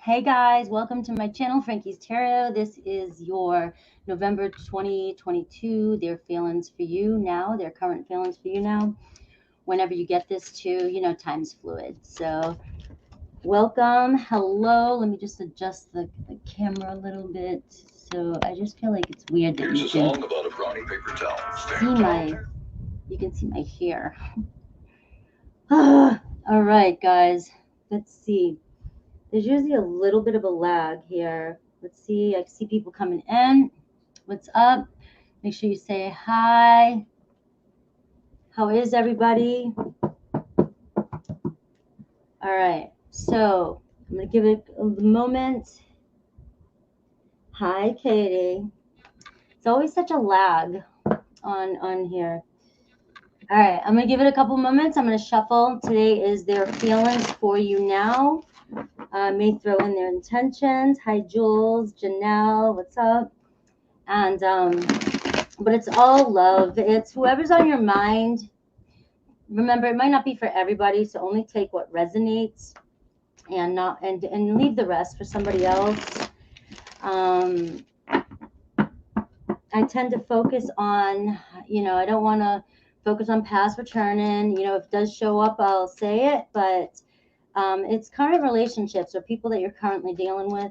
Hey guys, welcome to my channel, Frankie's Tarot. This is your November 2022. Their feelings for you now, their current feelings for you now. Whenever you get this too, you know, time's fluid. So welcome, hello. Let me just adjust the camera a little bit. So I just feel like it's weird that you can see my hair. All right, guys, let's see. There's usually a little bit of a lag here. Let's see. I see people coming in. What's up? Make sure you say hi. How is everybody? All right. So I'm going to give it a moment. Hi, Katie. It's always such a lag on here. All right. I'm going to give it a couple moments. I'm going to shuffle. Today is their feelings for you now. May throw in their intentions. Hi, Jules, Janelle, what's up? And but it's all love. It's whoever's on your mind. Remember, it might not be for everybody, so only take what resonates and leave the rest for somebody else. I tend to focus on, I don't want to focus on past returning. If it does show up, I'll say it, but it's current relationships or people that you're currently dealing with.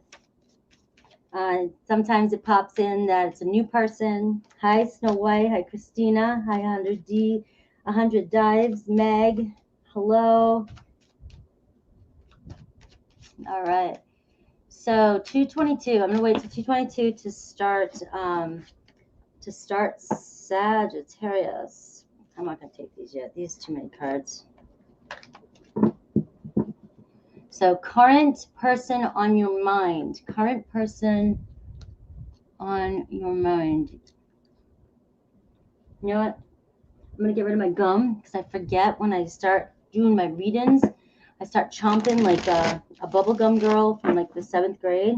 Sometimes it pops in that it's a new person. Hi, Snow White. Hi, Christina. Hi, 100 Dives. Meg. Hello. All right. So 222. I'm going to wait till 222 to start Sagittarius. I'm not going to take these yet. These are too many cards. So current person on your mind. Current person on your mind. You know what? I'm going to get rid of my gum because I forget when I start doing my readings. I start chomping like a bubblegum girl from like the 7th grade.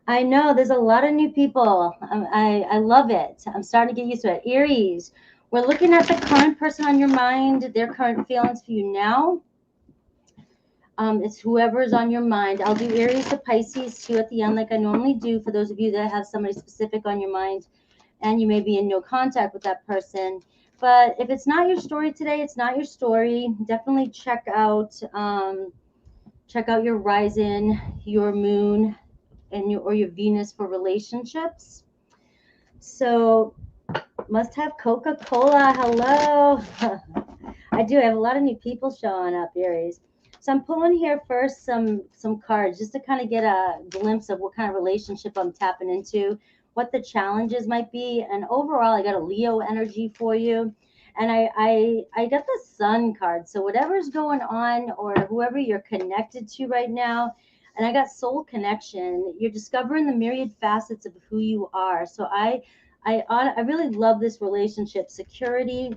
I know there's a lot of new people. I love it. I'm starting to get used to it. Aries, we're looking at the current person on your mind, their current feelings for you now. It's whoever's on your mind. I'll do Aries to Pisces too at the end like I normally do for those of you that have somebody specific on your mind and you may be in no contact with that person. But if it's not your story today, it's not your story. Definitely check out your rising, your moon, and your Venus for relationships. So must have Coca-Cola. Hello. I do. I have a lot of new people showing up, Aries. So I'm pulling here first some cards just to kind of get a glimpse of what kind of relationship I'm tapping into, what the challenges might be. And overall, I got a Leo energy for you. And I got the Sun card. So whatever's going on or whoever you're connected to right now, and I got Soul Connection, you're discovering the myriad facets of who you are. So I really love this relationship, security.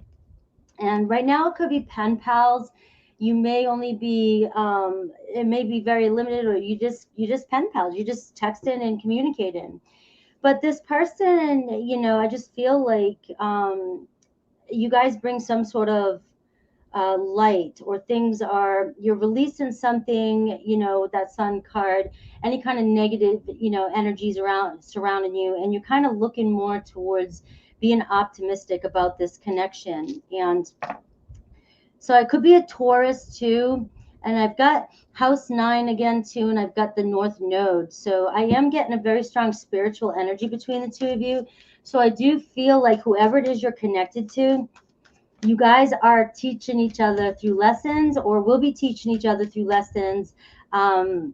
And right now it could be pen pals. You may only be, it may be very limited, or you just pen pals. You just texting and communicating. But this person, I just feel like you guys bring some sort of light, or you're releasing something, that Sun card, any kind of negative, energies surrounding you. And you're kind of looking more towards being optimistic about this connection. And so I could be a Taurus too. And I've got house 9 again too. And I've got the North Node. So I am getting a very strong spiritual energy between the two of you. So I do feel like whoever it is you're connected to, you guys are teaching each other through lessons, or will be teaching each other through lessons, in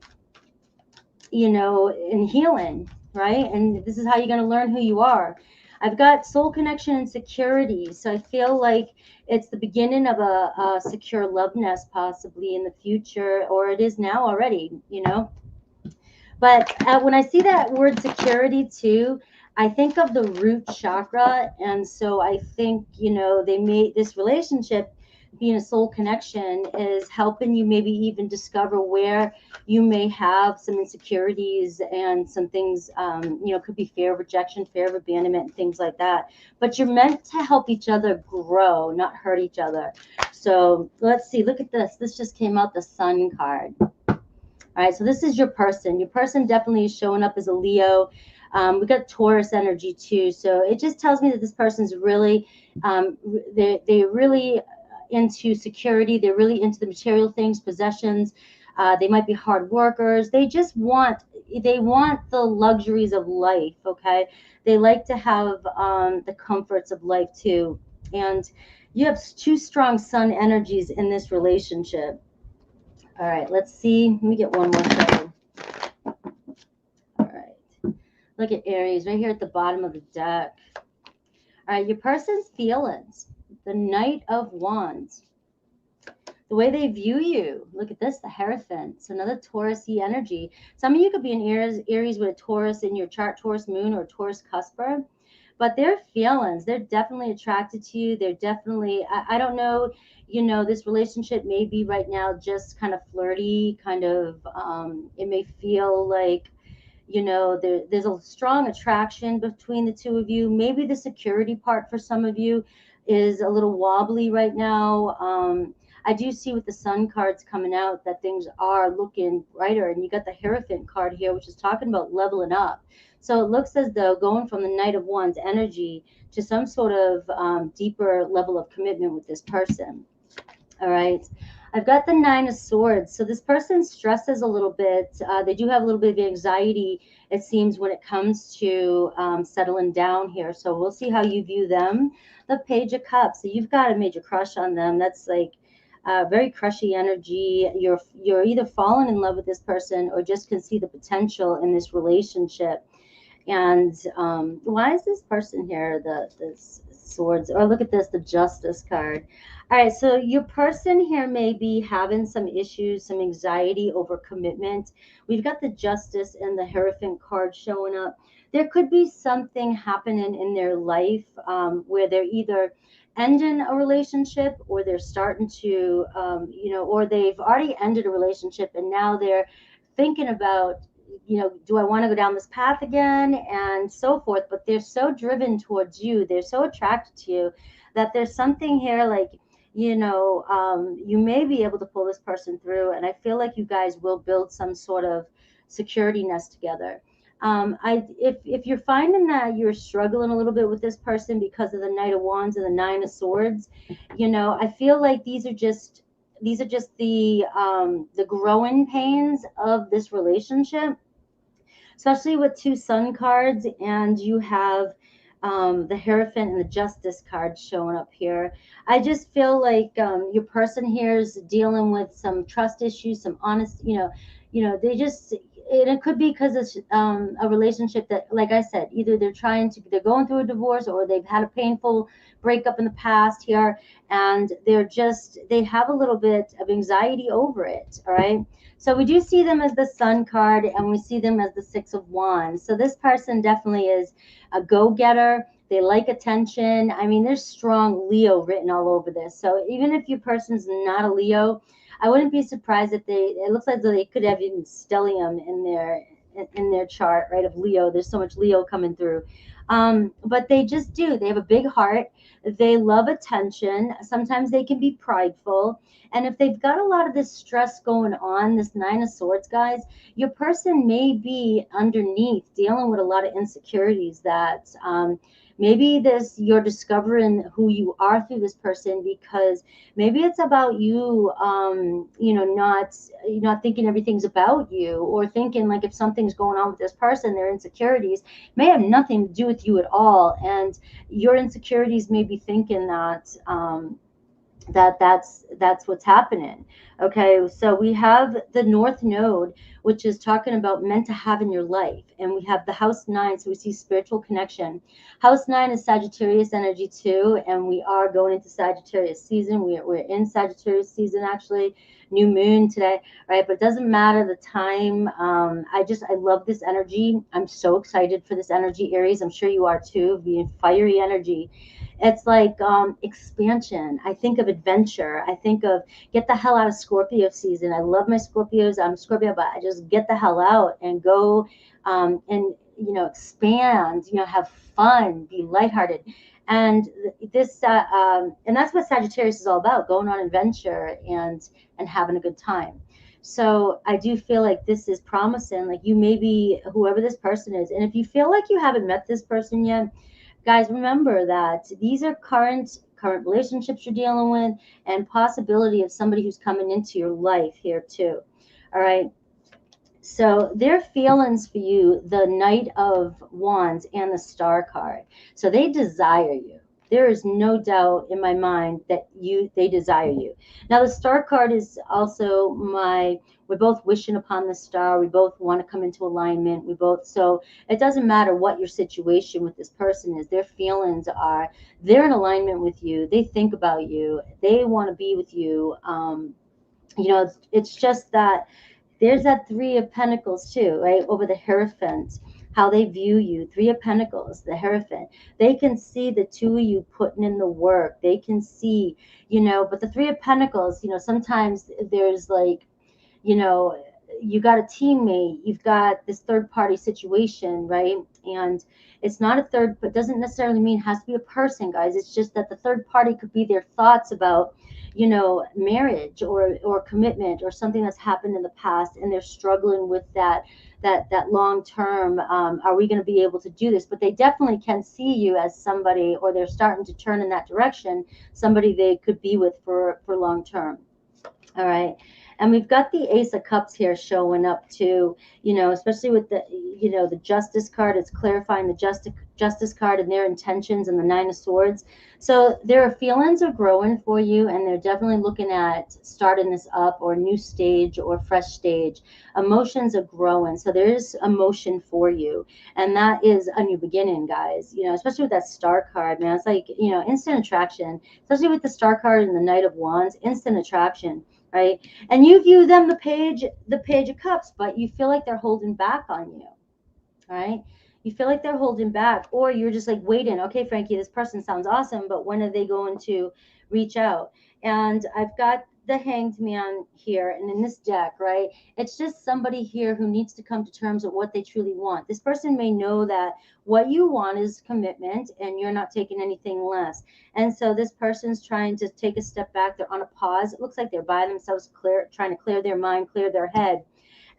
healing, right? And this is how you're going to learn who you are. I've got Soul Connection and security. So I feel like it's the beginning of a secure love nest possibly in the future, or it is now already, But when I see that word security too, I think of the root chakra. And so I think, they made this relationship, being a soul connection, is helping you maybe even discover where you may have some insecurities and some things, could be fear of rejection, fear of abandonment, and things like that. But you're meant to help each other grow, not hurt each other. So let's see, look at this. This just came out, the Sun card. All right, so this is your person. Your person definitely is showing up as a Leo. We got Taurus energy too, so it just tells me that this person's really, they're really into security. They're really into the material things, possessions. They might be hard workers. They want the luxuries of life. Okay, they like to have the comforts of life too, and you have two strong sun energies in this relationship. All right, let's see. Let me get one more card. All right. Look at Aries right here at the bottom of the deck. All right, your person's feelings. The Knight of Wands. The way they view you. Look at this, the Hierophant. It's another Taurus-y energy. Some of you could be in Aries with a Taurus in your chart, Taurus moon or Taurus cusper. But their feelings, they're definitely attracted to you. They're definitely, I don't know, this relationship may be right now just kind of flirty, kind of, it may feel like, there's a strong attraction between the two of you. Maybe the security part for some of you is a little wobbly right now. I do see with the sun cards coming out that things are looking brighter, and you got the Hierophant card here, which is talking about leveling up. So it looks as though going from the Knight of Wands energy to some sort of deeper level of commitment with this person. All right. I've got the Nine of Swords. So this person stresses a little bit. They do have a little bit of anxiety, it seems, when it comes to settling down here. So we'll see how you view them. The Page of Cups. So you've got a major crush on them. That's like very crushy energy. You're either falling in love with this person or just can see the potential in this relationship. And why is this person here, the swords? Or look at this, the Justice card. All right, so your person here may be having some issues, some anxiety over commitment. We've got the Justice and the Hierophant card showing up. There could be something happening in their life where they're either ending a relationship or they're starting to, or they've already ended a relationship and now they're thinking about, do I want to go down this path again and so forth. But they're so driven towards you, they're so attracted to you, that there's something here like, you may be able to pull this person through, and I feel like you guys will build some sort of security nest together. If you're finding that you're struggling a little bit with this person because of the Knight of Wands and the Nine of Swords, I feel like these are just the growing pains of this relationship, especially with two Sun cards, and you have the Hierophant and the Justice card showing up here. I just feel like your person here is dealing with some trust issues, some honest, they just, and it could be because it's a relationship that, like I said, either they're going through a divorce or they've had a painful breakup in the past here, and they have a little bit of anxiety over it. All right. So we do see them as the Sun card, and we see them as the Six of Wands. So this person definitely is a go-getter. They like attention. I mean, there's strong Leo written all over this. So even if your person's not a Leo, I wouldn't be surprised if it looks like they could have even stellium in their chart, right, of Leo. There's so much Leo coming through. But they just do. They have a big heart. They love attention. Sometimes they can be prideful. And if they've got a lot of this stress going on, this Nine of Swords, guys, your person may be underneath dealing with a lot of insecurities that maybe you're discovering who you are through this person, because maybe it's about you, not thinking everything's about you, or thinking like if something's going on with this person, their insecurities may have nothing to do with you at all. And your insecurities may be thinking that that's what's happening. Okay, so we have the North Node, which is talking about meant to have in your life, and we have the House 9, so we see spiritual connection. House 9 is Sagittarius energy too, and we are going into Sagittarius season. We're in Sagittarius season, actually, new moon today, right? But it doesn't matter the time. I love this energy. I'm so excited for this energy, Aries. I'm sure you are too, being fiery energy. It's like expansion. I think of adventure. I think of get the hell out of Scorpio season. I love my Scorpios. I'm Scorpio, but I just get the hell out and go and expand. Have fun, be lighthearted, and and that's what Sagittarius is all about: going on adventure and having a good time. So I do feel like this is promising. Like you may be whoever this person is. And if you feel like you haven't met this person yet, guys, remember that these are current relationships you're dealing with, and possibility of somebody who's coming into your life here too. All right. So their feelings for you, the Knight of Wands and the Star card. So they desire you. There is no doubt in my mind that they desire you. Now the Star card is also we're both wishing upon the star. We both want to come into alignment. So it doesn't matter what your situation with this person is. Their feelings are, they're in alignment with you. They think about you. They want to be with you. It's just that there's that Three of Pentacles too, right? Over the Hierophant, how they view you. Three of Pentacles, the Hierophant. They can see the two of you putting in the work. They can see, but the Three of Pentacles, sometimes there's like, you know, you got a teammate, you've got this third party situation, right? And it's not a third, but doesn't necessarily mean it has to be a person, guys. It's just that the third party could be their thoughts about, marriage or commitment or something that's happened in the past, and they're struggling with that long term. Are we going to be able to do this? But they definitely can see you as somebody, or they're starting to turn in that direction, somebody they could be with for long term. All right. And we've got the Ace of Cups here showing up too, especially with the Justice card. It's clarifying the Justice card and their intentions, and the Nine of Swords. So their feelings are growing for you, and they're definitely looking at starting this up, or new stage, or fresh stage. Emotions are growing. So there is emotion for you. And that is a new beginning, guys, especially with that Star card, man. It's like, instant attraction, especially with the Star card and the Knight of Wands, instant attraction. Right. And you view them the Page of Cups, but you feel like they're holding back on you. Right. You feel like they're holding back, or you're just like waiting. Okay, Frankie, this person sounds awesome, but when are they going to reach out? And I've got the Hanged Man here, and in this deck, right, it's just somebody here who needs to come to terms with what they truly want. This person may know that what you want is commitment, and you're not taking anything less. And so this person's trying to take a step back. They're on a pause. It looks like they're by themselves, trying to clear their mind, clear their head.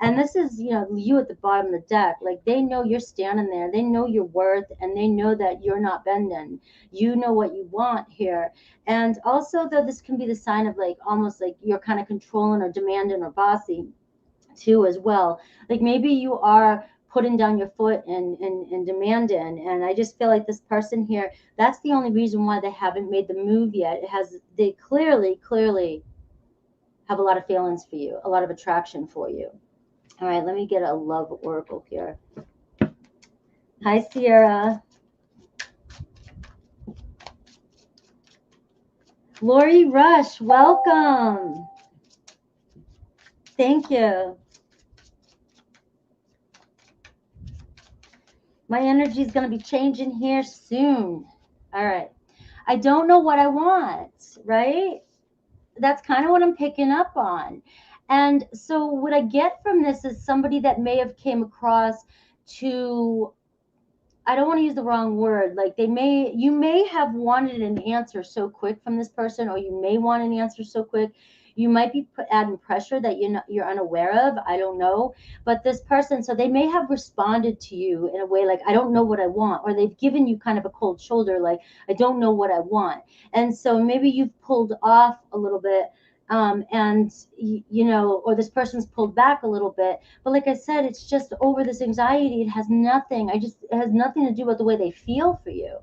And this is, you at the bottom of the deck. Like, they know you're standing there. They know your worth, and they know that you're not bending. You know what you want here. And also, though, this can be the sign of, like, almost like you're kind of controlling or demanding or bossy too as well. Like, maybe you are putting down your foot and demanding. And I just feel like this person here, that's the only reason why they haven't made the move yet. They clearly have a lot of feelings for you, a lot of attraction for you. All right, let me get a love oracle here. Hi, Sierra. Lori Rush, welcome. Thank you. My energy is going to be changing here soon. All right. I don't know what I want, right? That's kind of what I'm picking up on. And so what I get from this is somebody that may have came across to, I don't want to use the wrong word. Like, you may have wanted an answer so quick from this person, or you may want an answer so quick. You might be adding pressure that you're unaware of. I don't know. But this person, so they may have responded to you in a way like, I don't know what I want, or they've given you kind of a cold shoulder, like, I don't know what I want. And so maybe you've pulled off a little bit, or this person's pulled back a little bit. But like I said, it's just over this anxiety. It has nothing to do with the way they feel for you.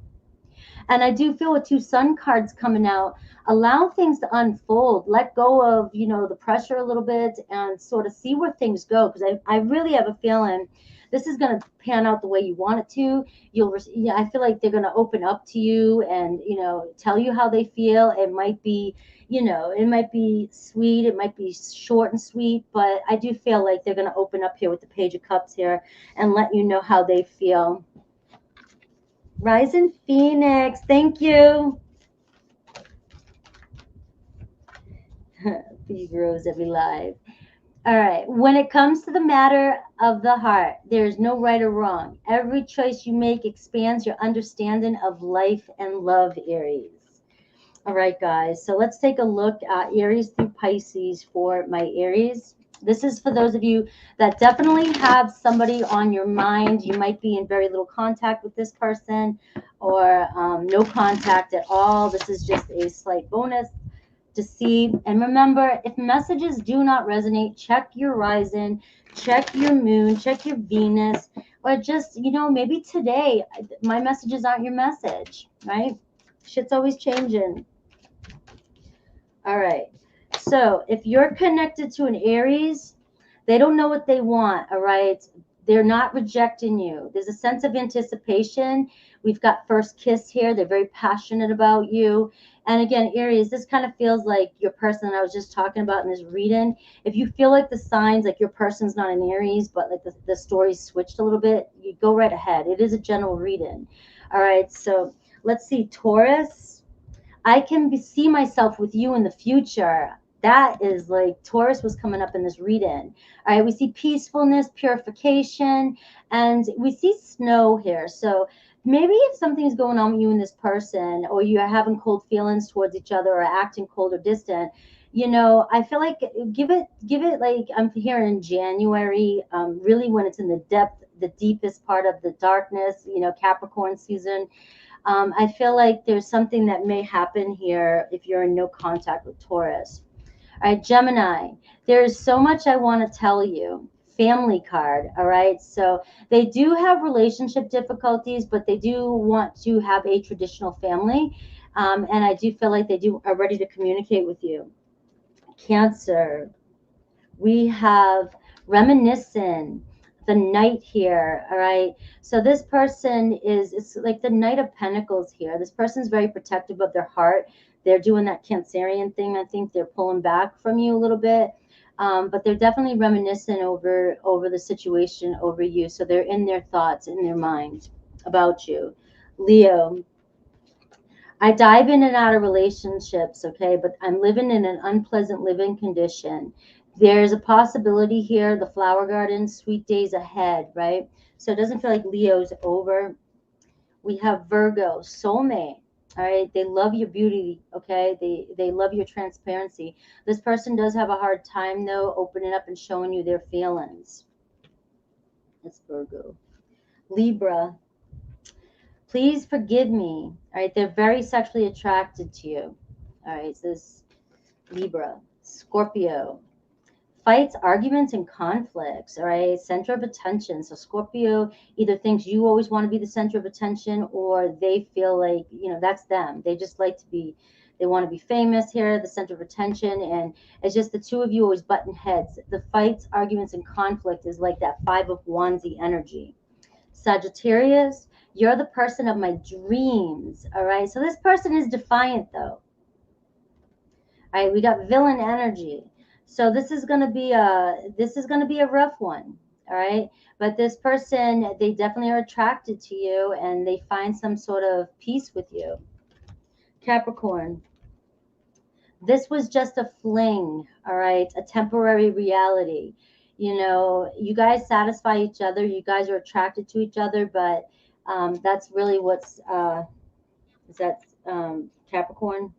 And I do feel with two Sun cards coming out, allow things to unfold, let go of, the pressure a little bit, and sort of see where things go. Because I really have a feeling this is going to pan out the way you want it to. I feel like they're going to open up to you and, tell you how they feel. It might be, it might be sweet. It might be short and sweet, but I do feel like they're going to open up here with the Page of Cups here and let you know how they feel. Rise in Phoenix, thank you. Big Rose every live. All right. When it comes to the matter of the heart, there is no right or wrong. Every choice you make expands your understanding of life and love, Aries. All right, guys. So let's take a look at Aries through Pisces for my Aries. This is for those of you that definitely have somebody on your mind. You might be in very little contact with this person, or no contact at all. This is just a slight bonus to see. And remember, if messages do not resonate, check your rising, check your moon, check your Venus, or just, you know, maybe today my messages aren't your message, right? Shit's always changing. All right. So if you're connected to an Aries, they don't know what they want, all right? They're not rejecting you. There's a sense of anticipation. We've got first kiss here. They're very passionate about you. And again, Aries, this kind of feels like your person that I was just talking about in this reading. If you feel like the signs, like your person's not an Aries, but like the story switched a little bit, you go right ahead. It is a general reading. All right, so let's see, Taurus. I can see myself with you in the future. That is like Taurus was coming up in this reading. All right, we see peacefulness, purification, and we see snow here. So maybe if something's going on with you and this person, or you're having cold feelings towards each other, or acting cold or distant, you know, I feel like give it like I'm here in January, really when it's in the depth, the deepest part of the darkness, you know, Capricorn season. I feel like there's something that may happen here if you're in no contact with Taurus. All right, Gemini, there's so much I want to tell you. Family card, all right? So they do have relationship difficulties, but they do want to have a traditional family. And I do feel like they are ready to communicate with you. Cancer, we have reminiscent, the knight here, all right? So this person is, it's like the Knight of Pentacles here. This person's very protective of their heart. They're doing that Cancerian thing. I think they're pulling back from you a little bit, but they're definitely reminiscent over the situation, over you. So they're in their thoughts, in their mind about you. Leo, I dive in and out of relationships, okay, but I'm living in an unpleasant living condition. There's a possibility here, the flower garden, sweet days ahead, right? So it doesn't feel like Leo's over. We have Virgo, soulmate. All right, they love your beauty, okay? They love your transparency. This person does have a hard time though opening up and showing you their feelings. It's Virgo. Libra, please forgive me. All right, they're very sexually attracted to you. All right, so this Libra. Scorpio, fights, arguments, and conflicts. All right, center of attention. So Scorpio either thinks you always want to be the center of attention, or they feel like, you know, that's them. They just like to be, they want to be famous here, the center of attention, and it's just the two of you always button heads. The fights, arguments, and conflict is like that Five of Wands energy. Sagittarius, you're the person of my dreams. All right, so this person is defiant though. All right, we got villain energy. So this is going to be a rough one. All right, but this person, they definitely are attracted to you and they find some sort of peace with you. Capricorn, this was just a fling, all right, a temporary reality. You know, you guys satisfy each other, you guys are attracted to each other, but that's really what's is that Capricorn?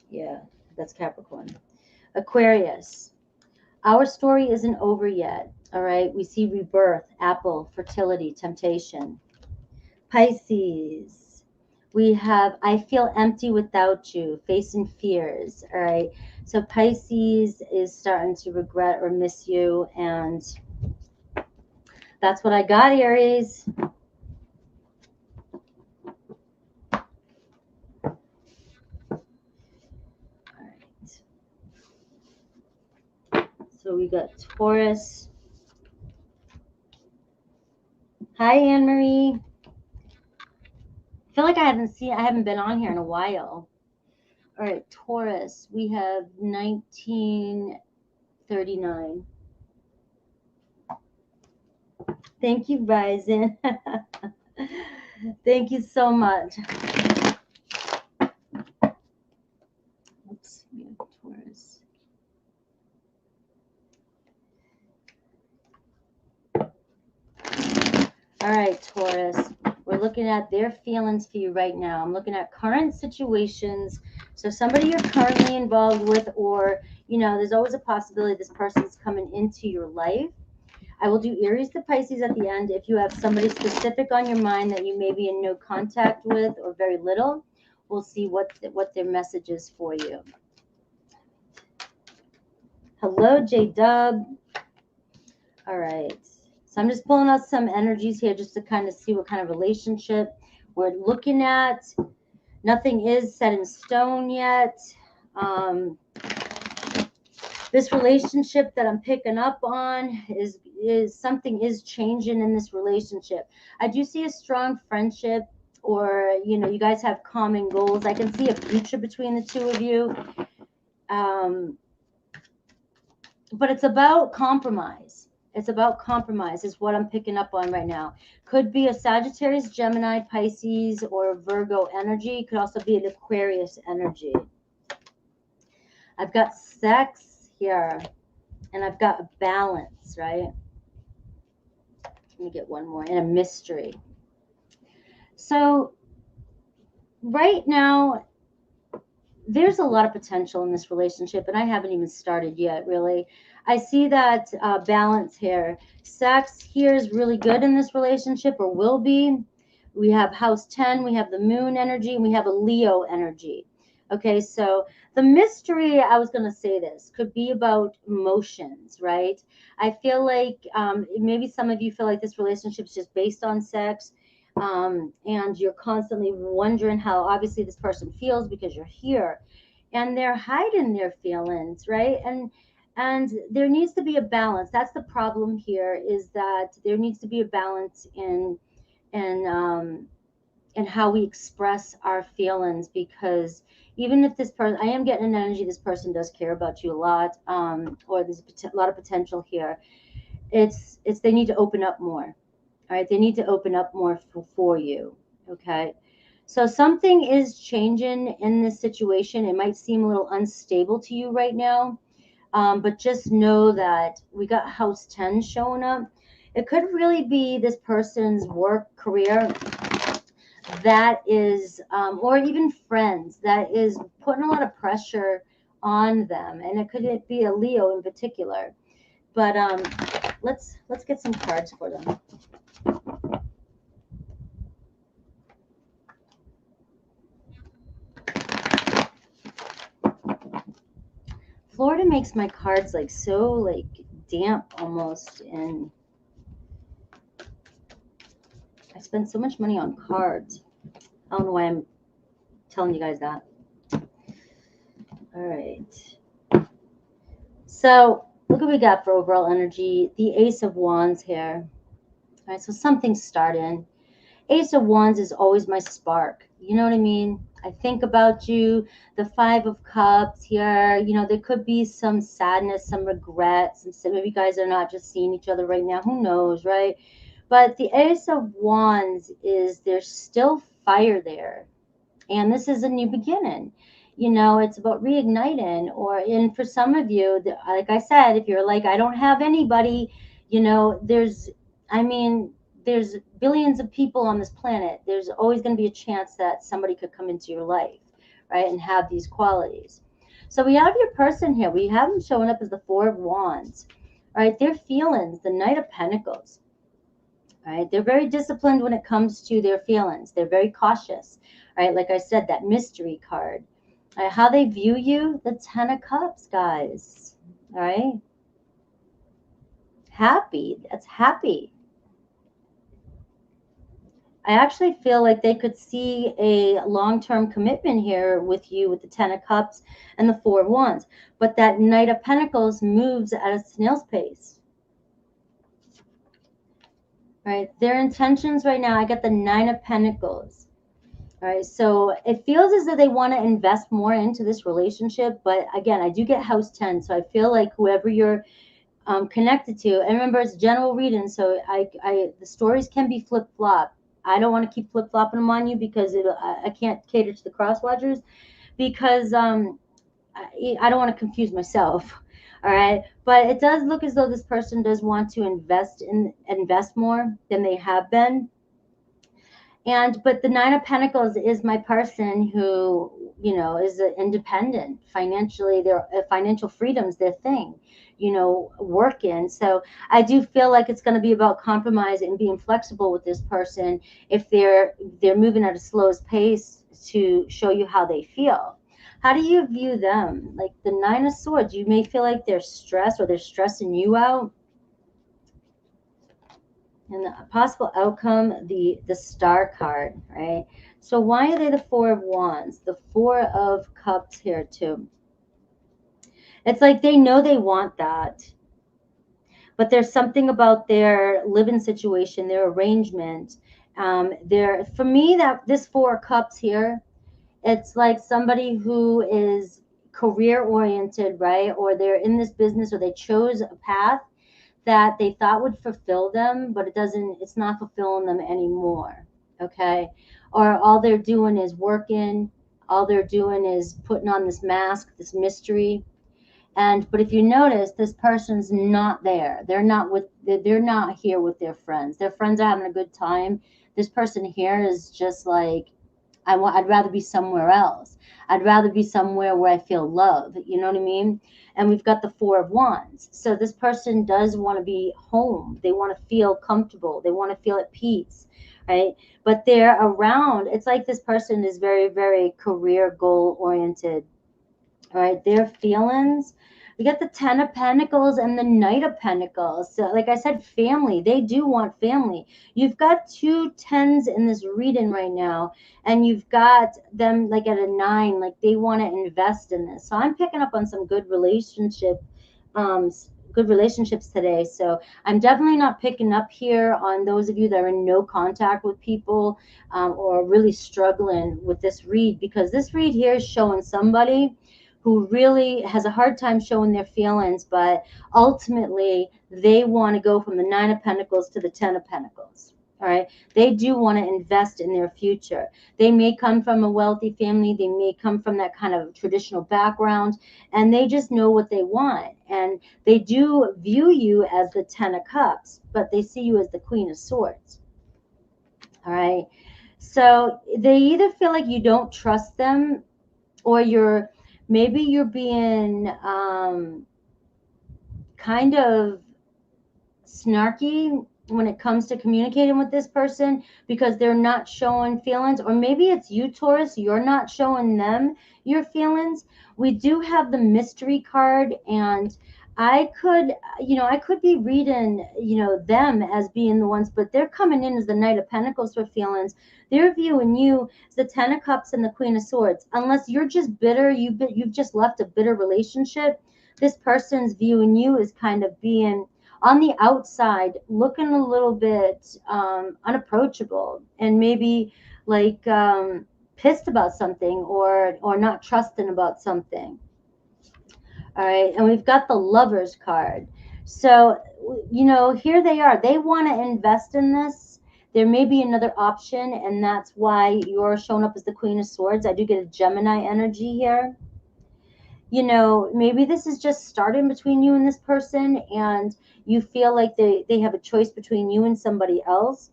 Yeah, that's Capricorn. Aquarius, our story isn't over yet. All right, we see rebirth, apple, fertility, temptation. Pisces, we have I feel empty without you, facing fears. All right, so Pisces is starting to regret or miss you, and that's what I got, Aries. All right, so we got Taurus. Hi, Anne Marie. I feel like I haven't been on here in a while. All right, Taurus, we have 1939. Thank you, Ryzen. Thank you so much. Oops, we have Taurus. All right, Taurus. We're looking at their feelings for you right now. I'm looking at current situations. So somebody you're currently involved with, or You know, there's always a possibility this person's coming into your life. I will do Aries to Pisces at the end. If you have somebody specific on your mind that you may be in no contact with or very little, we'll see what their message is for you. Hello, J-Dub. All right. So I'm just pulling out some energies here just to kind of see what kind of relationship we're looking at. Nothing is set in stone yet. This relationship that I'm picking up on is something is changing in this relationship. I do see a strong friendship, or, you know, you guys have common goals. I can see a future between the two of you. But it's about compromise. It's about compromise is what I'm picking up on right now. Could be a Sagittarius, Gemini, Pisces, or Virgo energy. Could also be an Aquarius energy. I've got sex here, and I've got a balance, right? Let me get one more, and a mystery. So right now, there's a lot of potential in this relationship, and I haven't even started yet, really. I see that balance here. Sex here is really good in this relationship, or will be. We have house 10, we have the moon energy, and we have a Leo energy. Okay, so the mystery, I was going to say this, could be about emotions, right? I feel like maybe some of you feel like this relationship is just based on sex. And you're constantly wondering how obviously this person feels because you're here, and they're hiding their feelings, right? And there needs to be a balance. That's the problem here, is that there needs to be a balance in how we express our feelings, because even if this person, I am getting an energy, this person does care about you a lot, or there's a lot of potential here. It's they need to open up more. All right, they need to open up more for you, okay? So something is changing in this situation. It might seem a little unstable to you right now, but just know that we got house 10 showing up. It could really be this person's work career that is, or even friends, that is putting a lot of pressure on them. And it could be a Leo in particular. But let's get some cards for them. Florida makes my cards like so like damp almost, and I spend so much money on cards. I don't know why I'm telling you guys that. All right. So look what we got for overall energy. The Ace of Wands here. All right, so something's starting. Ace of Wands is always my spark. You know what I mean? I think about you. The Five of Cups here. You know, there could be some sadness, some regret. Some maybe you guys are not just seeing each other right now. Who knows, right? But the Ace of Wands is, there's still fire there. And this is a new beginning. You know, it's about reigniting. And for some of you, like I said, if you're like, I don't have anybody, you know, there's billions of people on this planet. There's always going to be a chance that somebody could come into your life, right, and have these qualities. So we have your person here. We have them showing up as the Four of Wands, right? Their feelings, the Knight of Pentacles, right? They're very disciplined when it comes to their feelings. They're very cautious, right? Like I said, that mystery card. Right? How they view you, the Ten of Cups, guys, all right? Happy, that's happy. I actually feel like they could see a long-term commitment here with you with the Ten of Cups and the Four of Wands. But that Knight of Pentacles moves at a snail's pace. Right? Their intentions right now, I got the Nine of Pentacles. All right, so it feels as though they want to invest more into this relationship. But again, I do get house 10. So I feel like whoever you're connected to, and remember, it's general reading. So the stories can be flip-flop. I don't want to keep flip-flopping them on you because I can't cater to the cross-watchers, because I don't want to confuse myself. All right. But it does look as though this person does want to invest more than they have been. But the Nine of Pentacles is my person who you know, is independent financially. Their financial freedom's their thing, you know, working. So I do feel like it's going to be about compromise and being flexible with this person if they're moving at a slowest pace to show you how they feel. How do you view them? Like the Nine of Swords, you may feel like they're stressed or they're stressing you out. And the possible outcome, the Star card, right? So why are they the Four of Wands? The Four of Cups here too. It's like they know they want that, but there's something about their living situation, their arrangement. For me, that this Four of Cups here, it's like somebody who is career oriented, right? Or they're in this business, or they chose a path that they thought would fulfill them, but it's not fulfilling them anymore. Okay. Or all they're doing is working, all they're doing is putting on this mask, this mystery. But if you notice, this person's not there. They're not here with their friends. Their friends are having a good time. This person here is just like, I'd rather be somewhere else. I'd rather be somewhere where I feel love. You know what I mean? And we've got the Four of Wands. So this person does want to be home. They want to feel comfortable. They want to feel at peace, right? But they're around. It's like this person is very, very career goal oriented, right? Their feelings. We got the Ten of Pentacles and the Knight of Pentacles. So like I said, family. They do want family. You've got two tens in this reading right now, and you've got them like at a 9, like they want to invest in this. So I'm picking up on some um, good relationships today. So I'm definitely not picking up here on those of you that are in no contact with people, or really struggling with this read, because this read here is showing somebody who really has a hard time showing their feelings, but ultimately they want to go from the Nine of Pentacles to the Ten of Pentacles. All right. They do want to invest in their future. They may come from a wealthy family. They may come from that kind of traditional background, and they just know what they want. And they do view you as the Ten of Cups, but they see you as the Queen of Swords. All right. So they either feel like you don't trust them, or maybe you're being kind of snarky when it comes to communicating with this person because they're not showing feelings. Or maybe it's you, Taurus, you're not showing them your feelings. We do have the mystery card, and I could be reading, them as being the ones, but they're coming in as the Knight of Pentacles for feelings. They're viewing you as the Ten of Cups and the Queen of Swords. Unless you're just bitter, you've just left a bitter relationship, this person's viewing you as kind of being on the outside, looking a little bit unapproachable, and maybe like pissed about something, or not trusting about something. All right. And we've got the Lovers card. So, here they are. They want to invest in this. There may be another option, and that's why you're showing up as the Queen of Swords. I do get a Gemini energy here. Maybe this is just starting between you and this person, and you feel like they have a choice between you and somebody else.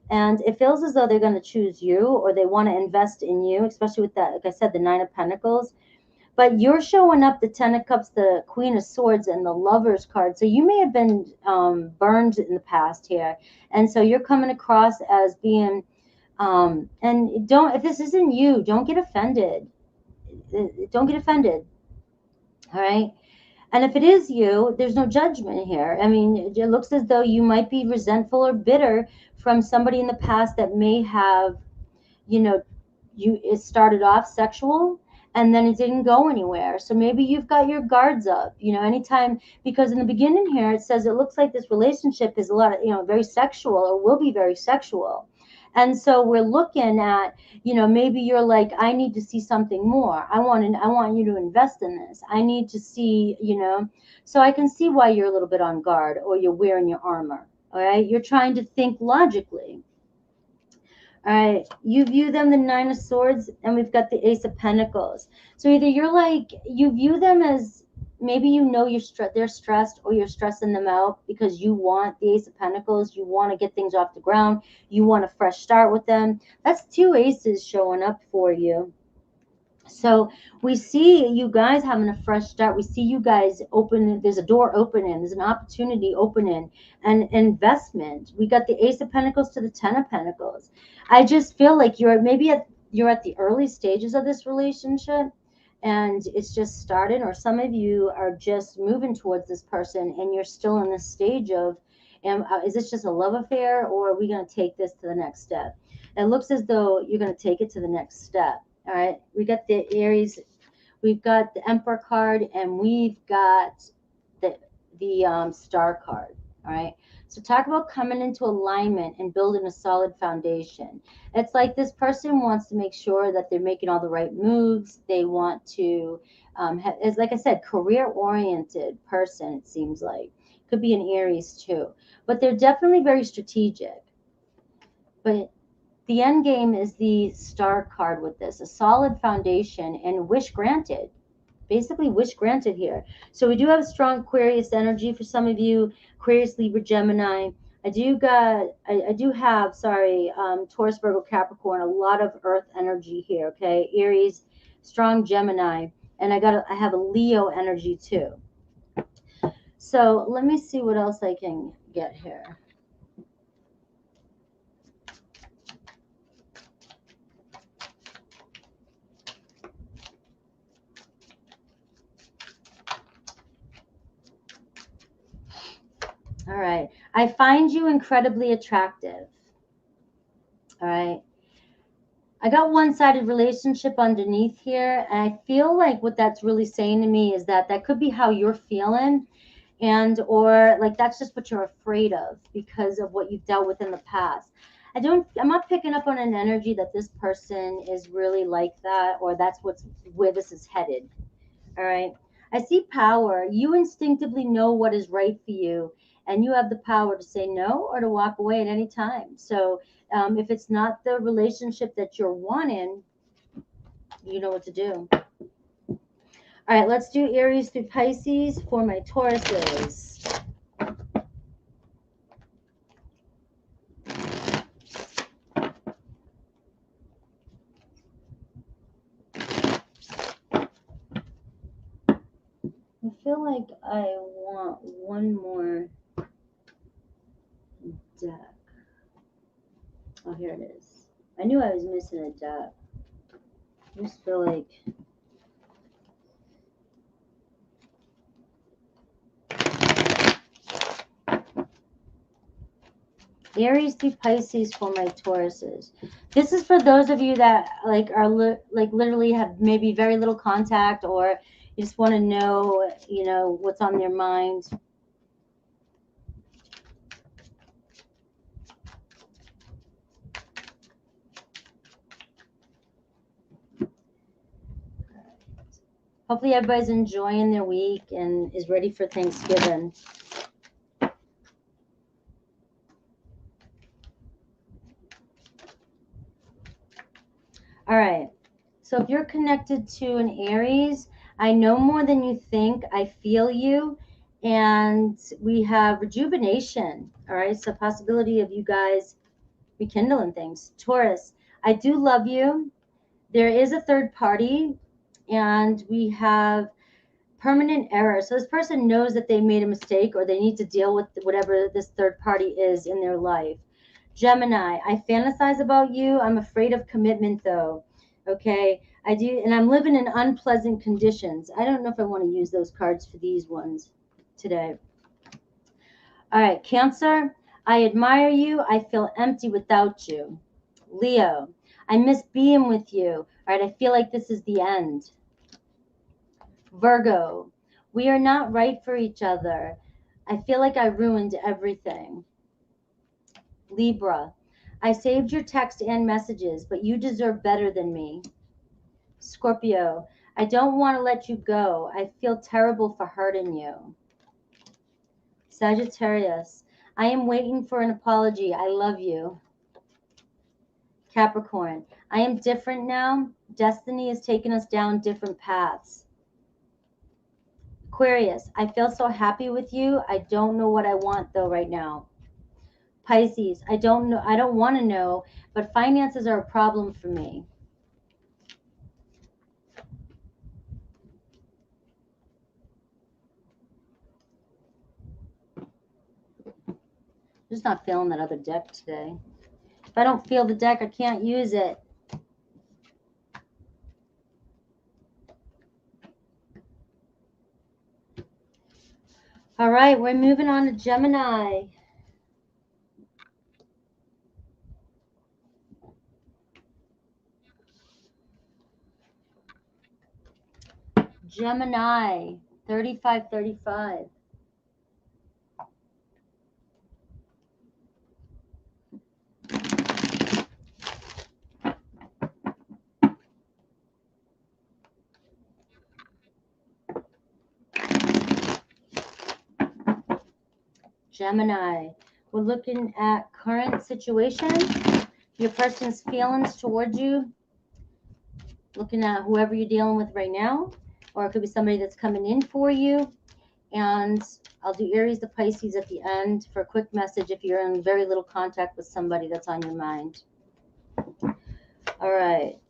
And it feels as though they're going to choose you, or they want to invest in you, especially with that, like I said, the Nine of Pentacles. But you're showing up the Ten of Cups, the Queen of Swords, and the Lovers card. So you may have been burned in the past here. And so you're coming across as being, if this isn't you, don't get offended. Don't get offended. All right. And if it is you, there's no judgment here. I mean, it looks as though you might be resentful or bitter from somebody in the past that may have, it started off sexual and then it didn't go anywhere. So maybe you've got your guards up, anytime, because in the beginning here, it says it looks like this relationship is a lot of, very sexual, or will be very sexual. And so we're looking at, maybe you're like, I need to see something more. I want you to invest in this. I need to see, so I can see why you're a little bit on guard, or you're wearing your armor. All right. You're trying to think logically. All right. You view them the Nine of Swords, and we've got the Ace of Pentacles. So either you're like, you view them as, maybe they're stressed, or you're stressing them out because you want the Ace of Pentacles. You want to get things off the ground. You want a fresh start with them. That's two aces showing up for you. So we see you guys having a fresh start. We see you guys open. There's a door opening. There's an opportunity opening, and investment. We got the Ace of Pentacles to the Ten of Pentacles. I just feel like you're at the early stages of this relationship, and it's just starting. Or some of you are just moving towards this person, and you're still in this stage of, is this just a love affair, or are we going to take this to the next step? It looks as though you're going to take it to the next step. All right, we got the Aries, we've got the Emperor card, and we've got the Star card. All right, so talk about coming into alignment and building a solid foundation. It's like this person wants to make sure that they're making all the right moves. They want to, it's like I said, career-oriented person. It seems like could be an Aries too, but they're definitely very strategic. But the end game is the Star card with this, a solid foundation and wish granted. Basically, wish granted here. So we do have strong Aquarius energy for some of you, Aquarius, Libra, Gemini. I do have, sorry, Taurus, Virgo, Capricorn, a lot of Earth energy here. Okay, Aries, strong Gemini, and I have a Leo energy too. So let me see what else I can get here. All right. I find you incredibly attractive. All right. I got one-sided relationship underneath here, and I feel like what that's really saying to me is that that could be how you're feeling, and or like that's just what you're afraid of because of what you've dealt with in the past. I'm not picking up on an energy that this person is really like that, or that's where this is headed. All right. I see power. You instinctively know what is right for you, and you have the power to say no or to walk away at any time. So, if it's not the relationship that you're wanting, you know what to do. All right, let's do Aries through Pisces for my Tauruses. I feel like I want one more deck. Oh, here it is. I knew I was missing a deck. I just feel like Aries through Pisces for my Tauruses. This is for those of you that like are like literally have maybe very little contact, or you just want to know, what's on their mind. Hopefully everybody's enjoying their week and is ready for Thanksgiving. All right. So if you're connected to an Aries, I know more than you think. I feel you. And we have rejuvenation. All right. So possibility of you guys rekindling things. Taurus, I do love you. There is a third party, and we have permanent error. So this person knows that they made a mistake, or they need to deal with whatever this third party is in their life. Gemini, I fantasize about you. I'm afraid of commitment though. Okay, I do, and I'm living in unpleasant conditions. I don't know if I want to use those cards for these ones today. All right, Cancer, I admire you. I feel empty without you. Leo, I miss being with you. All right, I feel like this is the end. Virgo, we are not right for each other. I feel like I ruined everything. Libra, I saved your text and messages, but you deserve better than me. Scorpio, I don't want to let you go. I feel terrible for hurting you. Sagittarius, I am waiting for an apology. I love you. Capricorn, I am different now. Destiny has taken us down different paths. Aquarius, I feel so happy with you. I don't know what I want though right now. Pisces, I don't know. I don't want to know, but finances are a problem for me. Just not feeling that other deck today. If I don't feel the deck, I can't use it. All right, we're moving on to Gemini. Gemini, 3535. Gemini, we're looking at current situation, your person's feelings towards you, looking at whoever you're dealing with right now, or it could be somebody that's coming in for you. And I'll do Aries to Pisces at the end for a quick message if you're in very little contact with somebody that's on your mind. All right.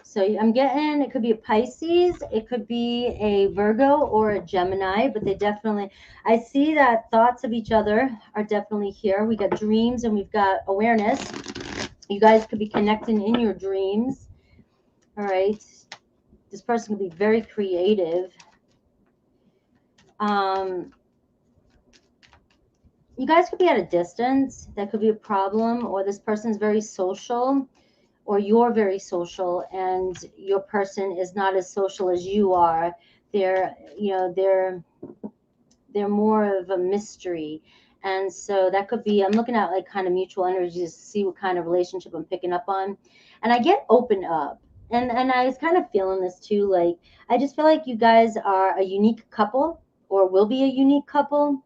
So I'm getting, it could be a Pisces, it could be a Virgo or a Gemini, but they definitely, I see that thoughts of each other are definitely here. We got dreams and we've got awareness. You guys could be connecting in your dreams. All right. This person could be very creative. You guys could be at a distance. That could be a problem, or this person's very social, or you're very social and your person is not as social as you are. They're, you know, they're more of a mystery. And so that could be, I'm looking at like kind of mutual energies to see what kind of relationship I'm picking up on. And I get open up. And I was kind of feeling this too. Like, I just feel like you guys are a unique couple or will be a unique couple.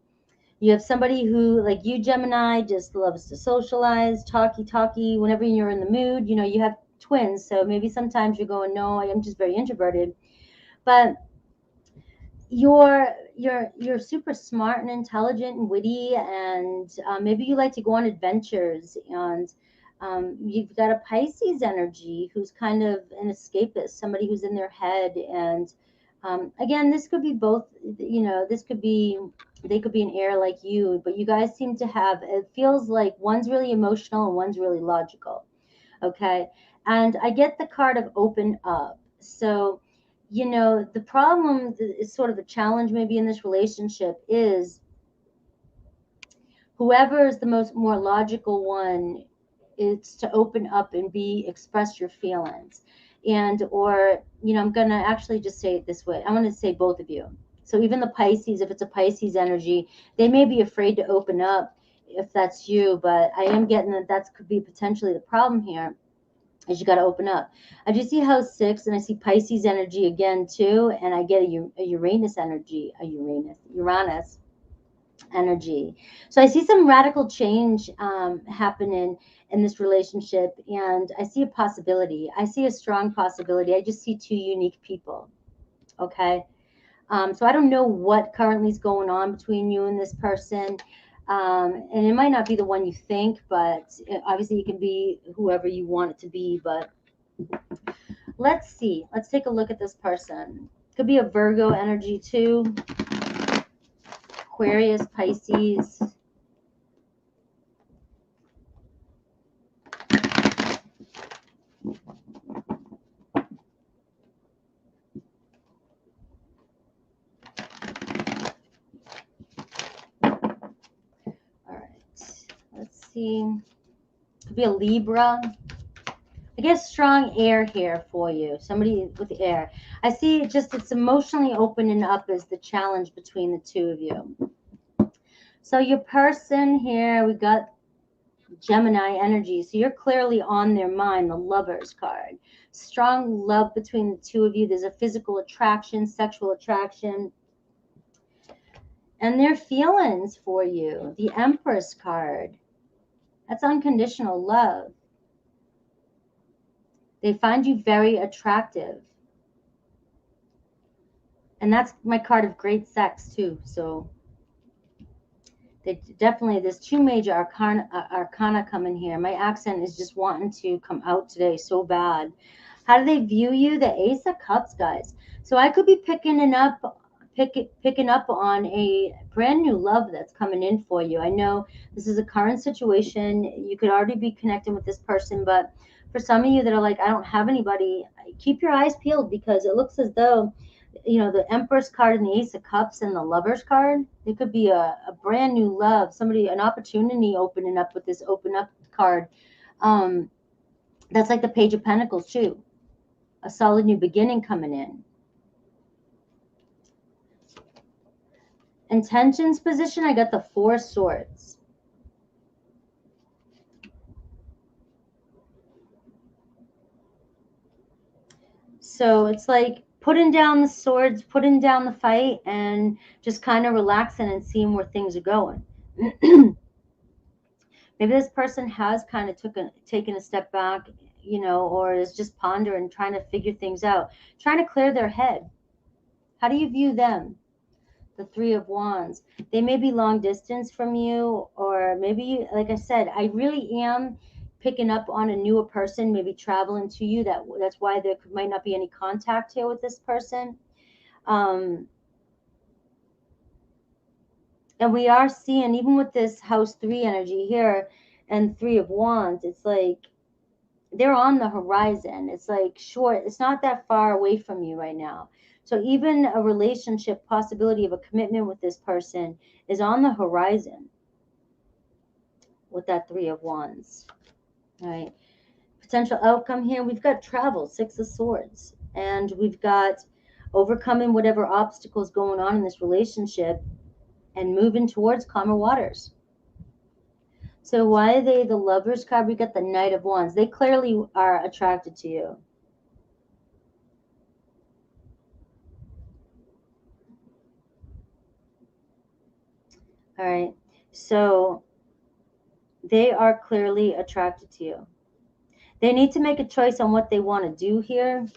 You have somebody who, like you, Gemini, just loves to socialize, talky, whenever you're in the mood. You know, you have twins, so maybe sometimes you're going, no, I am just very introverted. But you're super smart and intelligent and witty, and maybe you like to go on adventures. And you've got a Pisces energy who's kind of an escapist, somebody who's in their head. And again, this could be both. You know, this could be, they could be an air like you, but you guys seem to have, it feels like one's really emotional and one's really logical. Okay. And I get the card of open up. So, you know, the problem is sort of a challenge maybe in this relationship is whoever is the more logical one is to open up and express your feelings. And, or, you know, I'm going to actually just say it this way. I'm going to say both of you. So even the Pisces, if it's a Pisces energy, they may be afraid to open up if that's you, but I am getting that could be potentially the problem here. Is you got to open up. I do see house 6, and I see Pisces energy again too, and I get a Uranus energy, Uranus energy. So I see some radical change happening in this relationship, and I see a possibility. I see a strong possibility. I just see two unique people. Okay. So I don't know what currently is going on between you and this person. And it might not be the one you think, but obviously it can be whoever you want it to be. But let's see. Let's take a look at this person. Could be a Virgo energy too. Aquarius, Pisces. All right. Let's see. Could be a Libra. I get strong air here for you. Somebody with air. I see just it's emotionally opening up as the challenge between the two of you. So your person here, we got Gemini energy. So you're clearly on their mind, the Lovers card. Strong love between the two of you. There's a physical attraction, sexual attraction. And their feelings for you. The Empress card. That's unconditional love. They find you very attractive. And that's my card of great sex too. So they definitely, there's two major arcana coming here. My accent is just wanting to come out today so bad. How do they view you? The Ace of Cups, guys. So I could be picking it up picking up on a brand new love that's coming in for you. I know this is a current situation. You could already be connecting with this person, but for some of you that are like, I don't have anybody, keep your eyes peeled, because it looks as though, the Empress card and the Ace of Cups and the Lovers card, it could be a brand new love, somebody, an opportunity opening up with this open up card. That's like the Page of Pentacles too. A solid new beginning coming in. Intentions position, I got the Four Swords. So it's like putting down the swords, putting down the fight, and just kind of relaxing and seeing where things are going. Maybe this person has kind of taken a step back, or is just pondering, trying to figure things out, trying to clear their head. How do you view them? The Three of Wands. They may be long distance from you, or maybe, like I said, I really am picking up on a newer person, maybe traveling to you. That's why there might not be any contact here with this person. And we are seeing, even with this House 3 energy here and Three of Wands, it's like they're on the horizon. It's like short. It's not that far away from you right now. So even a relationship, possibility of a commitment with this person is on the horizon with that Three of Wands. All right. Potential outcome here, we've got travel, Six of Swords. And we've got overcoming whatever obstacles going on in this relationship and moving towards calmer waters. So why are they the Lovers card? We got the Knight of Wands. They clearly are attracted to you. All right. So they are clearly attracted to you. They need to make a choice on what they want to do here.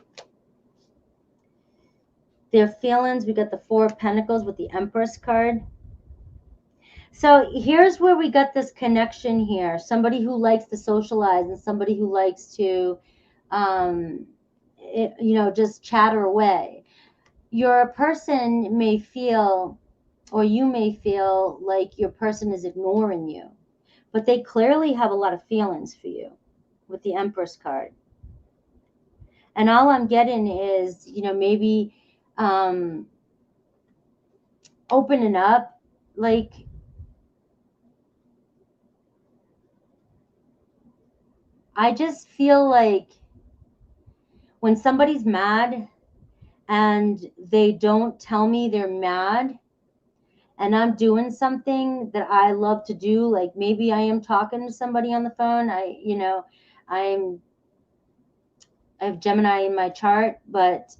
Their feelings, we got the Four of Pentacles with the Empress card. So here's where we got this connection here. Somebody who likes to socialize and somebody who likes to, just chatter away. Your person may feel, or you may feel like your person is ignoring you, but they clearly have a lot of feelings for you with the Empress card. And all I'm getting is, maybe opening up, like, I just feel like when somebody's mad and they don't tell me they're mad, and I'm doing something that I love to do, like maybe I am talking to somebody on the phone. I have Gemini in my chart, but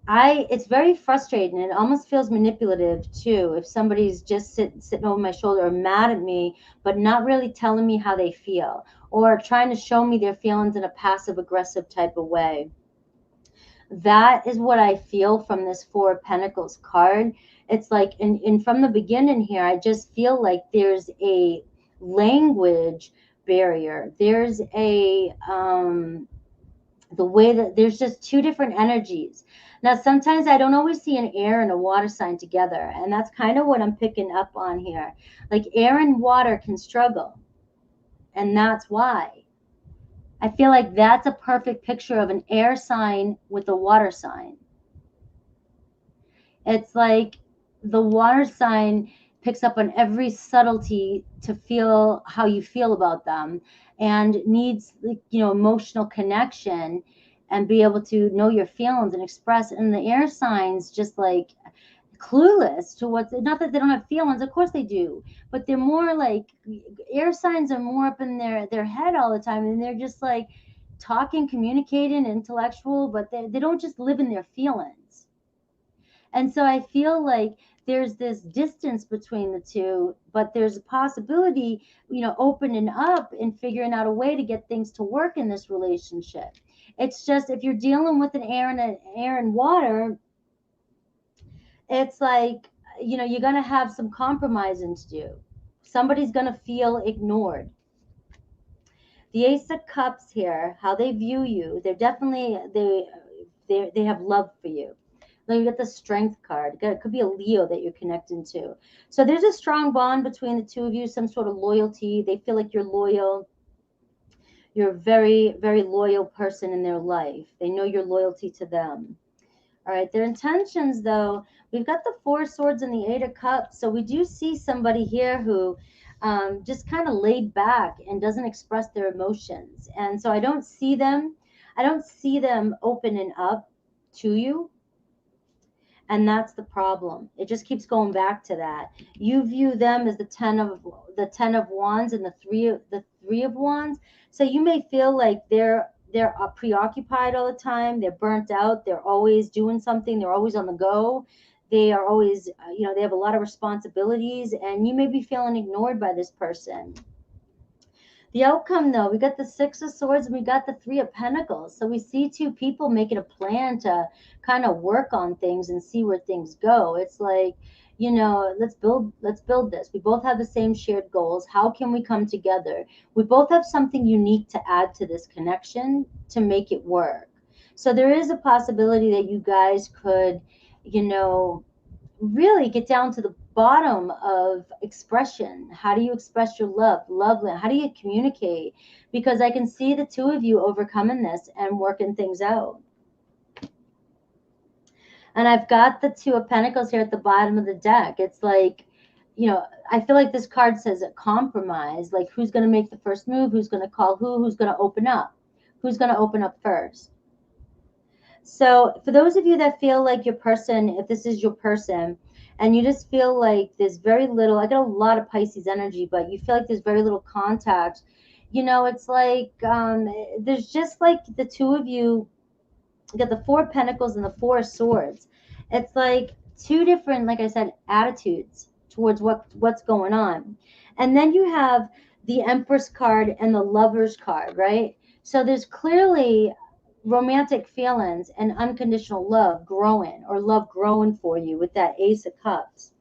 it's very frustrating. It almost feels manipulative too. If somebody's just sitting over my shoulder or mad at me, but not really telling me how they feel, or trying to show me their feelings in a passive aggressive type of way. That is what I feel from this Four of Pentacles card. It's like, and from the beginning here, I just feel like there's a language barrier. There's a, the way that there's just two different energies. Now, sometimes I don't always see an air and a water sign together. And that's kind of what I'm picking up on here. Like air and water can struggle. And that's why. I feel like that's a perfect picture of an air sign with a water sign. It's like the water sign picks up on every subtlety to feel how you feel about them, and needs, emotional connection and be able to know your feelings and express. And the air signs just like clueless to what's, not that they don't have feelings, of course they do, but they're more like, air signs are more up in their head all the time, and they're just like talking, communicating, intellectual, but they don't just live in their feelings. And so I feel like there's this distance between the two, but there's a possibility, opening up and figuring out a way to get things to work in this relationship. It's just, if you're dealing with an air and water, it's like, you're going to have some compromising to do. Somebody's going to feel ignored. The Ace of Cups here, how they view you, they're definitely, they have love for you. Like you get the Strength card. It could be a Leo that you're connecting to. So there's a strong bond between the two of you, some sort of loyalty. They feel like you're loyal. You're a very, very loyal person in their life. They know your loyalty to them. All right, their intentions, though, we've got the Four of Swords and the Eight of Cups. So we do see somebody here who just kind of laid back and doesn't express their emotions. And so I don't see them opening up to you. And that's the problem. It just keeps going back to that. You view them as the ten of wands and the three of wands. So you may feel like they're preoccupied all the time. They're burnt out. They're always doing something. They're always on the go. They are always, they have a lot of responsibilities, and you may be feeling ignored by this person. The outcome, though, we got the Six of Swords and we got the Three of Pentacles. So we see two people making a plan to kind of work on things and see where things go. It's like, let's build this. We both have the same shared goals. How can we come together? We both have something unique to add to this connection to make it work. So there is a possibility that you guys could, really get down to the bottom of expression. How do you express your love? How do you communicate? Because I can see the two of you overcoming this and working things out. And I've got the Two of Pentacles here at the bottom of the deck. It's like, I feel like this card says a compromise. Like, who's going to make the first move? Who's going to call who's going to open up? Who's going to open up first? So for those of you that feel like your person, if this is your person, and you just feel like there's very little, I got a lot of Pisces energy, but you feel like there's very little contact, it's like there's just like the two of you, you got the Four of Pentacles and the Four of Swords. It's like two different, like I said, attitudes towards what's going on. And then you have the Empress card and the Lovers card, right? So there's clearly romantic feelings and unconditional love growing for you with that Ace of Cups.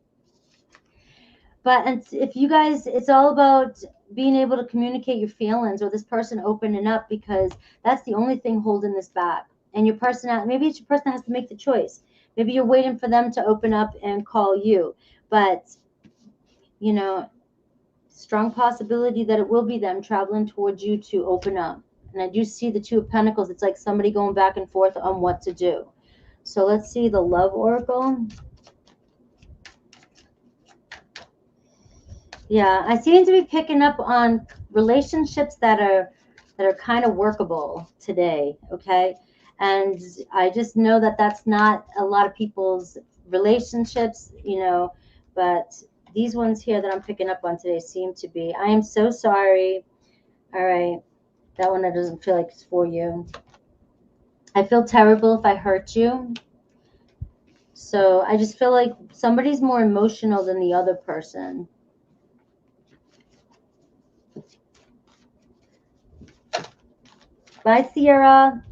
But if you guys, it's all about being able to communicate your feelings, or this person opening up, because that's the only thing holding this back. And your person, maybe it's your person that has to make the choice. Maybe you're waiting for them to open up and call you. But, strong possibility that it will be them traveling towards you to open up. And I do see the Two of Pentacles. It's like somebody going back and forth on what to do. So let's see the Love Oracle. Yeah, I seem to be picking up on relationships that are kind of workable today, okay? And I just know that that's not a lot of people's relationships, but these ones here that I'm picking up on today seem to be. I am so sorry. All right. That one that doesn't feel like it's for you. I feel terrible if I hurt you. So I just feel like somebody's more emotional than the other person. Bye, Sierra.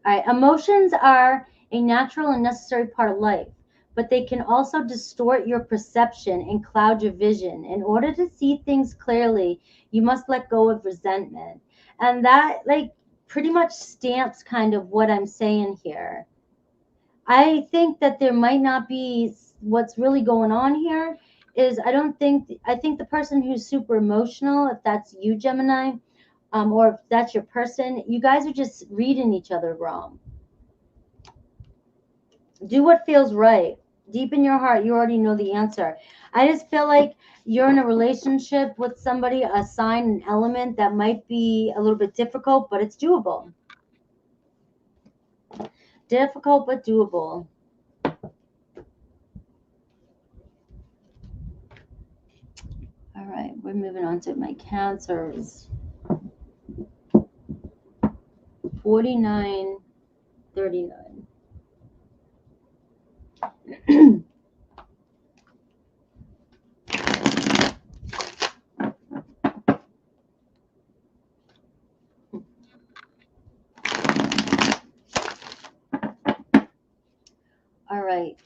All right. Emotions are a natural and necessary part of life, but they can also distort your perception and cloud your vision. In order to see things clearly, you must let go of resentment. And that, pretty much stamps kind of what I'm saying here. I think that there might not be, what's really going on here is I think the person who's super emotional, if that's you, Gemini, or if that's your person, you guys are just reading each other wrong. Do what feels right. Deep in your heart, you already know the answer. I just feel like you're in a relationship with somebody, a sign, an element that might be a little bit difficult, but it's doable. Difficult, but doable. All right, we're moving on to my Cancers. 4939. All right.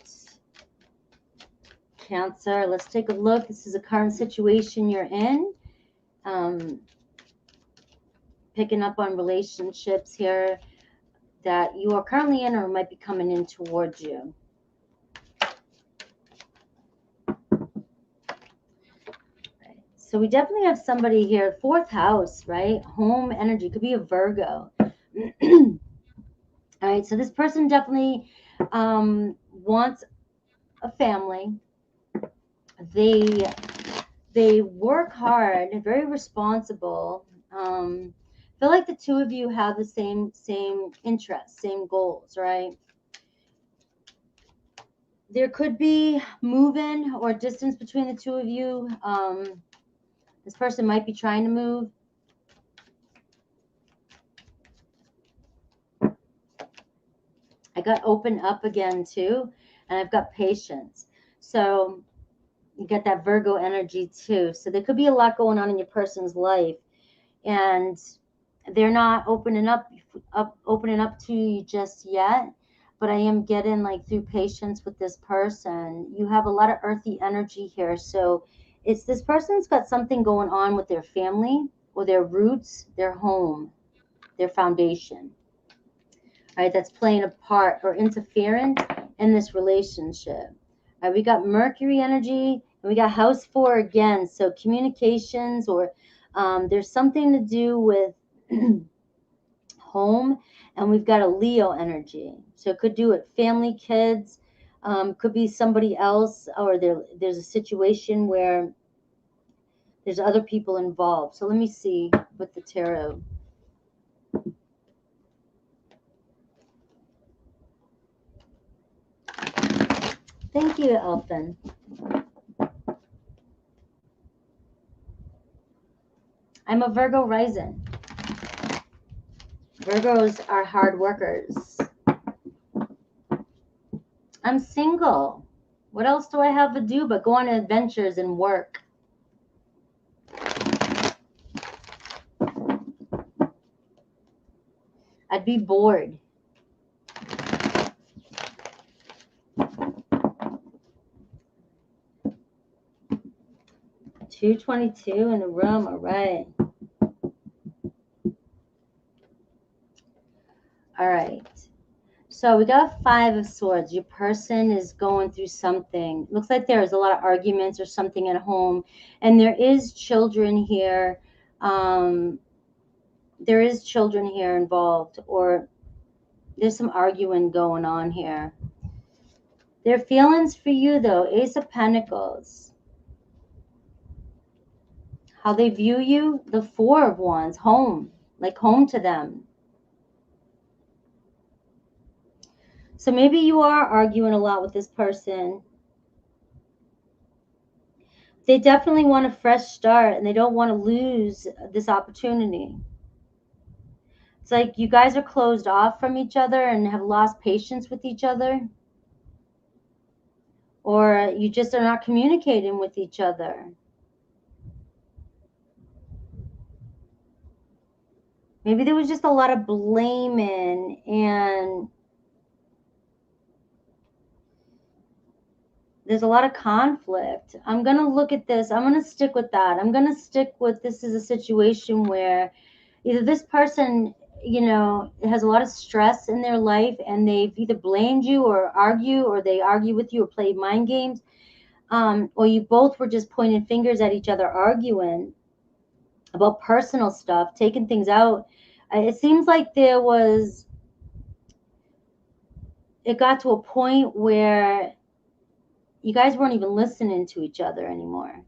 Cancer, let's take a look. This is a current situation you're in. Picking up on relationships here. that you are currently in or might be coming in towards you. Right. So we definitely have somebody here, fourth house, right? Home energy, could be a Virgo. All right, so this person definitely wants a family. They work hard, very responsible. Feel like the two of you have the same interests, same goals, right? There could be moving or distance between the two of you. This person might be trying to move. I got open up again too, and I've got patience. So you get that Virgo energy too. So there could be a lot going on in your person's life, and they're not opening up to you just yet. But I am getting, like, through patience with this person, you have a lot of earthy energy here. So it's this person's got something going on with their family or their roots, their home, their foundation, right? That's playing a part or interference in this relationship. Right, we got Mercury energy and we got house 4 again. So communications, or there's something to do with home, and we've got a Leo energy. So it could do with family, kids, could be somebody else, or there's a situation where there's other people involved. So let me see with the tarot. Thank you, Elfin. I'm a Virgo rising. Virgos are hard workers. I'm single. What else do I have to do but go on adventures and work? I'd be bored. $222 in the room. All right. All right. So we got 5 of Swords. Your person is going through something. Looks like there is a lot of arguments or something at home. And there is children here. There is children here involved, or there's some arguing going on here. Their feelings for you, though, Ace of Pentacles. How they view you, the 4 of Wands, home, like home to them. So maybe you are arguing a lot with this person. They definitely want a fresh start, and they don't want to lose this opportunity. It's like you guys are closed off from each other and have lost patience with each other. Or you just are not communicating with each other. Maybe there was just a lot of blaming, and there's a lot of conflict. I'm going to look at this. I'm going to stick with that. I'm going to stick with this is a situation where either this person, you know, has a lot of stress in their life, and they've either blamed you or they argue with you or play mind games, or you both were just pointing fingers at each other, arguing about personal stuff, taking things out. It seems like it got to a point where you guys weren't even listening to each other anymore.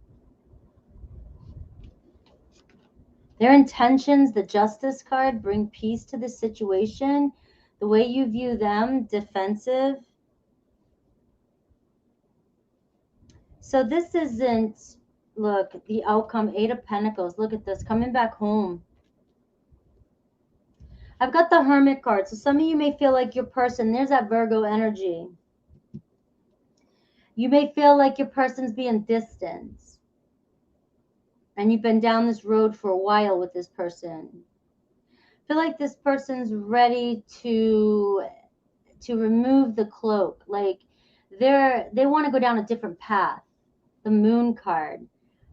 Their intentions, the Justice card, bring peace to the situation. The way you view them, defensive. So this isn't, look, the outcome, 8 of Pentacles. Look at this, coming back home. I've got the Hermit card. So some of you may feel like your person, there's that Virgo energy. You may feel like your person's being distant, and you've been down this road for a while with this person. I feel like this person's ready to remove the cloak. Like they want to go down a different path. The Moon card.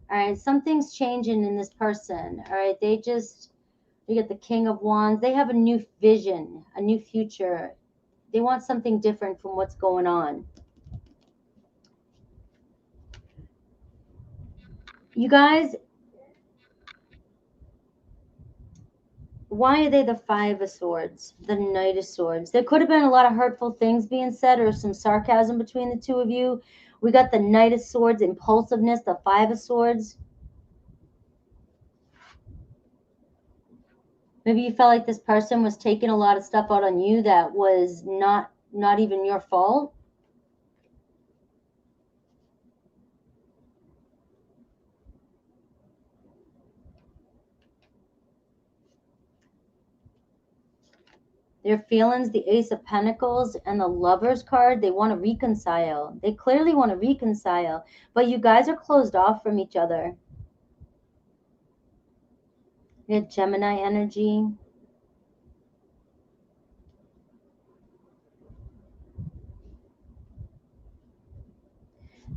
All right, something's changing in this person. All right, they just You get the King of Wands. They have a new vision, a new future. They want something different from what's going on. You guys, why are they the Five of Swords, the Knight of Swords? There could have been a lot of hurtful things being said or some sarcasm between the two of you. We got the Knight of Swords, impulsiveness, the Five of Swords. Maybe you felt like this person was taking a lot of stuff out on you that was not even your fault. Their feelings, the Ace of Pentacles and the Lovers card, they want to reconcile. They clearly want to reconcile, but you guys are closed off from each other. You have Gemini energy.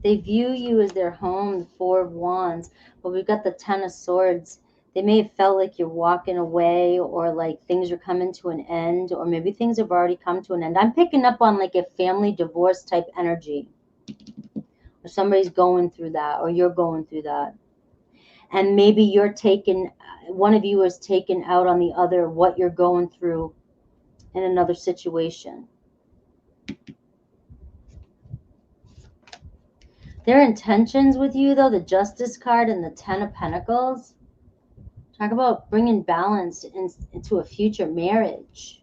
They view you as their home, the Four of Wands, but we've got the Ten of Swords. They may have felt like you're walking away or like things are coming to an end, or maybe things have already come to an end. I'm picking up on like a family divorce type energy, or somebody's going through that, or you're going through that. And maybe you're taken, one of you is taken out on the other what you're going through in another situation. Their intentions with you, though, the Justice card and the Ten of Pentacles, talk about bringing balance into a future marriage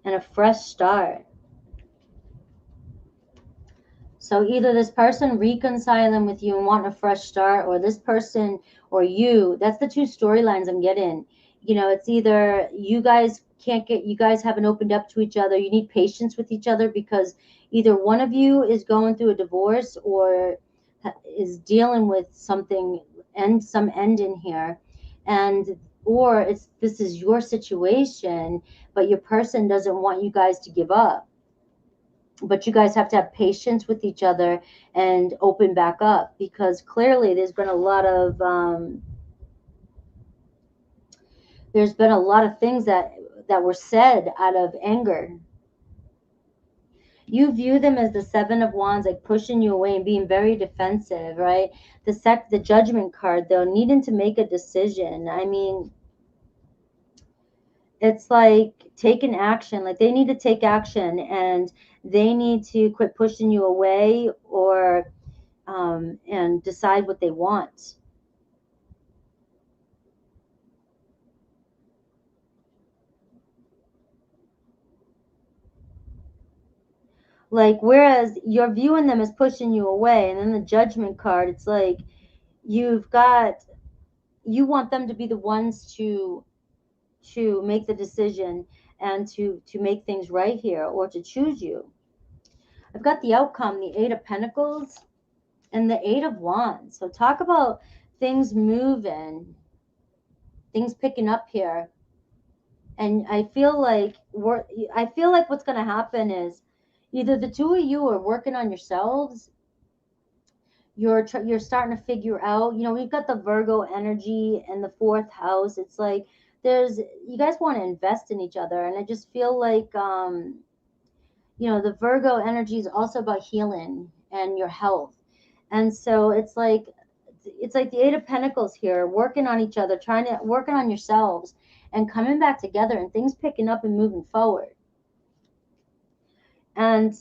and a fresh start. So either this person reconciling with you and wanting a fresh start, or this person or you, that's the two storylines I'm getting. You know, it's either you guys haven't opened up to each other. You need patience with each other because either one of you is going through a divorce or is dealing with something and some end in here. And or this is your situation, but your person doesn't want you guys to give up. But you guys have to have patience with each other and open back up, because clearly there's been a lot of things that were said out of anger. You view them as the Seven of Wands, like pushing you away and being very defensive, right? The Judgment card, though, needing to make a decision. I mean, it's like taking action. Like they need to take action, and they need to quit pushing you away, or and decide what they want. Like, whereas you're viewing them as pushing you away, and then the Judgment card, it's like you want them to be the ones to make the decision and to make things right here, or to choose you. I've got the outcome, the Eight of Pentacles and the Eight of Wands. So talk about things moving, things picking up here. And I feel like what's going to happen is either the two of you are working on yourselves. You're starting to figure out, you know, we've got the Virgo energy and the fourth house. It's like you guys want to invest in each other. And I just feel like, you know, the Virgo energy is also about healing and your health. And so it's like the Eight of Pentacles here, working on each other, working on yourselves and coming back together, and things picking up and moving forward. And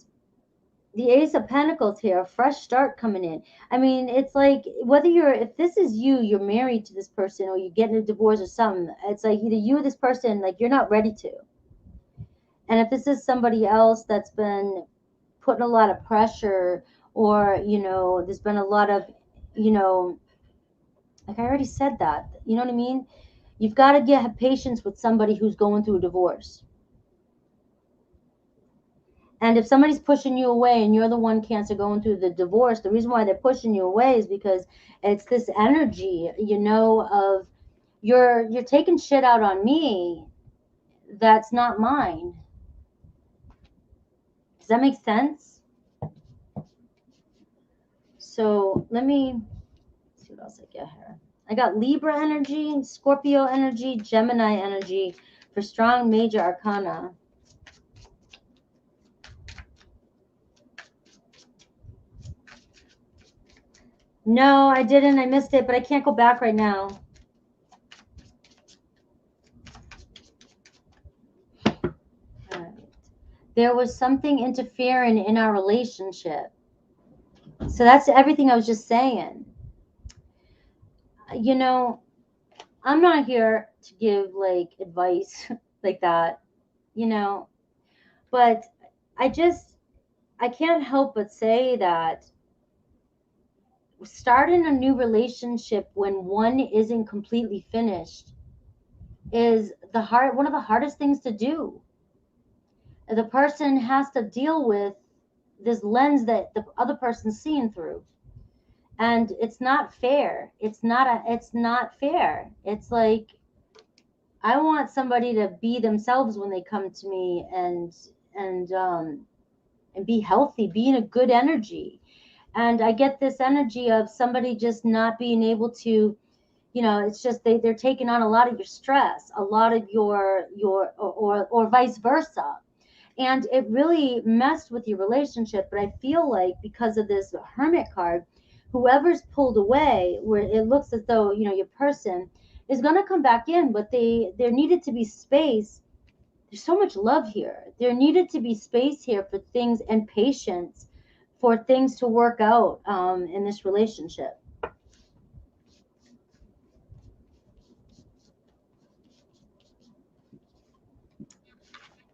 the Ace of Pentacles here, a fresh start coming in. I mean, it's like if this is you're married to this person, or you're getting a divorce or something, it's like either you or this person, like you're not ready to. And if this is somebody else that's been putting a lot of pressure, or, you know, there's been a lot of, you know, like I already said that, you know what I mean? You've got to have patience with somebody who's going through a divorce. And if somebody's pushing you away and you're the one, Cancer, going through the divorce, the reason why they're pushing you away is because it's this energy, you know, of you're taking shit out on me that's not mine. Does that make sense? So let me see what else I get here. I got Libra energy, Scorpio energy, Gemini energy for strong major arcana. No, I didn't. I missed it, but I can't go back right now. All right. There was something interfering in our relationship. So that's everything I was just saying. You know, I'm not here to give like advice like that, you know, but I can't help but say that starting a new relationship when one isn't completely finished is one of the hardest things to do. The person has to deal with this lens that the other person's seeing through, and it's not fair. It's not fair. It's like I want somebody to be themselves when they come to me and be healthy, be in a good energy. And I get this energy of somebody just not being able to, you know, it's just they're taking on a lot of your stress, a lot of your or vice versa. And it really messed with your relationship. But I feel like because of this Hermit card, whoever's pulled away, where it looks as though, you know, your person is going to come back in, but there needed to be space. There's so much love here. There needed to be space here for things and patience for things to work out in this relationship.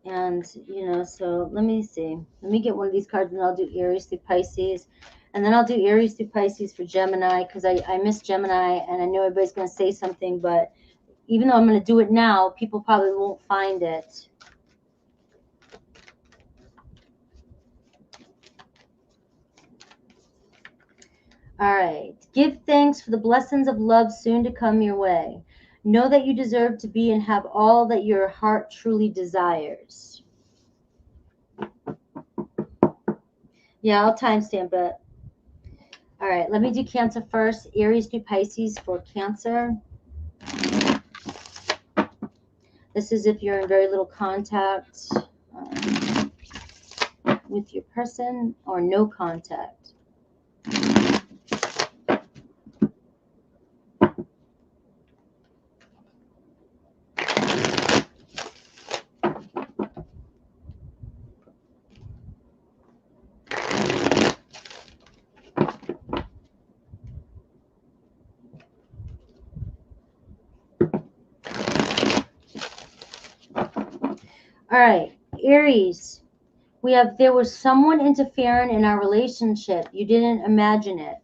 And, you know, so let me see. Let me get one of these cards and I'll do Aries through Pisces. And then I'll do Aries through Pisces for Gemini because I miss Gemini and I know everybody's going to say something, but even though I'm going to do it now, people probably won't find it. All right. Give thanks for the blessings of love soon to come your way. Know that you deserve to be and have all that your heart truly desires. Yeah, I'll timestamp it. All right, let me do Cancer first. Aries through Pisces for Cancer. This is if you're in very little contact with your person or no contact. All right, Aries. There was someone interfering in our relationship. You didn't imagine it.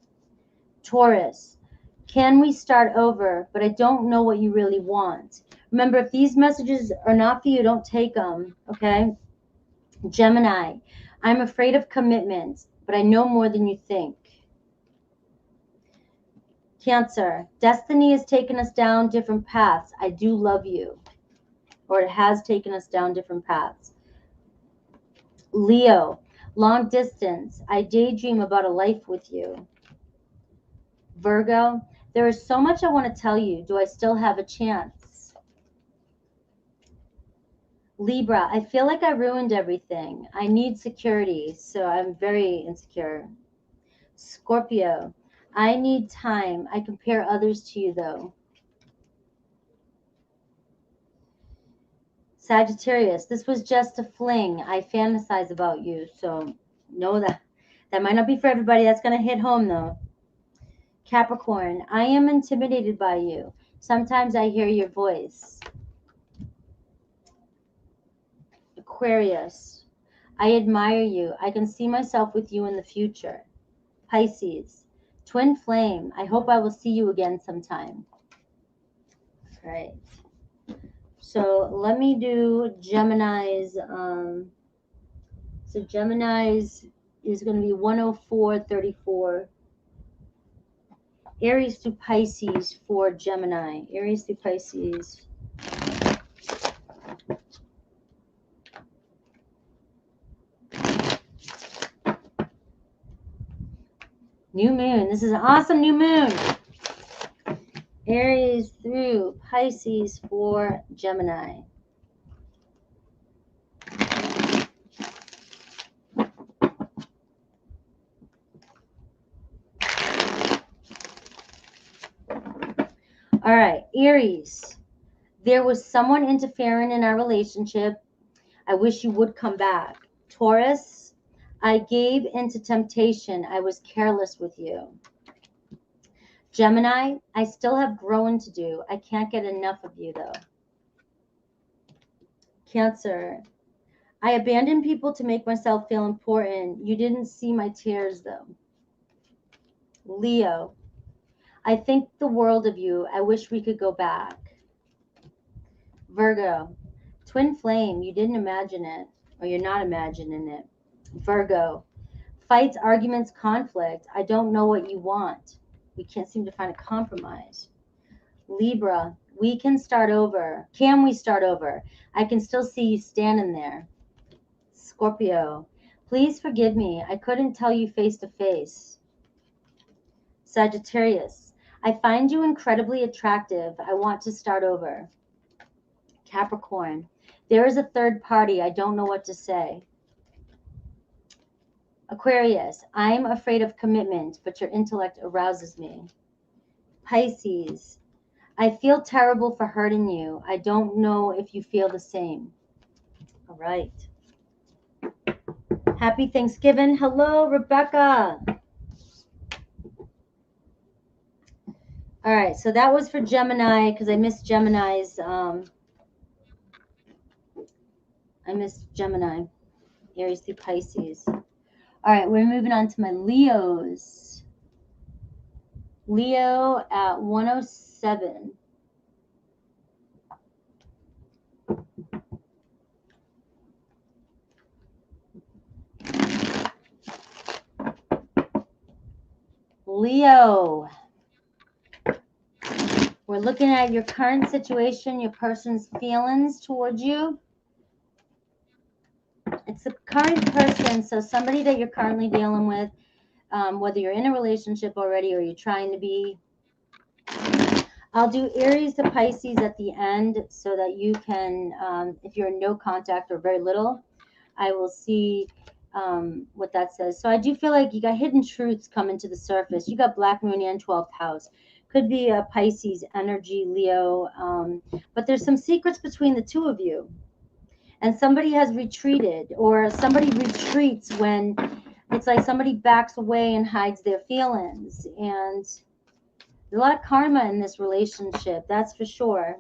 Taurus. Can we start over? But I don't know what you really want. Remember, if these messages are not for you, don't take them, okay? Gemini. I'm afraid of commitment, but I know more than you think. Cancer. Destiny has taken us down different paths. I do love you. Or it has taken us down different paths. Leo. Long distance. I daydream about a life with you. Virgo. There is so much I want to tell you. Do I still have a chance? Libra. I feel like I ruined everything. I need security, so I'm very insecure. Scorpio. I need time. I compare others to you, though. Sagittarius. This was just a fling. I fantasize about you, so know that might not be for everybody. That's going to hit home, though. Capricorn. I am intimidated by you. Sometimes I hear your voice. Aquarius. I admire you. I can see myself with you in the future. Pisces. Twin flame. I hope I will see you again sometime. All right. So let me do Gemini's. So Gemini's is going to be 104.34. Aries to Pisces for Gemini. Aries to Pisces. New moon. This is an awesome new moon. Aries through Pisces for Gemini. All right, Aries. There was someone interfering in our relationship. I wish you would come back. Taurus. I gave into temptation. I was careless with you. Gemini. I still have growing to do. I can't get enough of you, though. Cancer. I abandoned people to make myself feel important. You didn't see my tears, though. Leo. I think the world of you. I wish we could go back. Virgo. Twin flame. You didn't imagine it, or you're not imagining it. Virgo. Fights, arguments, conflict. I don't know what you want. We can't seem to find a compromise. Libra. We can start over. Can we start over? I can still see you standing there. Scorpio. Please forgive me. I couldn't tell you face to face. Sagittarius. I find you incredibly attractive. I want to start over. Capricorn. There is a third party. I don't know what to say. Aquarius. I'm afraid of commitment, but your intellect arouses me. Pisces. I feel terrible for hurting you. I don't know if you feel the same. All right. Happy Thanksgiving. Hello, Rebecca. All right, so that was for Gemini because I missed Gemini's. I missed Gemini, Aries through Pisces. All right, we're moving on to my Leos. Leo at 107. Leo. We're looking at your current situation, your person's feelings towards you. It's a current person, so somebody that you're currently dealing with, whether you're in a relationship already or you're trying to be. I'll do Aries to Pisces at the end so that you can, if you're in no contact or very little, I will see what that says. So I do feel like you got hidden truths coming to the surface. You got Black Moon and 12th house. Could be a Pisces energy, Leo. But there's some secrets between the two of you. And somebody has retreated, or somebody retreats when it's like somebody backs away and hides their feelings. And there's a lot of karma in this relationship, that's for sure.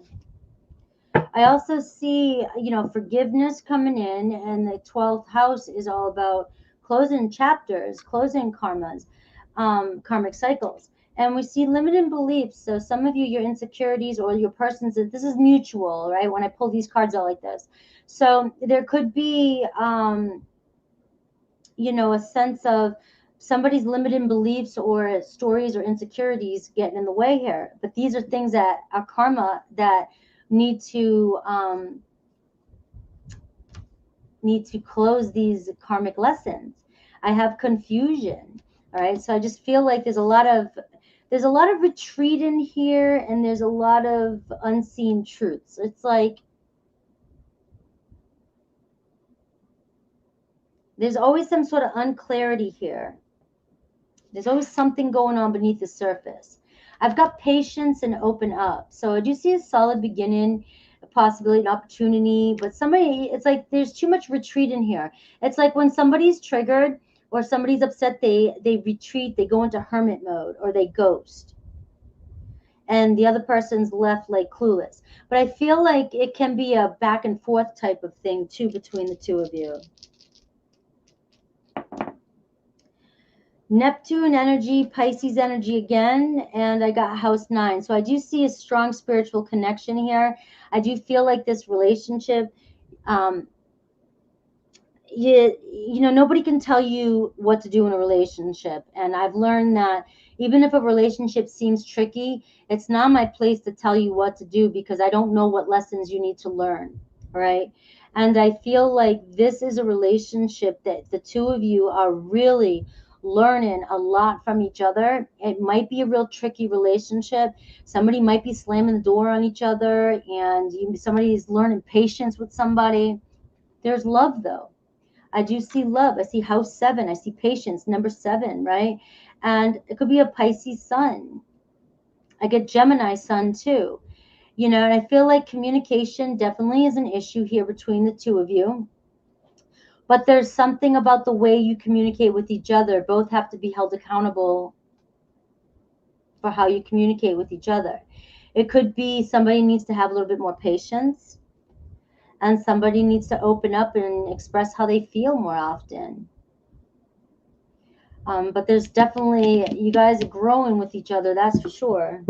I also see, forgiveness coming in, and the 12th house is all about closing chapters, closing karmas, karmic cycles. And we see limited beliefs. So some of you, your insecurities or your person's, this is mutual, right? When I pull these cards out like this. So there could be, a sense of somebody's limited beliefs or stories or insecurities getting in the way here. But these are things that are karma that need to close these karmic lessons. I have confusion. All right. So I just feel like there's a lot of retreat in here, and there's a lot of unseen truths. It's like there's always some sort of unclarity here. There's always something going on beneath the surface. I've got patience and open up. So I do see a solid beginning, a possibility, an opportunity, but it's like there's too much retreat in here. It's like when somebody's triggered or somebody's upset, they retreat, they go into hermit mode, or they ghost. And the other person's left like clueless. But I feel like it can be a back and forth type of thing too between the two of you. Neptune energy, Pisces energy again, and I got house 9. So I do see a strong spiritual connection here. I do feel like this relationship, nobody can tell you what to do in a relationship. And I've learned that even if a relationship seems tricky, it's not my place to tell you what to do, because I don't know what lessons you need to learn, right? And I feel like this is a relationship that the two of you are really learning a lot from each other. It might be a real tricky relationship. Somebody might be slamming the door on each other, and somebody's learning patience with somebody. There's love, though. I do see love. I see house 7. I see patience, number 7, right? And it could be a Pisces sun. I get Gemini sun too. And I feel like communication definitely is an issue here between the two of you. But there's something about the way you communicate with each other. Both have to be held accountable for how you communicate with each other. It could be somebody needs to have a little bit more patience, and somebody needs to open up and express how they feel more often. But there's definitely, you guys are growing with each other, that's for sure.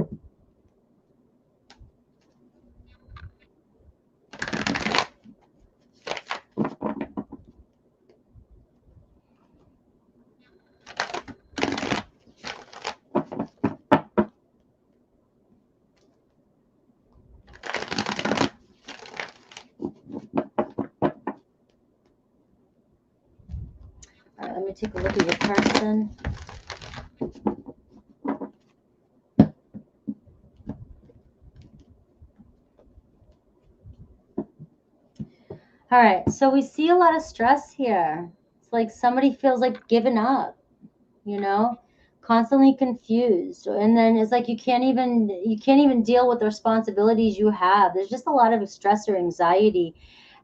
All right, let me take a look at your person. All right, so we see a lot of stress here. It's like somebody feels like giving up, constantly confused. And then it's like you can't even deal with the responsibilities you have. There's just a lot of stress or anxiety.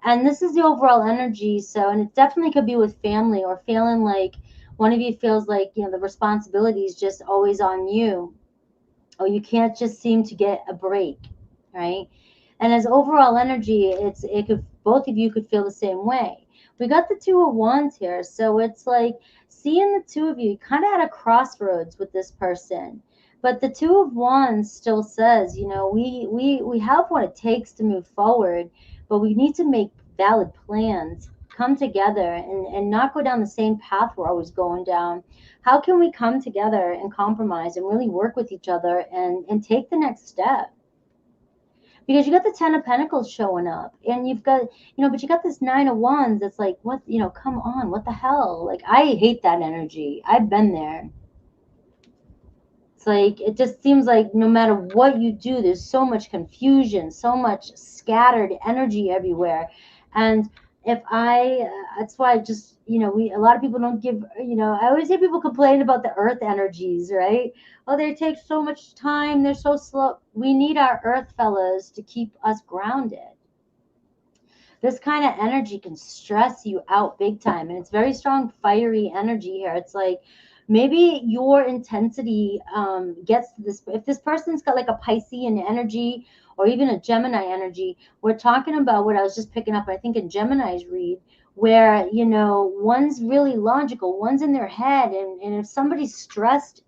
And this is the overall energy. So, and it definitely could be with family, or feeling like one of you feels like, the responsibility is just always on you, or you can't just seem to get a break, right? And as overall energy, it could, both of you could feel the same way. We got the 2 of Wands here, so it's like seeing the 2 of you kind of at a crossroads with this person. But the 2 of Wands still says, we have what it takes to move forward, but we need to make valid plans, come together, and not go down the same path we're always going down. How can we come together and compromise and really work with each other and take the next step? Because you got the 10 of Pentacles showing up, and you've got, but you got this 9 of Wands that's like, what, come on, what the hell? Like, I hate that energy. I've been there. It's like, it just seems like no matter what you do, there's so much confusion, so much scattered energy everywhere. And that's why I just, a lot of people don't give, I always hear people complain about the earth energies, right? Oh, they take so much time. They're so slow. We need our earth fellas to keep us grounded. This kind of energy can stress you out big time. And it's very strong, fiery energy here. It's like, maybe your intensity gets to this. If this person's got like a Piscean energy or even a Gemini energy, we're talking about what I was just picking up, I think, in Gemini's read, where, one's really logical, one's in their head. And if somebody's stressed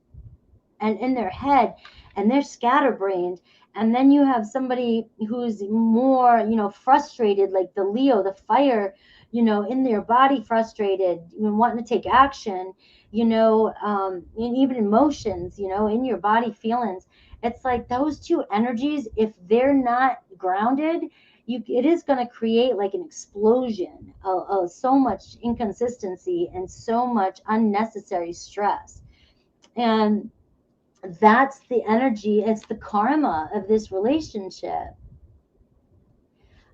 and in their head and they're scatterbrained, and then you have somebody who's more, frustrated, like the Leo, the fire, in their body, frustrated, wanting to take action, and even emotions, in your body, feelings. It's like those two energies, if they're not grounded, it is going to create like an explosion of so much inconsistency and so much unnecessary stress. And that's the energy, it's the karma of this relationship.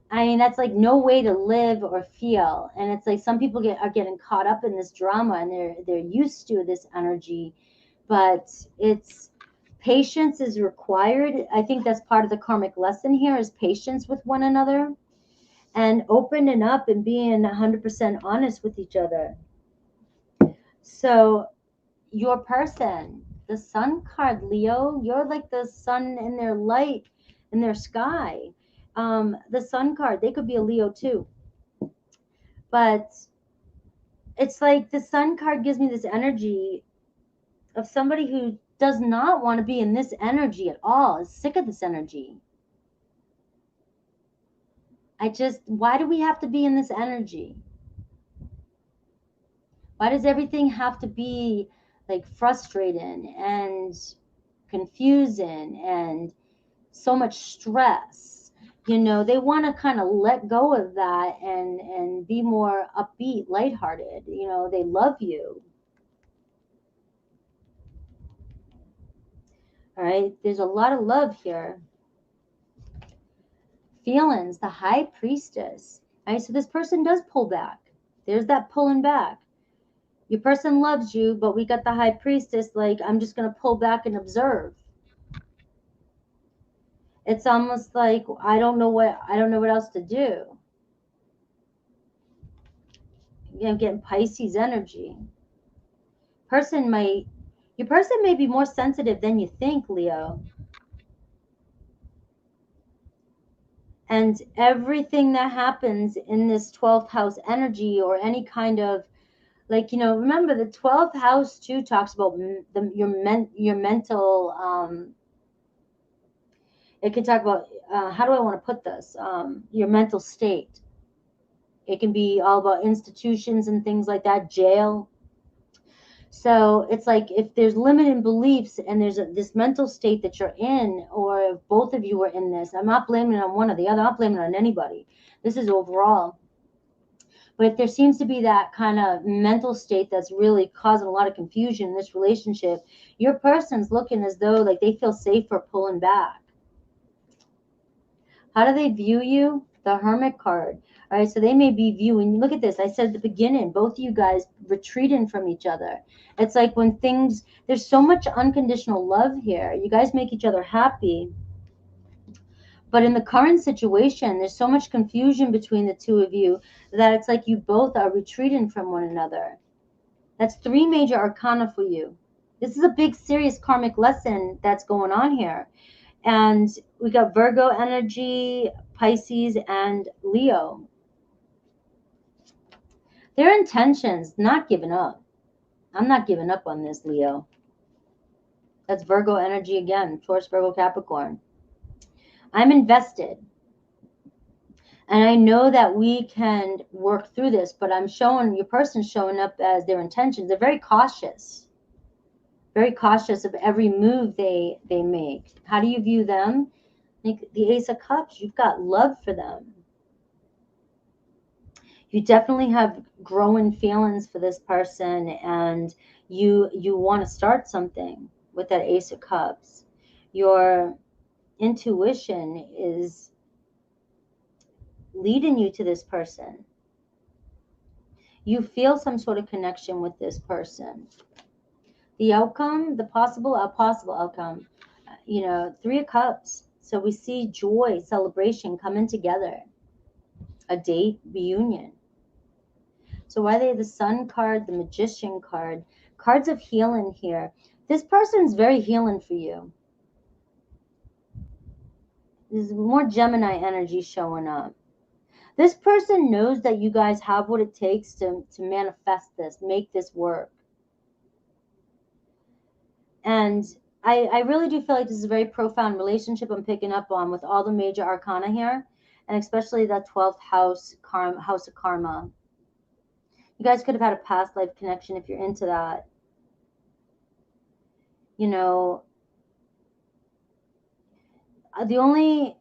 I mean, that's like no way to live or feel. And it's like some people are getting caught up in this drama, and they're used to this energy. But it's patience is required. I think that's part of the karmic lesson here, is patience with one another and opening up and being 100% honest with each other. So your person, the sun card, Leo, you're like the sun in their light, in their sky. The sun card, they could be a Leo too. But it's like the sun card gives me this energy of somebody who does not want to be in this energy at all, is sick of this energy. Why do we have to be in this energy? Why does everything have to be like frustrating and confusing and so much stress? They want to kind of let go of that and be more upbeat, lighthearted. They love you. All right, there's a lot of love here. Feelings, the high priestess. All right, so this person does pull back. There's that pulling back. Your person loves you, but we got the high priestess, like, I'm just going to pull back and observe. It's almost like I don't know what else to do. I'm getting Pisces energy. Your person may be more sensitive than you think, Leo. And everything that happens in this 12th house energy, or any kind of, like, remember the 12th house too talks about your mental, it can talk about, how do I want to put this, your mental state. It can be all about institutions and things like that, jail. So it's like, if there's limiting beliefs and there's this mental state that you're in, or if both of you are in this, I'm not blaming it on one or the other. I'm not blaming it on anybody. This is overall. But if there seems to be that kind of mental state that's really causing a lot of confusion in this relationship, your person's looking as though like they feel safer pulling back. How do they view you? The Hermit card. All right, so they may be viewing, look at this. I said at the beginning, both of you guys retreating from each other. It's like when things, there's so much unconditional love here. You guys make each other happy. But in the current situation, there's so much confusion between the two of you that it's like you both are retreating from one another. That's 3 major arcana for you. This is a big, serious karmic lesson that's going on here. And we got Virgo energy, Pisces, and Leo. Their intentions, not giving up. I'm not giving up on this, Leo. That's Virgo energy again, Taurus, Virgo, Capricorn. I'm invested. And I know that we can work through this, but I'm showing, your person's showing up as their intentions. They're very cautious. Very cautious of every move they make. How do you view them? Like the Ace of Cups, you've got love for them. You definitely have growing feelings for this person, and you want to start something with that Ace of Cups. Your intuition is leading you to this person. You feel some sort of connection with this person. The outcome, the possible outcome, 3 of Cups. So we see joy, celebration coming together. A date, reunion. So why they have the Sun card, the Magician card, cards of healing here. This person's very healing for you. There's more Gemini energy showing up. This person knows that you guys have what it takes to manifest this, make this work. And I really do feel like this is a very profound relationship I'm picking up on with all the major arcana here, and especially that 12th house, house of karma. You guys could have had a past life connection if you're into that. The only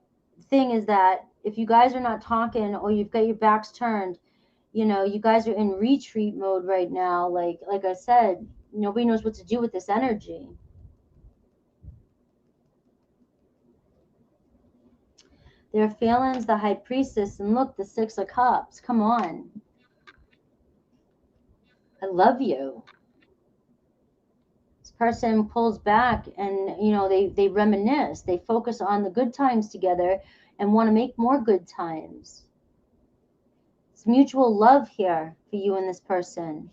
thing is that if you guys are not talking, or you've got your backs turned, you guys are in retreat mode right now. Like I said, nobody knows what to do with this energy. Their feelings, the High Priestess, and look, the 6 of Cups. Come on. I love you. This person pulls back and, they reminisce. They focus on the good times together and want to make more good times. It's mutual love here for you and this person.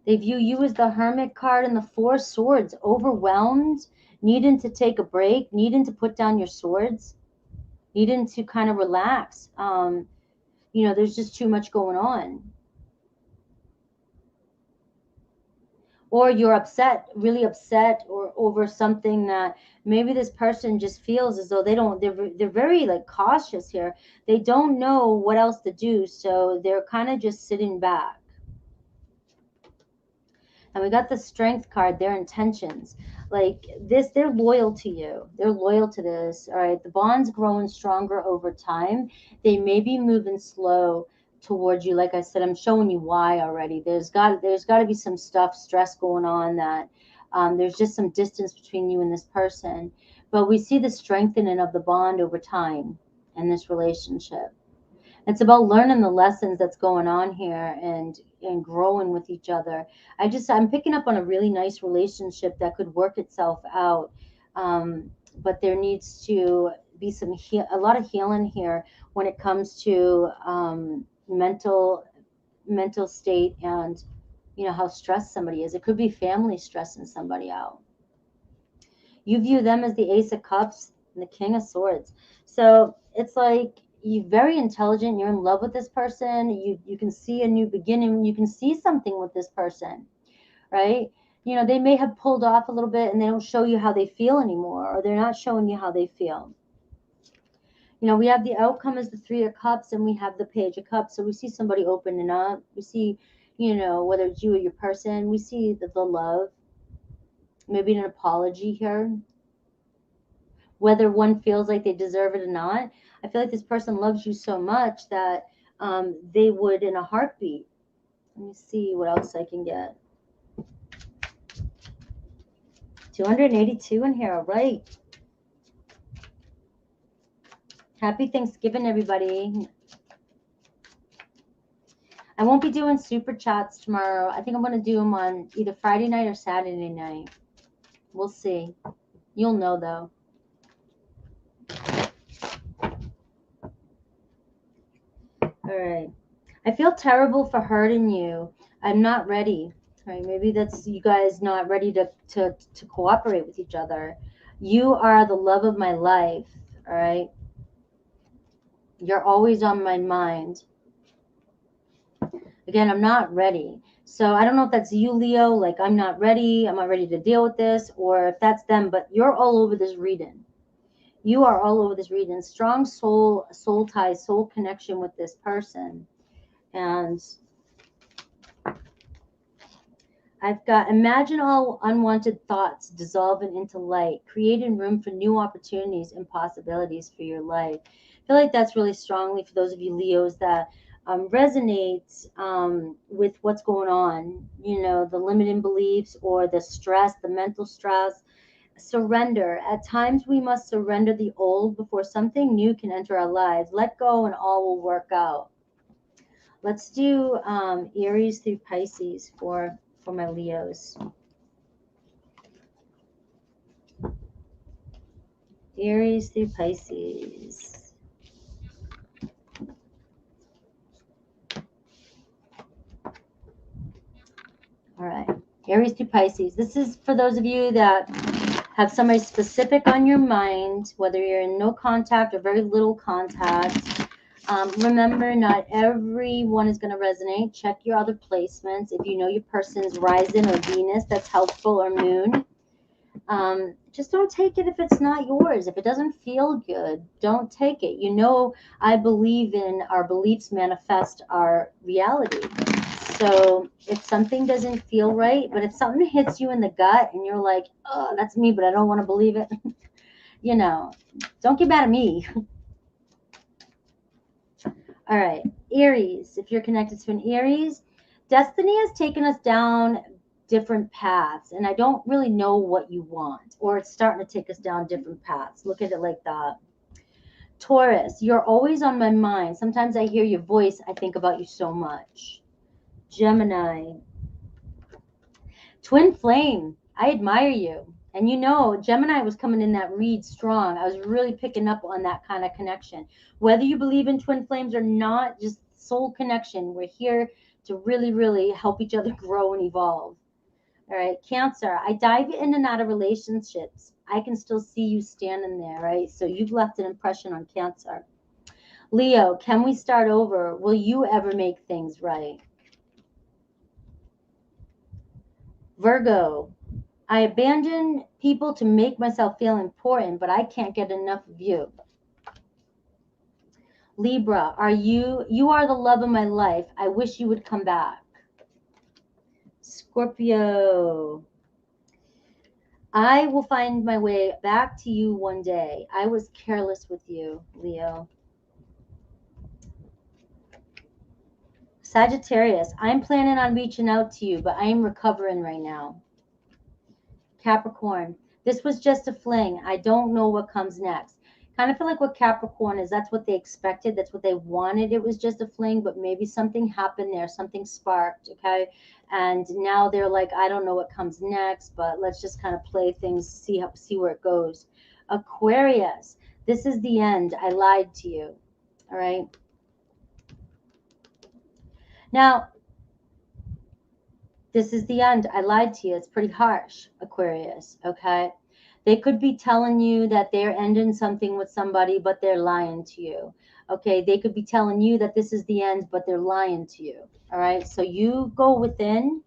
They view you as the Hermit card and the 4 swords, overwhelmed, needing to take a break, needing to put down your swords, needing to kind of relax. There's just too much going on. Or you're upset, really upset, or over something that maybe this person just feels as though they're very like cautious here. They don't know what else to do, so they're kind of just sitting back. And we got the Strength card, their intentions. Like this, they're loyal to you. They're loyal to this. All right. The bond's growing stronger over time. They may be moving slow towards you. Like I said, I'm showing you why already. There's got to be some stress going on that There's just some distance between you and this person. But we see the strengthening of the bond over time in this relationship. It's about learning the lessons that's going on here and growing with each other. I'm picking up on a really nice relationship that could work itself out. But there needs to be a lot of healing here when it comes to mental state, and how stressed somebody is. It could be family stressing somebody out. You view them as the Ace of Cups and the King of Swords. So it's like you're very intelligent. You're in love with this person. You can see a new beginning. You can see something with this person, right? They may have pulled off a little bit and they don't show you how they feel anymore, or they're not showing you how they feel. We have the outcome as the Three of Cups, and we have the Page of Cups. So we see somebody opening up. We see, whether it's you or your person, we see the love, maybe an apology here. Whether one feels like they deserve it or not, I feel like this person loves you so much that they would in a heartbeat. Let me see what else I can get. 282 in here, all right. Happy Thanksgiving, everybody. I won't be doing super chats tomorrow. I think I'm going to do them on either Friday night or Saturday night. We'll see. You'll know, though. All right. I feel terrible for hurting you. I'm not ready. All right. Maybe that's you guys not ready to cooperate with each other. You are the love of my life. All right. You're always on my mind. Again, I'm not ready. So I don't know if that's you, Leo, like I'm not ready to deal with this, or if that's them, but you're all over this reading. You are all over this reading. Strong soul tie, soul connection with this person. And I've got imagine all unwanted thoughts dissolving into light, creating room for new opportunities and possibilities for your life. I feel like that's really strongly for those of you Leos that resonates with what's going on, the limiting beliefs or the stress, the mental stress. Surrender. At times we must surrender the old before something new can enter our lives. Let go and all will work out. Let's do Aries through Pisces for my Leos. Aries through Pisces. All right. Aries through Pisces. This is for those of you that have somebody specific on your mind, whether you're in no contact or very little contact. Remember, not everyone is going to resonate. Check your other placements. If you know your person's rising or Venus, that's helpful, or moon. Just don't take it if it's not yours. If it doesn't feel good, don't take it. I believe in our beliefs manifest our reality. So if something doesn't feel right, but if something hits you in the gut and you're like, oh, that's me, but I don't want to believe it, don't get mad at me. All right, Aries, if you're connected to an Aries, destiny has taken us down different paths, and I don't really know what you want, or it's starting to take us down different paths. Look at it like that. Taurus, you're always on my mind. Sometimes I hear your voice. I think about you so much. Gemini, twin flame, I admire you. And Gemini was coming in that read strong. I was really picking up on that kind of connection. Whether you believe in twin flames or not, just soul connection. We're here to really, really help each other grow and evolve. All right, Cancer, I dive in and out of relationships. I can still see you standing there, right? So you've left an impression on Cancer. Leo, can we start over? Will you ever make things right? Virgo, I abandon people to make myself feel important, but I can't get enough of you. Libra, you are the love of my life. I wish you would come back. Scorpio, I will find my way back to you one day. I was careless with you, Leo. Sagittarius, I'm planning on reaching out to you, but I am recovering right now. Capricorn, this was just a fling. I don't know what comes next. Kind of feel like what Capricorn is, that's what they expected, that's what they wanted. It was just a fling, but maybe something happened there, something sparked, okay? And now they're like, I don't know what comes next, but let's just kind of play things, see where it goes. Aquarius, this is the end. I lied to you, all right? Now, this is the end. I lied to you. It's pretty harsh, Aquarius, okay? They could be telling you that they're ending something with somebody, but they're lying to you. Okay, they could be telling you that this is the end, but they're lying to you. All right, so you go within.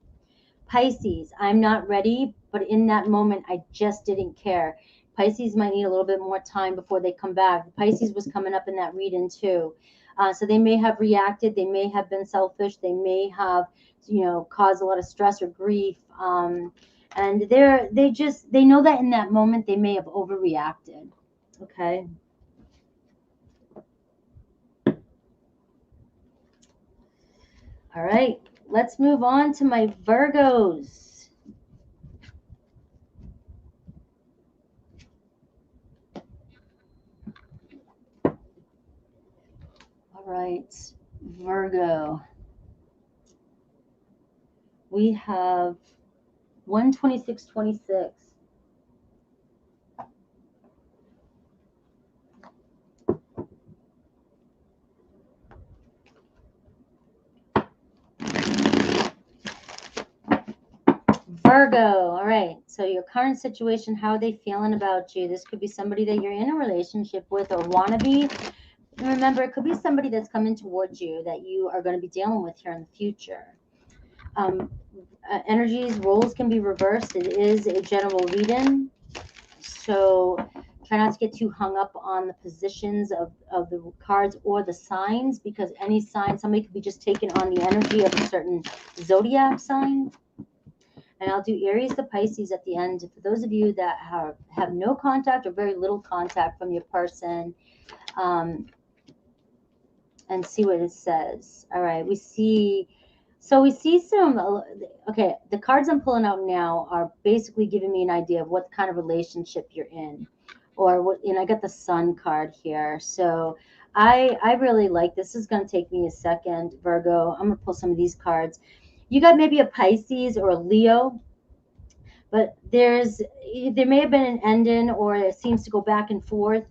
Pisces, I'm not ready, but in that moment, I just didn't care. Pisces might need a little bit more time before they come back. Pisces was coming up in that reading too. So they may have reacted. They may have been selfish. They may have, caused a lot of stress or grief. And they know that in that moment they may have overreacted. Okay. All right. Let's move on to my Virgos. All right. Virgo. We have 12626. Virgo, all right. So your current situation, how are they feeling about you? This could be somebody that you're in a relationship with or want to be. And remember, it could be somebody that's coming towards you that you are going to be dealing with here in the future. Energies, roles can be reversed. It is a general reading. So try not to get too hung up on the positions of the cards or the signs, because any sign, somebody could be just taking on the energy of a certain zodiac sign. And I'll do Aries to Pisces at the end. For those of you that have no contact or very little contact from your person, and see what it says. All right, we see some, okay, the cards I'm pulling out now are basically giving me an idea of what kind of relationship you're in. Or what, I got the Sun card here. So I really like this. Is going to take me a second, Virgo. I'm going to pull some of these cards. You got maybe a Pisces or a Leo, but there may have been an ending, or it seems to go back and forth.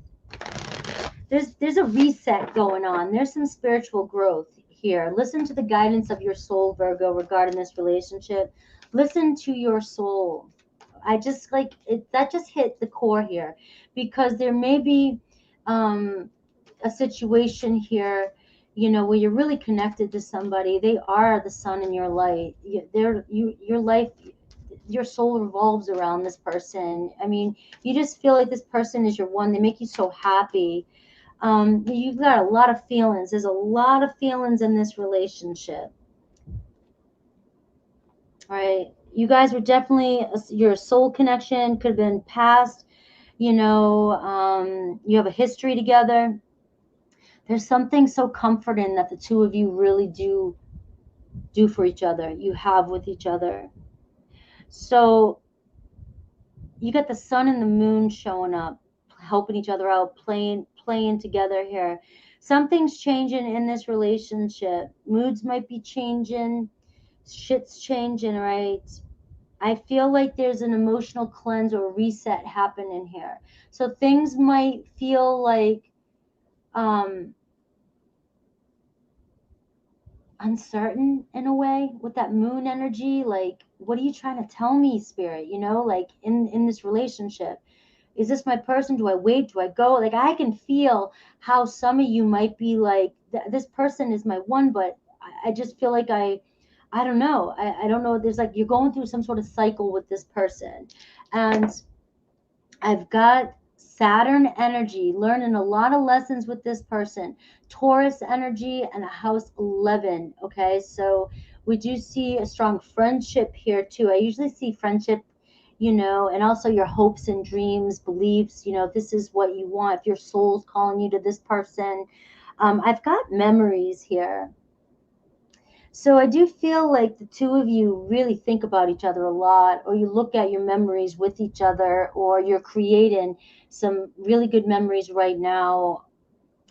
There's a reset going on. There's some spiritual growth here. Listen to the guidance of your soul, Virgo, regarding this relationship. Listen to your soul. I just like it. That just hit the core here, because there may be a situation here, where you're really connected to somebody. They are the sun in your light. Your life, your soul revolves around this person. I mean, you just feel like this person is your one. They make you so happy. You've got a lot of feelings. There's a lot of feelings in this relationship. All right. You guys were definitely, your soul connection could have been past, you have a history together. There's something so comforting that the two of you really do for each other. You have with each other. So you got the sun and the moon showing up, helping each other out, playing together here. Something's changing in this relationship. Moods might be changing. Shit's changing, right? I feel like there's an emotional cleanse or reset happening here. So things might feel like uncertain in a way with that moon energy. Like, what are you trying to tell me, spirit? Like in this relationship, is this my person? Do I wait? Do I go? Like, I can feel how some of you might be like, this person is my one, but I just feel like I don't know. I don't know. There's like, you're going through some sort of cycle with this person. And I've got Saturn energy, learning a lot of lessons with this person. Taurus energy and a house 11. Okay, so we do see a strong friendship here too. I usually see friendship, and also your hopes and dreams, beliefs. If this is what you want, if your soul's calling you to this person. I've got memories here. So I do feel like the two of you really think about each other a lot, or you look at your memories with each other, or you're creating some really good memories right now.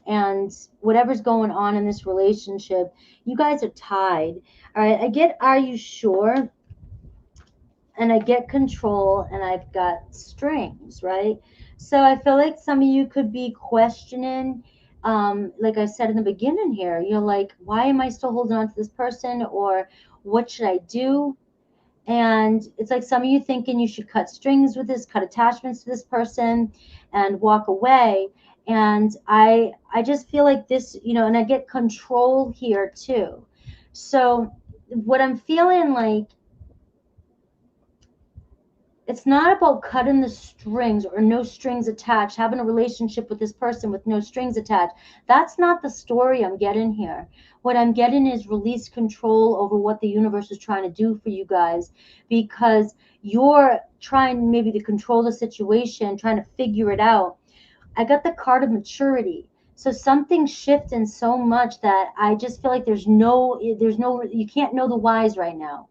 And whatever's going on in this relationship, you guys are tied. All right, I get, are you sure? And I get control, and I've got strings, right? So I feel like some of you could be questioning, like I said in the beginning here, you're like, why am I still holding on to this person? Or what should I do? And it's like some of you thinking you should cut strings with this, cut attachments to this person and walk away. And I just feel like this, you know, and I get control here too. So what I'm feeling like, it's not about cutting the strings or no strings attached, having a relationship with this person with no strings attached. That's not the story I'm getting here. What I'm getting is release control over what the universe is trying to do for you guys, because you're trying maybe to control the situation, trying to figure it out. I got the card of maturity. So something's shifting so much that I just feel like there's no, you can't know the whys right now.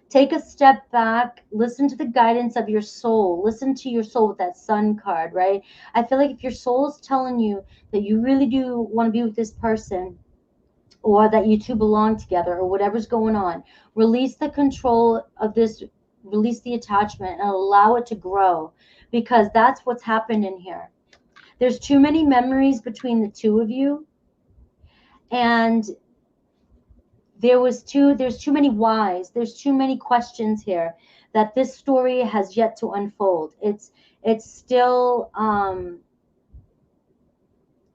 Take a step back, listen to the guidance of your soul, listen to your soul with that sun card, right? I feel like if your soul is telling you that you really do want to be with this person, or that you two belong together, or whatever's going on, release the control of this, release the attachment, and allow it to grow, because that's what's happened in here. There's too many memories between the two of you, and there's too many whys, there's too many questions here, that this story has yet to unfold. It's still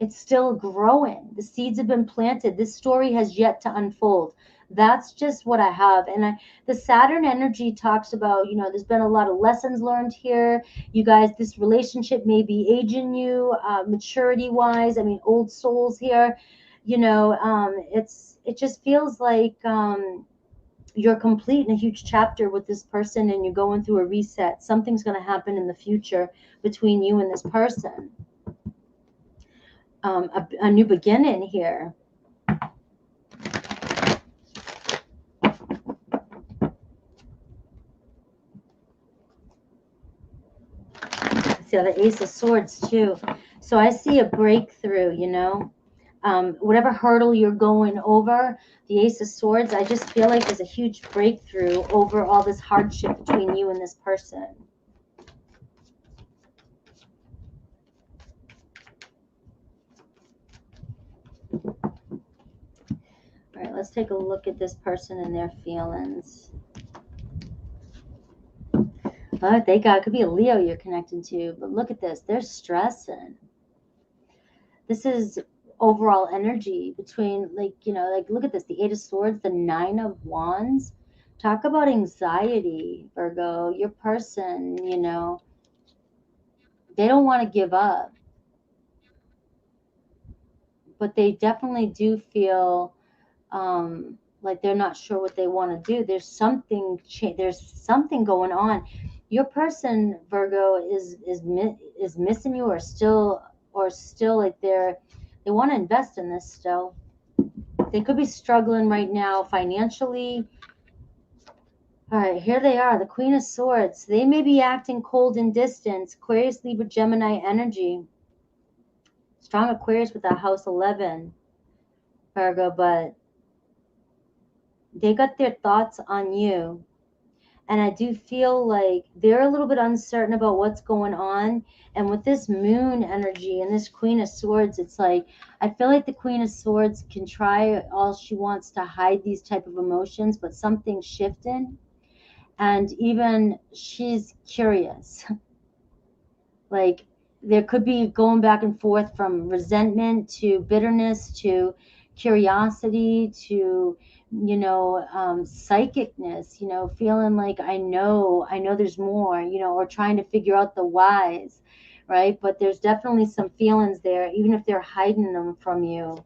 it's still growing. The seeds have been planted. This story has yet to unfold. That's just what I have. And the Saturn energy talks about, you know, there's been a lot of lessons learned here. You guys, this relationship may be aging you, maturity wise. I mean, old souls here, you know, it just feels like, you're complete in a huge chapter with this person, and you're going through a reset. Something's going to happen in the future between you and this person. A new beginning here. See the Ace of Swords too. So I see a breakthrough, you know. Whatever hurdle you're going over, the Ace of Swords, I just feel like there's a huge breakthrough over all this hardship between you and this person. All right, let's take a look at this person and their feelings. Oh, they got, could be a Leo you're connected to, but look at this. They're stressing. This is overall energy between, like, you know, like, look at this, the Eight of Swords, the Nine of Wands. Talk about anxiety, Virgo. Your person, you know, they don't want to give up, but they definitely do feel like they're not sure what they want to do. There's something going on. Your person, Virgo, is missing you, or still like they want to invest in this still. They could be struggling right now financially. All right, here they are, the Queen of Swords. They may be acting cold and distant. Aquarius, Libra, Gemini energy. Strong Aquarius with that house 11, Virgo, but they got their thoughts on you. And I do feel like they're a little bit uncertain about what's going on. And with this moon energy and this Queen of Swords, it's like, I feel like the Queen of Swords can try all she wants to hide these type of emotions, but something's shifting. And even she's curious. Like, there could be going back and forth from resentment to bitterness to curiosity to, you know, psychicness, you know, feeling like I know there's more, you know, or trying to figure out the whys, right? But there's definitely some feelings there, even if they're hiding them from you.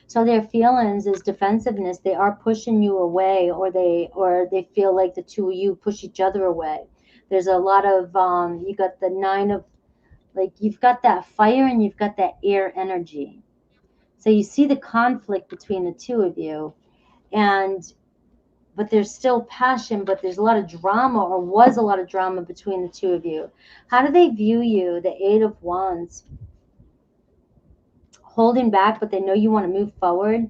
So their feelings is defensiveness. They are pushing you away, or they feel like the two of you push each other away. There's a lot of you got the Nine of, like, you've got that fire and you've got that air energy. So you see the conflict between the two of you, but there's still passion, but there's a lot of drama, or was a lot of drama between the two of you. How do they view you? The Eight of Wands. Holding back, but they know you want to move forward.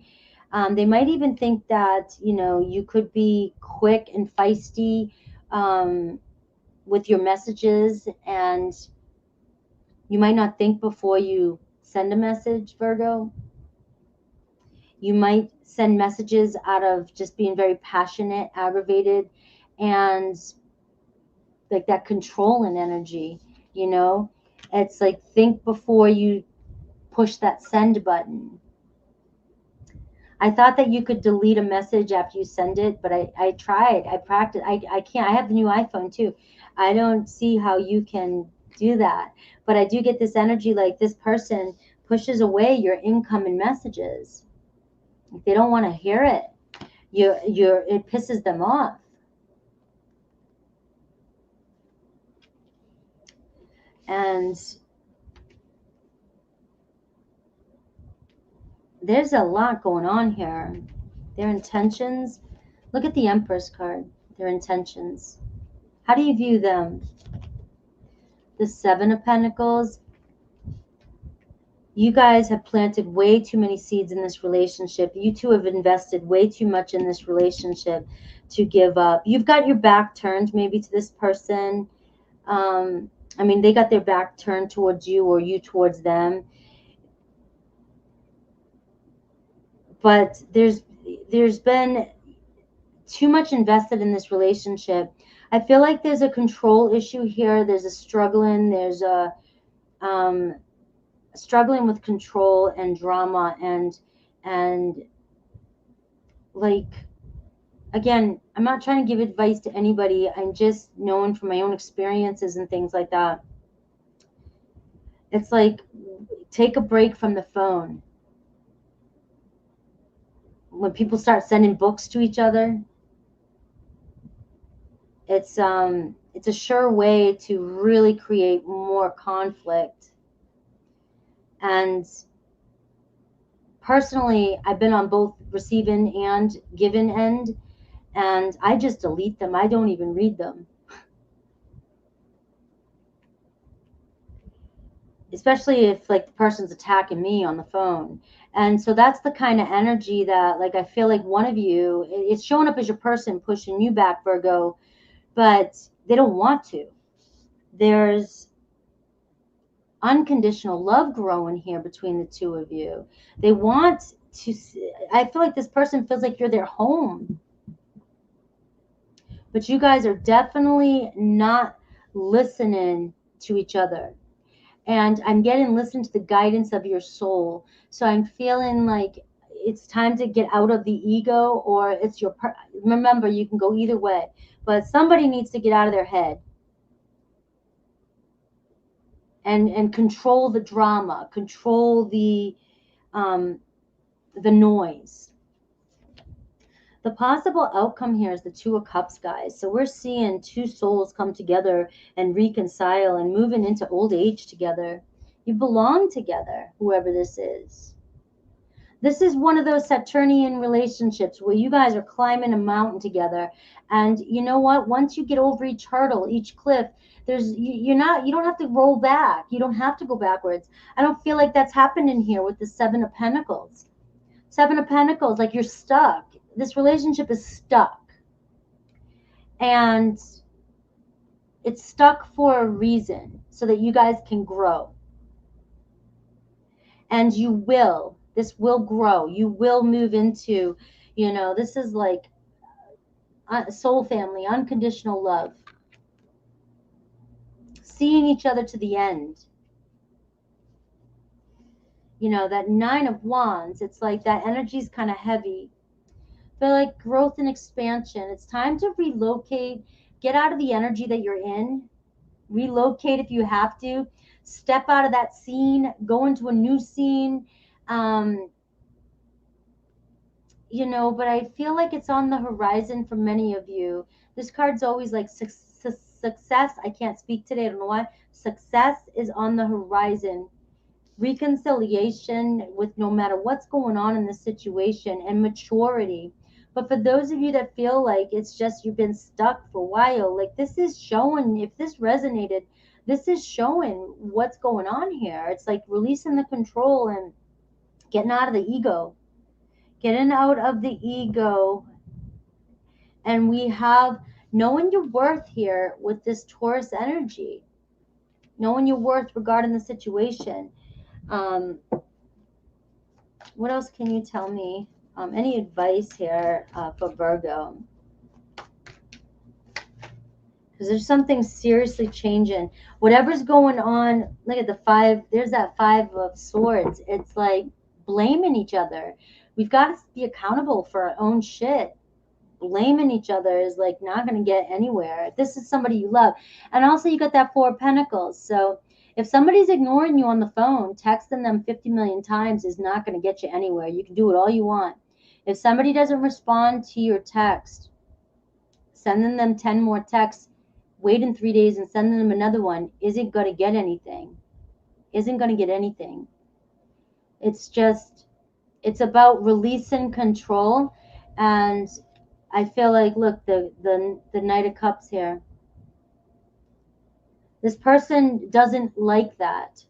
They might even think that, you could be quick and feisty with your messages, and you might not think before you send a message, Virgo. You might send messages out of just being very passionate, aggravated, and like that controlling energy, It's like, think before you push that send button. I thought that you could delete a message after you send it, but I tried. I practiced. I can't. I have the new iPhone too. I don't see how you can do that. But I do get this energy like this person pushes away your incoming messages. If they don't want to hear it, it pisses them off. And there's a lot going on here. Their intentions. Look at the Empress card. Their intentions. How do you view them? The Seven of Pentacles. You guys have planted way too many seeds in this relationship. You two have invested way too much in this relationship to give up. You've got your back turned maybe to this person. They got their back turned towards you, or you towards them. But there's been too much invested in this relationship. I feel like there's a control issue here. There's a struggling. There's a struggling with control and drama, and like, again, I'm not trying to give advice to anybody. I'm just knowing from my own experiences and things like that. It's like, take a break from the phone. When people start sending books to each other, it's a sure way to really create more conflict. And personally, I've been on both receiving and giving end, and I just delete them. I don't even read them. Especially if like the person's attacking me on the phone. And so that's the kind of energy that, like, I feel like one of you, it's showing up as your person pushing you back, Virgo, but they don't want to. There's unconditional love growing here between the two of you. They want to, I feel like this person feels like you're their home. But you guys are definitely not listening to each other. And I'm getting listen to the guidance of your soul. So I'm feeling like it's time to get out of the ego, or it's your remember, you can go either way, but somebody needs to get out of their head and control the drama, control the noise. The possible outcome here is the Two of Cups, guys. So we're seeing two souls come together and reconcile and moving into old age together. You belong together, whoever this is. This is one of those Saturnian relationships where you guys are climbing a mountain together. And you know what? Once you get over each hurdle, each cliff, you don't have to roll back. You don't have to go backwards. I don't feel like that's happening here with the Seven of Pentacles. Seven of Pentacles, like you're stuck. This relationship is stuck. And it's stuck for a reason, so that you guys can grow. And this will grow. You will move into, this is like soul family, unconditional love. Seeing each other to the end. That Nine of Wands, it's like that energy is kind of heavy. But like growth and expansion. It's time to relocate, get out of the energy that you're in, relocate if you have to, step out of that scene, go into a new scene. But I feel like it's on the horizon for many of you. This card's always like success. I can't speak today. I don't know why. Success is on the horizon. reconciliation with no matter what's going on in the situation, and maturity. But for those of you that feel like it's just you've been stuck for a while, like this is showing, if this resonated, this is showing what's going on here. It's like releasing the control and getting out of the ego. Getting out of the ego. And we have knowing your worth here with this Taurus energy. Knowing your worth regarding the situation. What else can you tell me? Any advice here for Virgo? Because there's something seriously changing. Whatever's going on, look at the five, there's that 5 of swords. It's like blaming each other. We've got to be accountable for our own shit. Blaming each other is like not going to get anywhere. This is somebody you love. And also you got that 4 of Pentacles. So if somebody's ignoring you on the phone, texting them 50 million times is not going to get you anywhere. You can do it all you want. If somebody doesn't respond to your text, sending them 10 more texts, waiting 3 days and sending them another one isn't going to get anything. Isn't going to get anything. It's just, it's about releasing control. And I feel like, look, the Knight of Cups here. This person doesn't like that.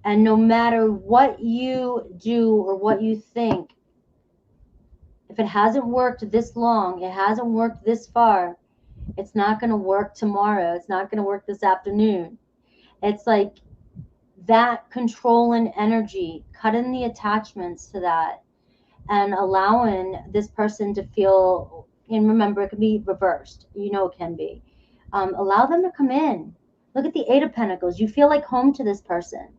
And no matter what you do or what you think, if it hasn't worked this long, it hasn't worked this far, it's not going to work tomorrow. It's not going to work this afternoon. It's like that controlling energy, cutting the attachments to that, and allowing this person to feel, and remember, it can be reversed. You know it can be. Allow them to come in. Look at the 8 of Pentacles. You feel like home to this person.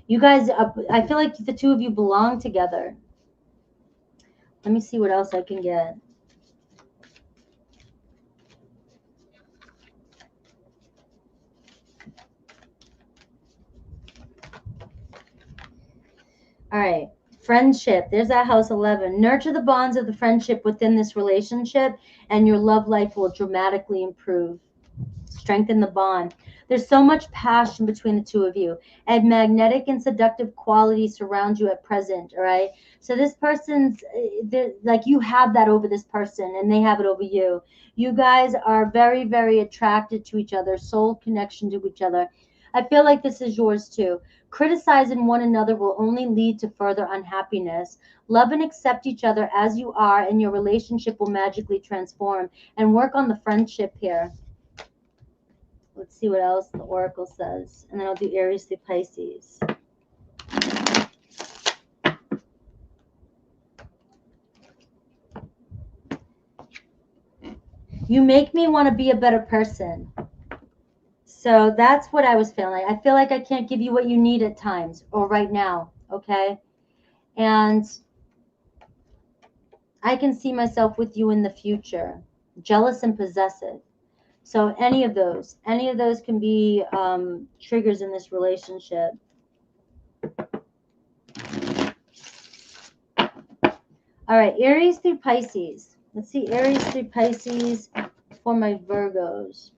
You guys, I feel like the two of you belong together. Let me see what else I can get. All right. Friendship. There's that house 11. Nurture the bonds of the friendship within this relationship, and your love life will dramatically improve. Strengthen the bond. There's so much passion between the two of you, and magnetic and seductive qualities surround you at present. All right. So this person's like, you have that over this person, and they have it over you. You guys are very, very attracted to each other, soul connection to each other. I feel like this is yours too. Criticizing one another will only lead to further unhappiness. Love and accept each other as you are, and your relationship will magically transform. And work on the friendship here. Let's see what else the Oracle says. And then I'll do Aries through Pisces. You make me want to be a better person. So that's what I was feeling. I feel like I can't give you what you need at times or right now, okay? And I can see myself with you in the future. Jealous and possessive. So any of those can be triggers in this relationship. All right, Aries through Pisces. Let's see, Aries through Pisces for my Virgos.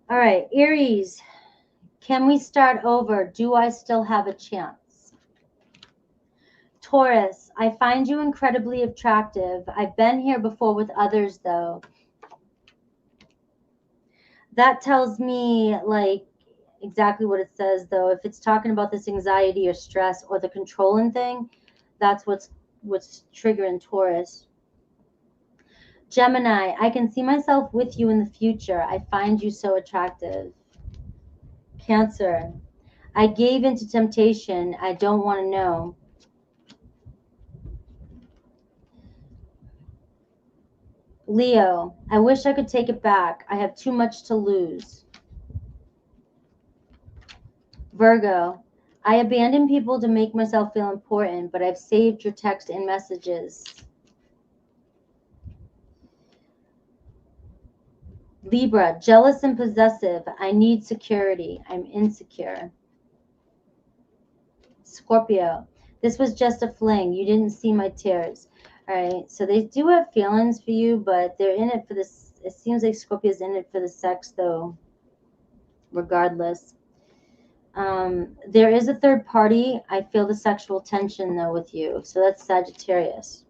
All right, Aries, can we start over? Do I still have a chance? Taurus, I find you incredibly attractive. I've been here before with others, though. That tells me, like, exactly what it says, though. If it's talking about this anxiety or stress or the controlling thing, that's what's triggering Taurus. Gemini, I can see myself with you in the future. I find you so attractive. Cancer, I gave into temptation. I don't want to know. Leo, I wish I could take it back. I have too much to lose. Virgo, I abandon people to make myself feel important, but I've saved your text and messages. Libra, jealous and possessive. I need security. I'm insecure. Scorpio, this was just a fling. You didn't see my tears. All right, so they do have feelings for you, but they're in it for this. It seems like Scorpio's in it for the sex, though, regardless. There is a third party. I feel the sexual tension, though, with you. So that's Sagittarius.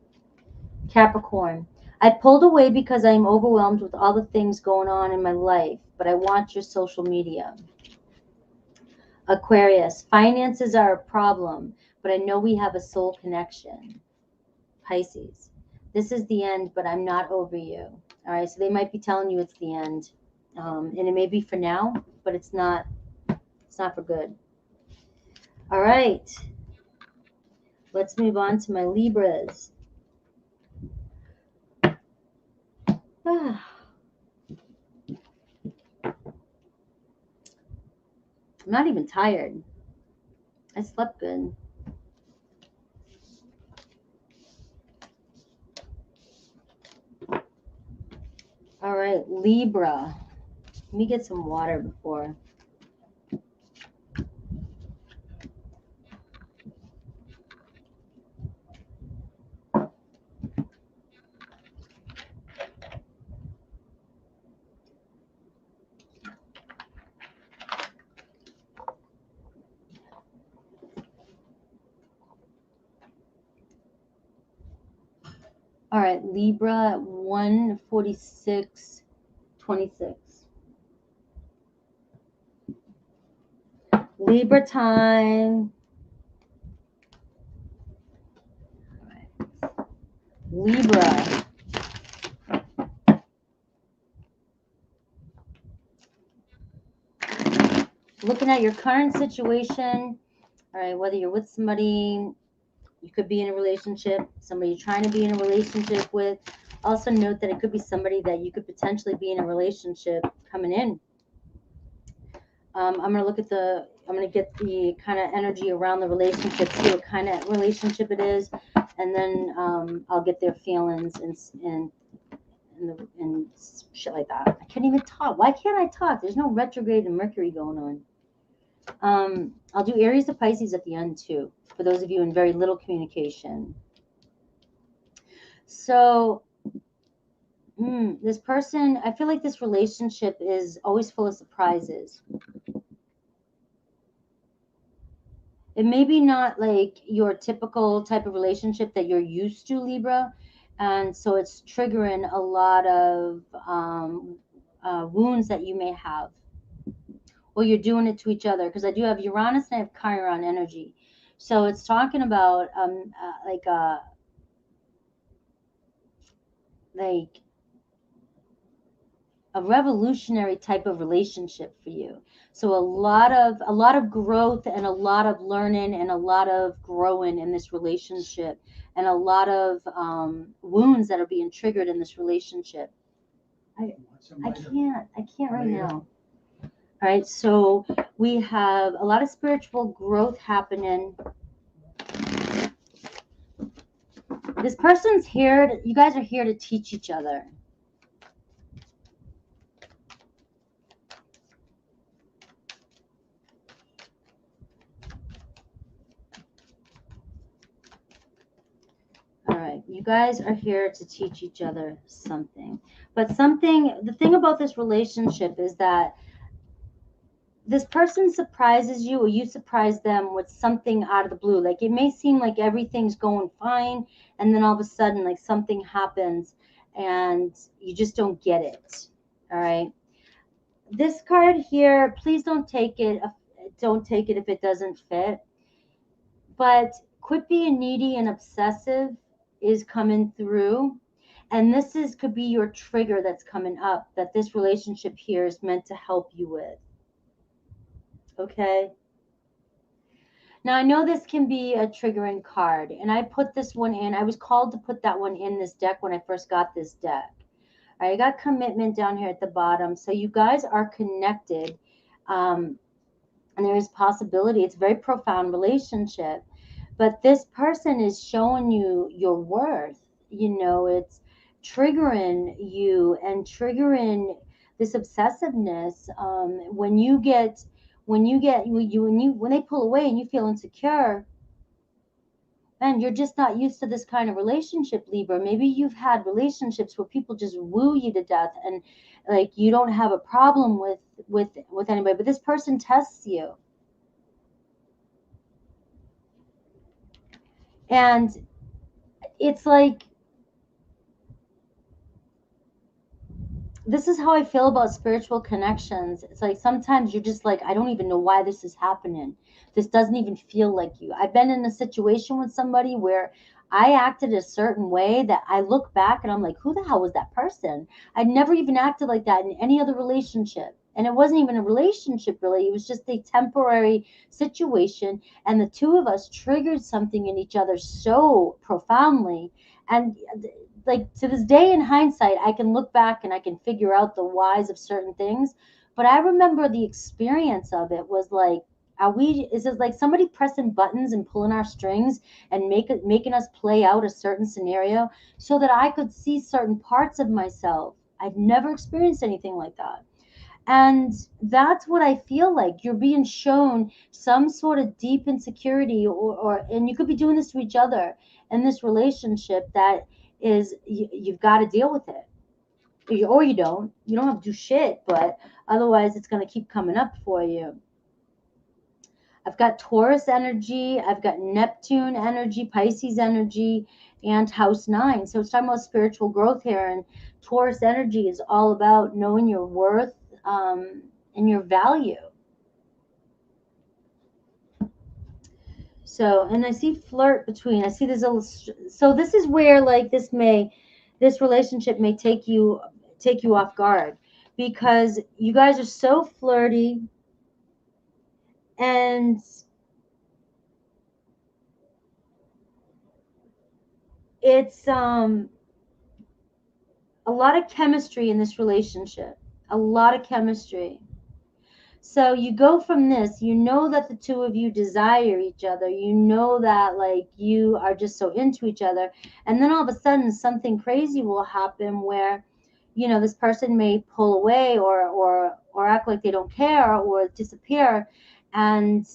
Capricorn, I pulled away because I am overwhelmed with all the things going on in my life, but I want your social media. Aquarius, finances are a problem, but I know we have a soul connection. Pisces, this is the end, but I'm not over you. All right, so they might be telling you it's the end, and it may be for now, but it's not. It's not for good. All right, let's move on to my Libras. I'm not even tired. I slept good. All right, Libra. Let me get some water before. All right, Libra 146.26. Libra time. All right. Libra. Looking at your current situation, all right, whether you're with somebody, you could be in a relationship, somebody you're trying to be in a relationship with. Also note that it could be somebody that you could potentially be in a relationship coming in. I'm going to look at I'm going to get the kind of energy around the relationship, see what kind of relationship it is, and then I'll get their feelings and shit like that. I can't even talk. Why can't I talk? There's no retrograde and Mercury going on. I'll do Aries to Pisces at the end too, for those of you in very little communication. So this person, I feel like this relationship is always full of surprises. It may be not like your typical type of relationship that you're used to, Libra, and so it's triggering a lot of wounds that you may have, or you're doing it to each other, because I do have Uranus and I have Chiron energy. So it's talking about like a revolutionary type of relationship for you. So a lot of growth and a lot of learning and a lot of growing in this relationship, and a lot of wounds that are being triggered in this relationship. I can't right now. All right, so we have a lot of spiritual growth happening. This person's here. You guys are here to teach each other. All right, you guys are here to teach each other something. But the thing about this relationship is that this person surprises you, or you surprise them with something out of the blue. Like, it may seem like everything's going fine, and then all of a sudden, like, something happens and you just don't get it. All right. This card here, please don't take it. Don't take it if it doesn't fit. But quit being needy and obsessive is coming through. And this could be your trigger that's coming up, that this relationship here is meant to help you with. Okay? Now, I know this can be a triggering card, and I put this one in. I was called to put that one in this deck when I first got this deck. All right, I got commitment down here at the bottom. So you guys are connected, and there is possibility. It's a very profound relationship. But this person is showing you your worth. You know, it's triggering you and triggering this obsessiveness. When they pull away and you feel insecure, man, you're just not used to this kind of relationship, Libra. Maybe you've had relationships where people just woo you to death, and like you don't have a problem with anybody, but this person tests you. And it's like, this is how I feel about spiritual connections. It's like sometimes you're just like, I don't even know why this is happening. This doesn't even feel like you. I've been in a situation with somebody where I acted a certain way that I look back and I'm like, who the hell was that person? I'd never even acted like that in any other relationship. And it wasn't even a relationship, really. It was just a temporary situation. And the two of us triggered something in each other so profoundly. And like to this day, in hindsight, I can look back and I can figure out the whys of certain things. But I remember the experience of it was like, is it like somebody pressing buttons and pulling our strings and making us play out a certain scenario so that I could see certain parts of myself? I've never experienced anything like that. And that's what I feel like. You're being shown some sort of deep insecurity, and you could be doing this to each other in this relationship that is, you've got to deal with it. Or you don't. You don't have to do shit, but otherwise it's going to keep coming up for you. I've got Taurus energy, I've got Neptune energy, Pisces energy, and House 9. So it's talking about spiritual growth here. And Taurus energy is all about knowing your worth and your value. So, and I see flirt between. I see there's a. So this is where like this relationship may take you off guard, because you guys are so flirty, and it's a lot of chemistry in this relationship. A lot of chemistry. So you go from this, you know that the two of you desire each other. You know that like you are just so into each other. And then all of a sudden something crazy will happen where, you know, this person may pull away or act like they don't care or disappear. And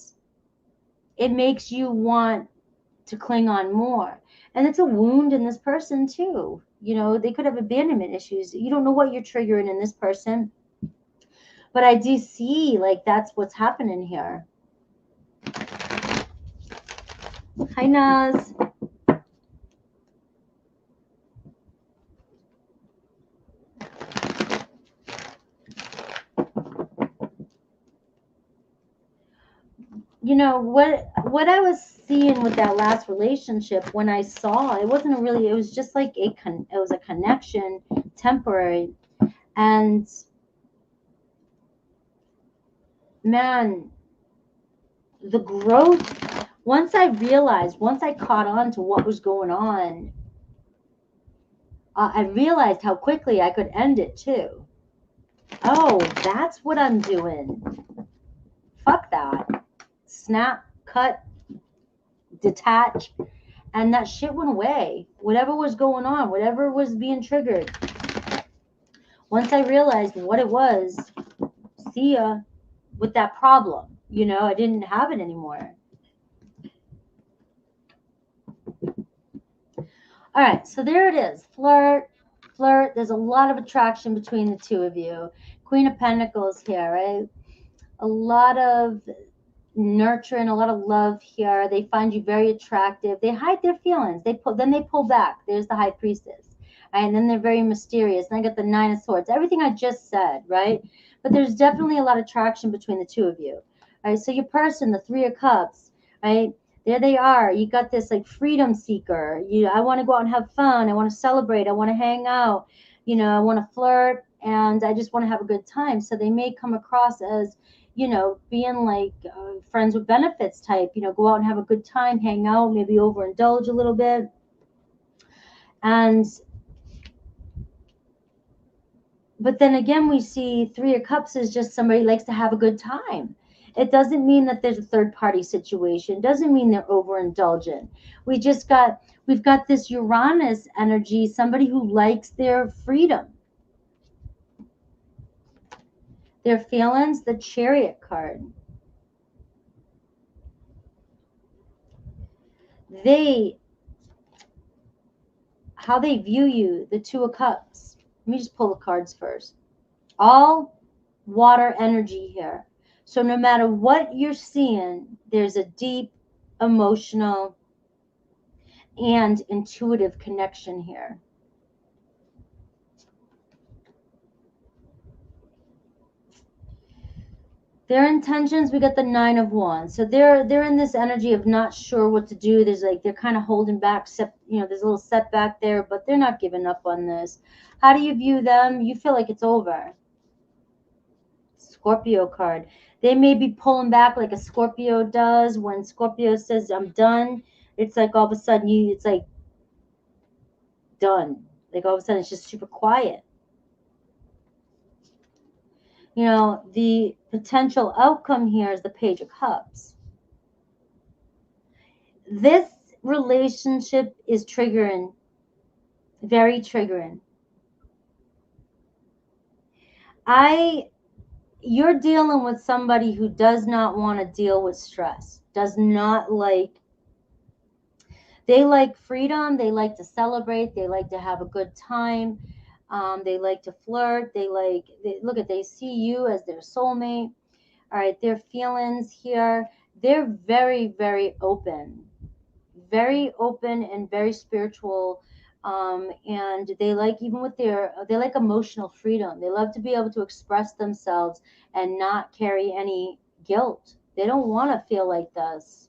it makes you want to cling on more. And it's a wound in this person too. You know, they could have abandonment issues. You don't know what you're triggering in this person. But I do see like that's what's happening here. Hi, Naz. You know what I was seeing with that last relationship, when I saw it wasn't really, it was just like it was a connection, temporary. And man, the growth, once I caught on to what was going on, I realized how quickly I could end it too. Oh, that's what I'm doing. Fuck that. Snap, cut, detach, and that shit went away. Whatever was going on, whatever was being triggered. Once I realized what it was, see ya with that problem. You know, I didn't have it anymore. All right, so there it is. Flirt. There's a lot of attraction between the two of you. Queen of Pentacles here, right? A lot of nurturing, a lot of love here. They find you very attractive. They hide their feelings. Then they pull back. There's the High Priestess. Right? And then they're very mysterious. And I got the Nine of Swords. Everything I just said, right? But there's definitely a lot of attraction between the two of you. Right? So your person, the Three of Cups, right? There they are. You got this like freedom seeker. I want to go out and have fun. I want to celebrate. I want to hang out. You know, I want to flirt, and I just want to have a good time. So they may come across as, you know, being like friends with benefits type, you know, go out and have a good time, hang out, maybe overindulge a little bit. But then again, we see Three of Cups is just somebody who likes to have a good time. It doesn't mean that there's a third party situation. It doesn't mean they're overindulgent. We've got this Uranus energy, somebody who likes their freedom. Their feelings, the Chariot card. How they view you, the Two of Cups. Let me just pull the cards first. All water energy here. So no matter what you're seeing, there's a deep emotional and intuitive connection here. Their intentions, we got the Nine of Wands. So they're in this energy of not sure what to do. There's like, they're kind of holding back, there's a little setback there, but they're not giving up on this. How do you view them? You feel like it's over. Scorpio card. They may be pulling back like a Scorpio does. When Scorpio says, I'm done, it's like all of a sudden it's like done. Like all of a sudden it's just super quiet. You know, the potential outcome here is the Page of Cups. This relationship is triggering, very triggering. You're dealing with somebody who does not want to deal with stress, does not like, they like freedom, they like to celebrate, they like to have a good time, they like to flirt, they see you as their soulmate. All right, their feelings here, they're very, very open and very spiritual. And they like, even with they like emotional freedom. They love to be able to express themselves and not carry any guilt. They don't want to feel like this.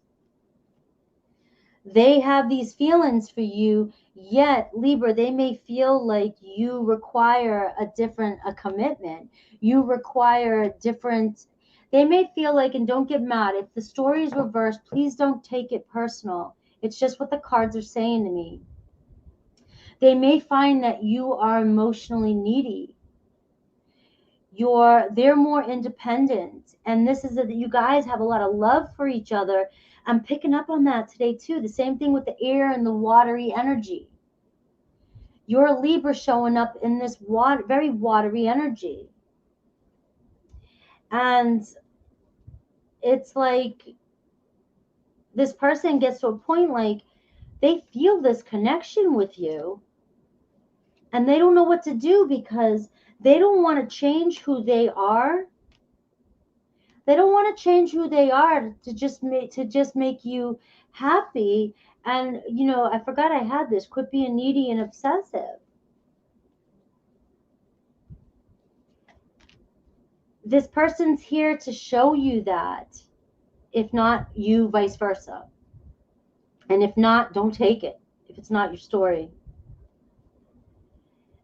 They have these feelings for you, yet Libra, they may feel like you require a commitment. You require a different, they may feel like, and don't get mad, if the story is reversed, please don't take it personal. It's just what the cards are saying to me. They may find that you are emotionally needy. They're more independent. And this is that you guys have a lot of love for each other. I'm picking up on that today too. The same thing with the air and the watery energy. You're a Libra showing up in this very watery energy. And it's like this person gets to a point like they feel this connection with you and they don't know what to do because they don't want to change who they are. They don't want to change who they are to just make you happy. And I forgot I had this. Quit being needy and obsessive. This person's here to show you that. If not, you vice versa. And if not, don't take it. If it's not your story.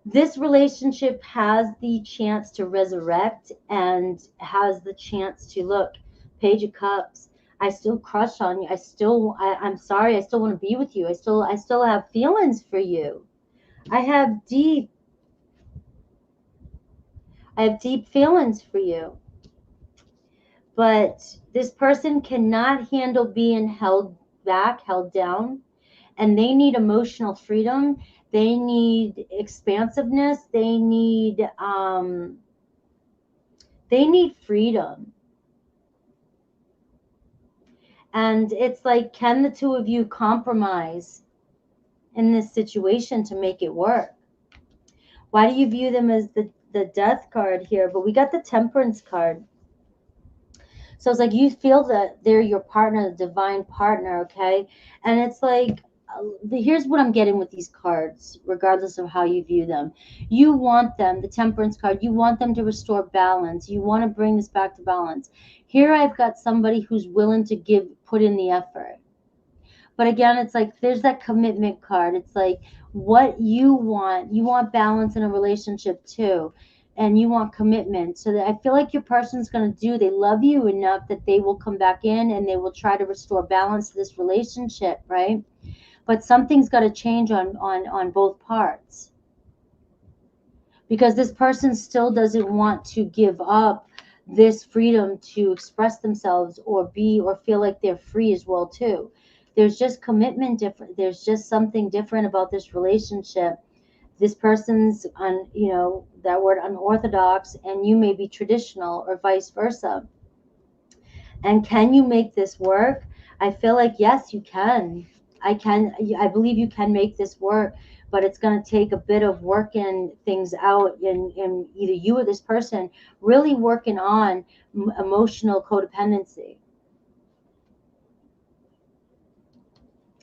This relationship has the chance to resurrect and has the chance to look. Page of Cups. I still crush on you. I'm sorry. I still want to be with you. I still have feelings for you. I have deep feelings for you. But this person cannot handle being held back, held down, and they need emotional freedom. They need expansiveness. They need freedom. And it's like, can the two of you compromise in this situation to make it work? Why do you view them as the Death card here? But we got the Temperance card. So it's like you feel that they're your partner, the divine partner, okay? And it's like, here's what I'm getting with these cards, regardless of how you view them. You want them, the Temperance card, you want them to restore balance. You want to bring this back to balance. Here I've got somebody who's willing to put in the effort. But again, it's like there's that commitment card. It's like what you want balance in a relationship too. And you want commitment. So that I feel like your person's going to they love you enough that they will come back in and they will try to restore balance to this relationship, right? But something's got to change on both parts. Because this person still doesn't want to give up this freedom to express themselves or feel like they're free as well too. There's just commitment different. There's just something different about this relationship. this person's that word unorthodox, and you may be traditional, or vice versa. And can you make this work? I feel like yes, you can. I believe you can make this work, but it's going to take a bit of working things out in either you or this person really working on emotional codependency.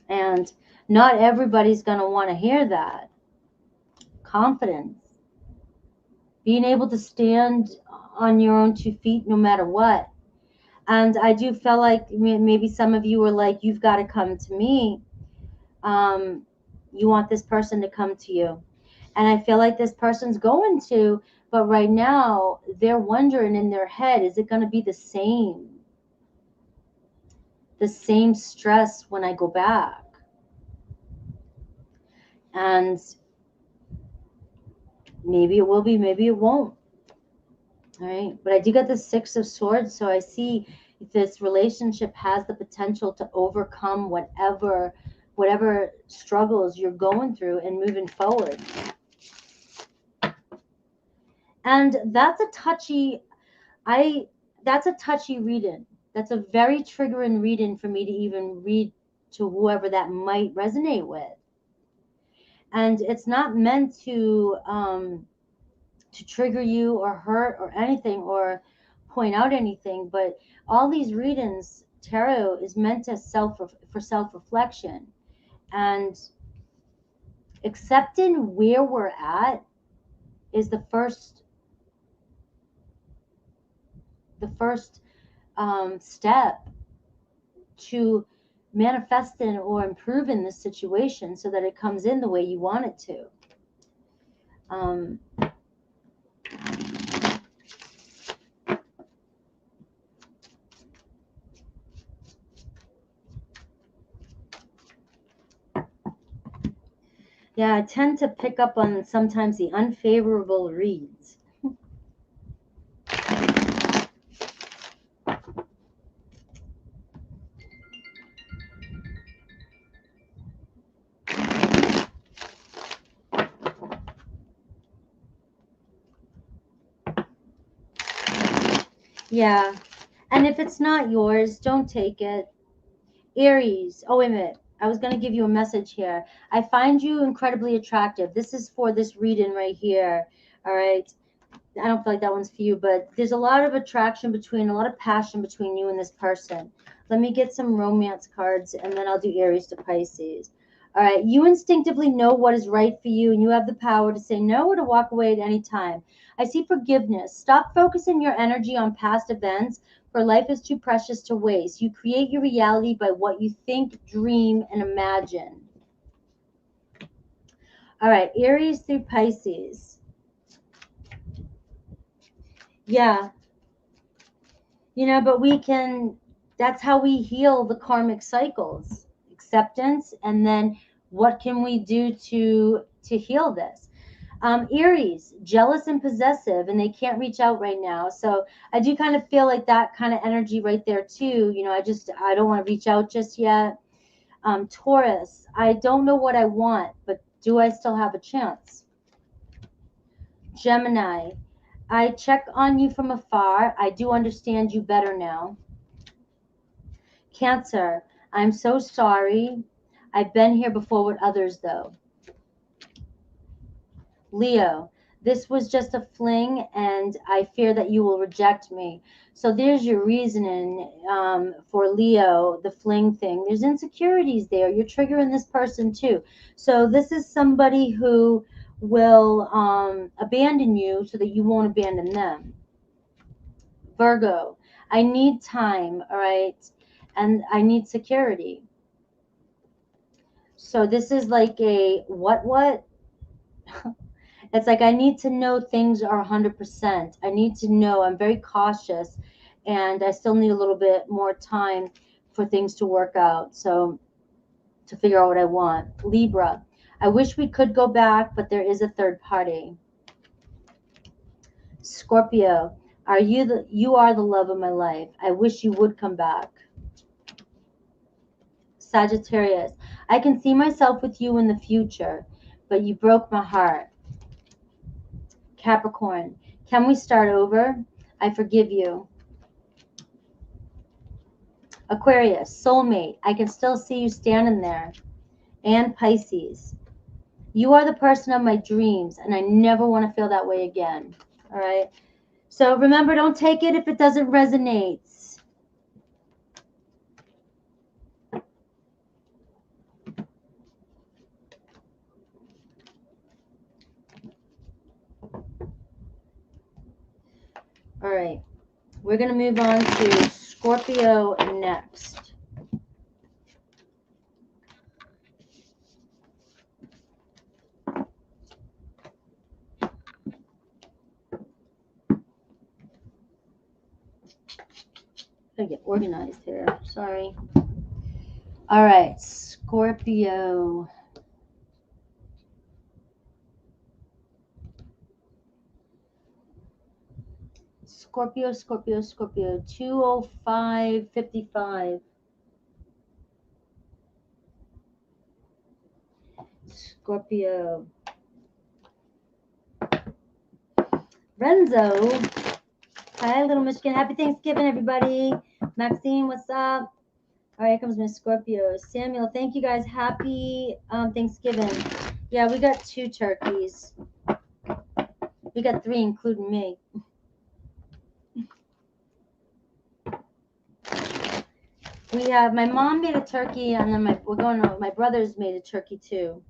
And not everybody's going to want to hear that. Confidence, being able to stand on your own 2 feet no matter what. And I do feel like maybe some of you are like, you've got to come to me. You want this person to come to you. And I feel like this person's going to, but right now they're wondering in their head, is it going to be the same stress when I go back? And maybe it will be, maybe it won't. All right. But I do get the Six of Swords. So I see this relationship has the potential to overcome whatever struggles you're going through and moving forward. And that's a touchy reading. That's a very triggering reading for me to even read to whoever that might resonate with. And it's not meant to trigger you or hurt or anything or point out anything, but all these readings, tarot is meant to for self-reflection, and accepting where we're at is the first step to manifesting or improving the situation so that it comes in the way you want it to. Yeah, I tend to pick up on sometimes the unfavorable reads. Yeah, and if it's not yours, don't take it. Aries. Oh, wait a minute. I was going to give you a message here. I find you incredibly attractive. This is for this reading right here. All right. I don't feel like that one's for you, but there's a lot of attraction a lot of passion between you and this person. Let me get some romance cards, and then I'll do Aries to Pisces. All right. You instinctively know what is right for you, and you have the power to say no or to walk away at any time. I see forgiveness. Stop focusing your energy on past events, for life is too precious to waste. You create your reality by what you think, dream, and imagine. All right. Aries through Pisces. Yeah. But that's how we heal the karmic cycles. Acceptance, and then what can we do to heal this? Aries, jealous and possessive, and they can't reach out right now. So I do kind of feel like that kind of energy right there too. I don't want to reach out just yet. Taurus, I don't know what I want, but do I still have a chance? Gemini, I check on you from afar. I do understand you better now. Cancer, I'm so sorry. I've been here before with others, though. Leo, this was just a fling, and I fear that you will reject me. So there's your reasoning for Leo, the fling thing. There's insecurities there. You're triggering this person, too. So this is somebody who will abandon you so that you won't abandon them. Virgo, I need time, all right? And I need security. So this is like a what? It's like I need to know things are 100%. I need to know. I'm very cautious, and I still need a little bit more time for things to work out. So to figure out what I want. Libra, I wish we could go back, but there is a third party. Scorpio, you are the love of my life. I wish you would come back. Sagittarius, I can see myself with you in the future. but you broke my heart. Capricorn, can we start over? I forgive you. Aquarius, soulmate, I can still see you standing there. And Pisces, you are the person of my dreams, and I never want to feel that way again. All right. So remember, don't take it if it doesn't resonate. All right. We're going to move on to Scorpio next. Gotta get organized here. Sorry. All right, Scorpio. Scorpio, Scorpio, Scorpio. 20555. Scorpio. Renzo. Hi, Little Michigan. Happy Thanksgiving, everybody. Maxine, what's up? All right, here comes Miss Scorpio. Samuel, thank you guys. Happy Thanksgiving. Yeah, we got 2 turkeys. We got 3, including me. We have, my mom made a turkey, and then my brothers made a turkey too.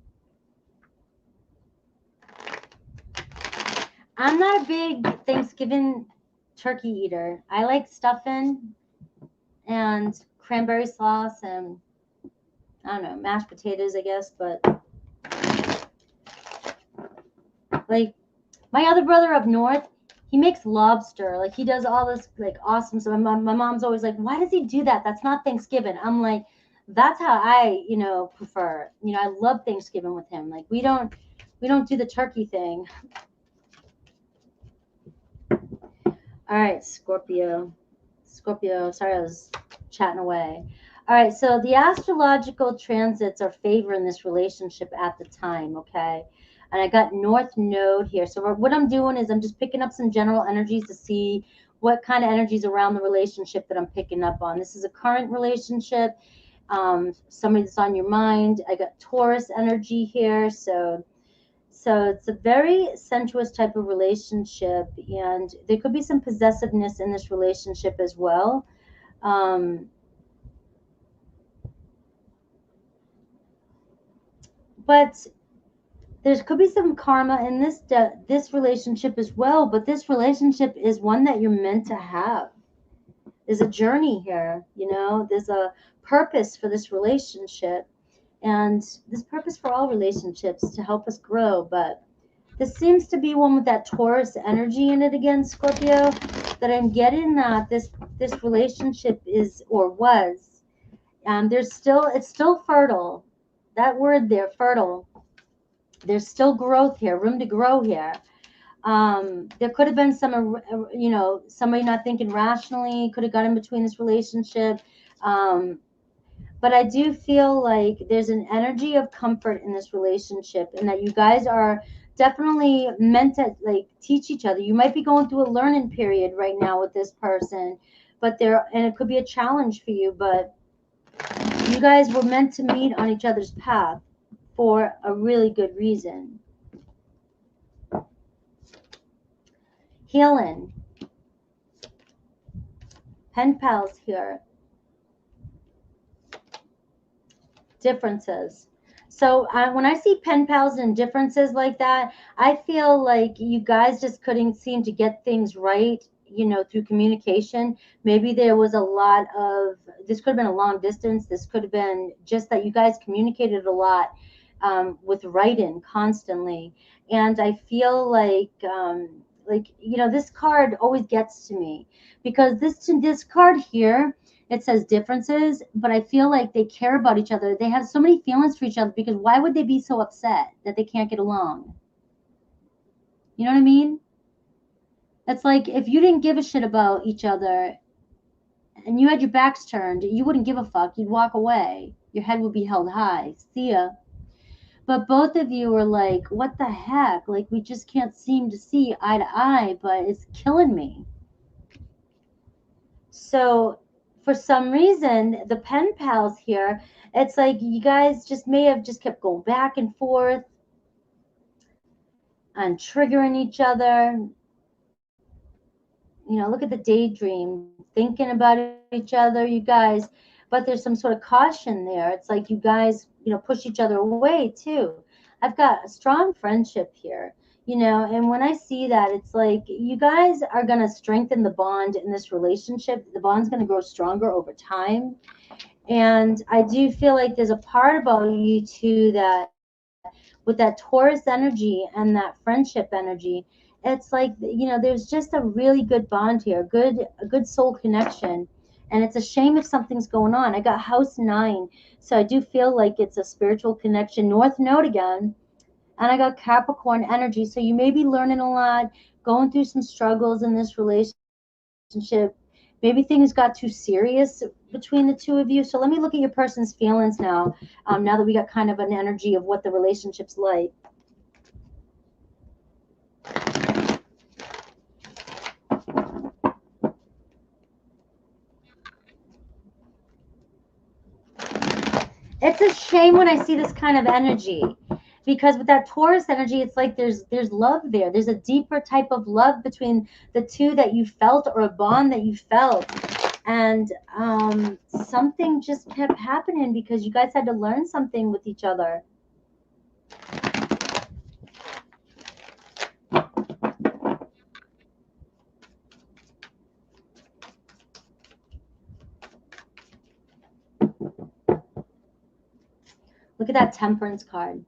I'm not a big Thanksgiving turkey eater. I like stuffing and cranberry sauce and, I don't know, mashed potatoes, I guess, but like my other brother up north, he makes lobster. Like he does all this like awesome stuff. My mom's always like, why does he do that? That's not Thanksgiving. I'm like, that's how I, prefer. I love Thanksgiving with him. Like we don't do the turkey thing. All right, Scorpio. Sorry, I was chatting away. All right, so the astrological transits are favoring this relationship at the time, okay? And I got North Node here. So what I'm doing is I'm just picking up some general energies to see what kind of energies around the relationship that I'm picking up on. This is a current relationship, somebody that's on your mind. I got Taurus energy here, so it's a very sensuous type of relationship, and there could be some possessiveness in this relationship as well. But there could be some karma in this relationship as well. But this relationship is one that you're meant to have. There's a journey here, there's a purpose for this relationship. And this purpose for all relationships to help us grow. But this seems to be one with that Taurus energy in it again, Scorpio, that I'm getting that this relationship is or was. It's still fertile. That word there, fertile. There's still growth here, room to grow here. There could have been somebody not thinking rationally, could have got in between this relationship. But I do feel like there's an energy of comfort in this relationship, and that you guys are definitely meant to like teach each other. You might be going through a learning period right now with this person, and it could be a challenge for you, but you guys were meant to meet on each other's path for a really good reason. Healing. Pen pals here. Differences. So when I see pen pals and differences like that, I feel like you guys just couldn't seem to get things right, through communication. Maybe there was a lot of, this could have been a long distance. This could have been just that you guys communicated a lot with writing constantly. And I feel like this card always gets to me, because this card here, it says differences, but I feel like they care about each other. They have so many feelings for each other, because why would they be so upset that they can't get along? You know what I mean? It's like if you didn't give a shit about each other and you had your backs turned, you wouldn't give a fuck. You'd walk away. Your head would be held high. See ya. But both of you are like, what the heck? Like, we just can't seem to see eye to eye, but it's killing me. So for some reason, the pen pals here, it's like you guys just may have just kept going back and forth and triggering each other. You know, look at the daydream, thinking about each other, you guys, but there's some sort of caution there. It's like you guys, push each other away too. I've got a strong friendship here, and when I see that, it's like you guys are going to strengthen the bond in this relationship. The bond's going to grow stronger over time. And I do feel like there's a part about you two that with that Taurus energy and that friendship energy, it's like, there's just a really good bond here, a good soul connection. And it's a shame if something's going on. I got house 9, so I do feel like it's a spiritual connection. North node again, and I got Capricorn energy. So you may be learning a lot, going through some struggles in this relationship. Maybe things got too serious between the two of you. So let me look at your person's feelings now. Now that we got kind of an energy of what the relationship's like. It's a shame when I see this kind of energy, because with that Taurus energy, it's like there's love there. There's a deeper type of love between the two that you felt, or a bond that you felt. And something just kept happening because you guys had to learn something with each other. Look at that Temperance card.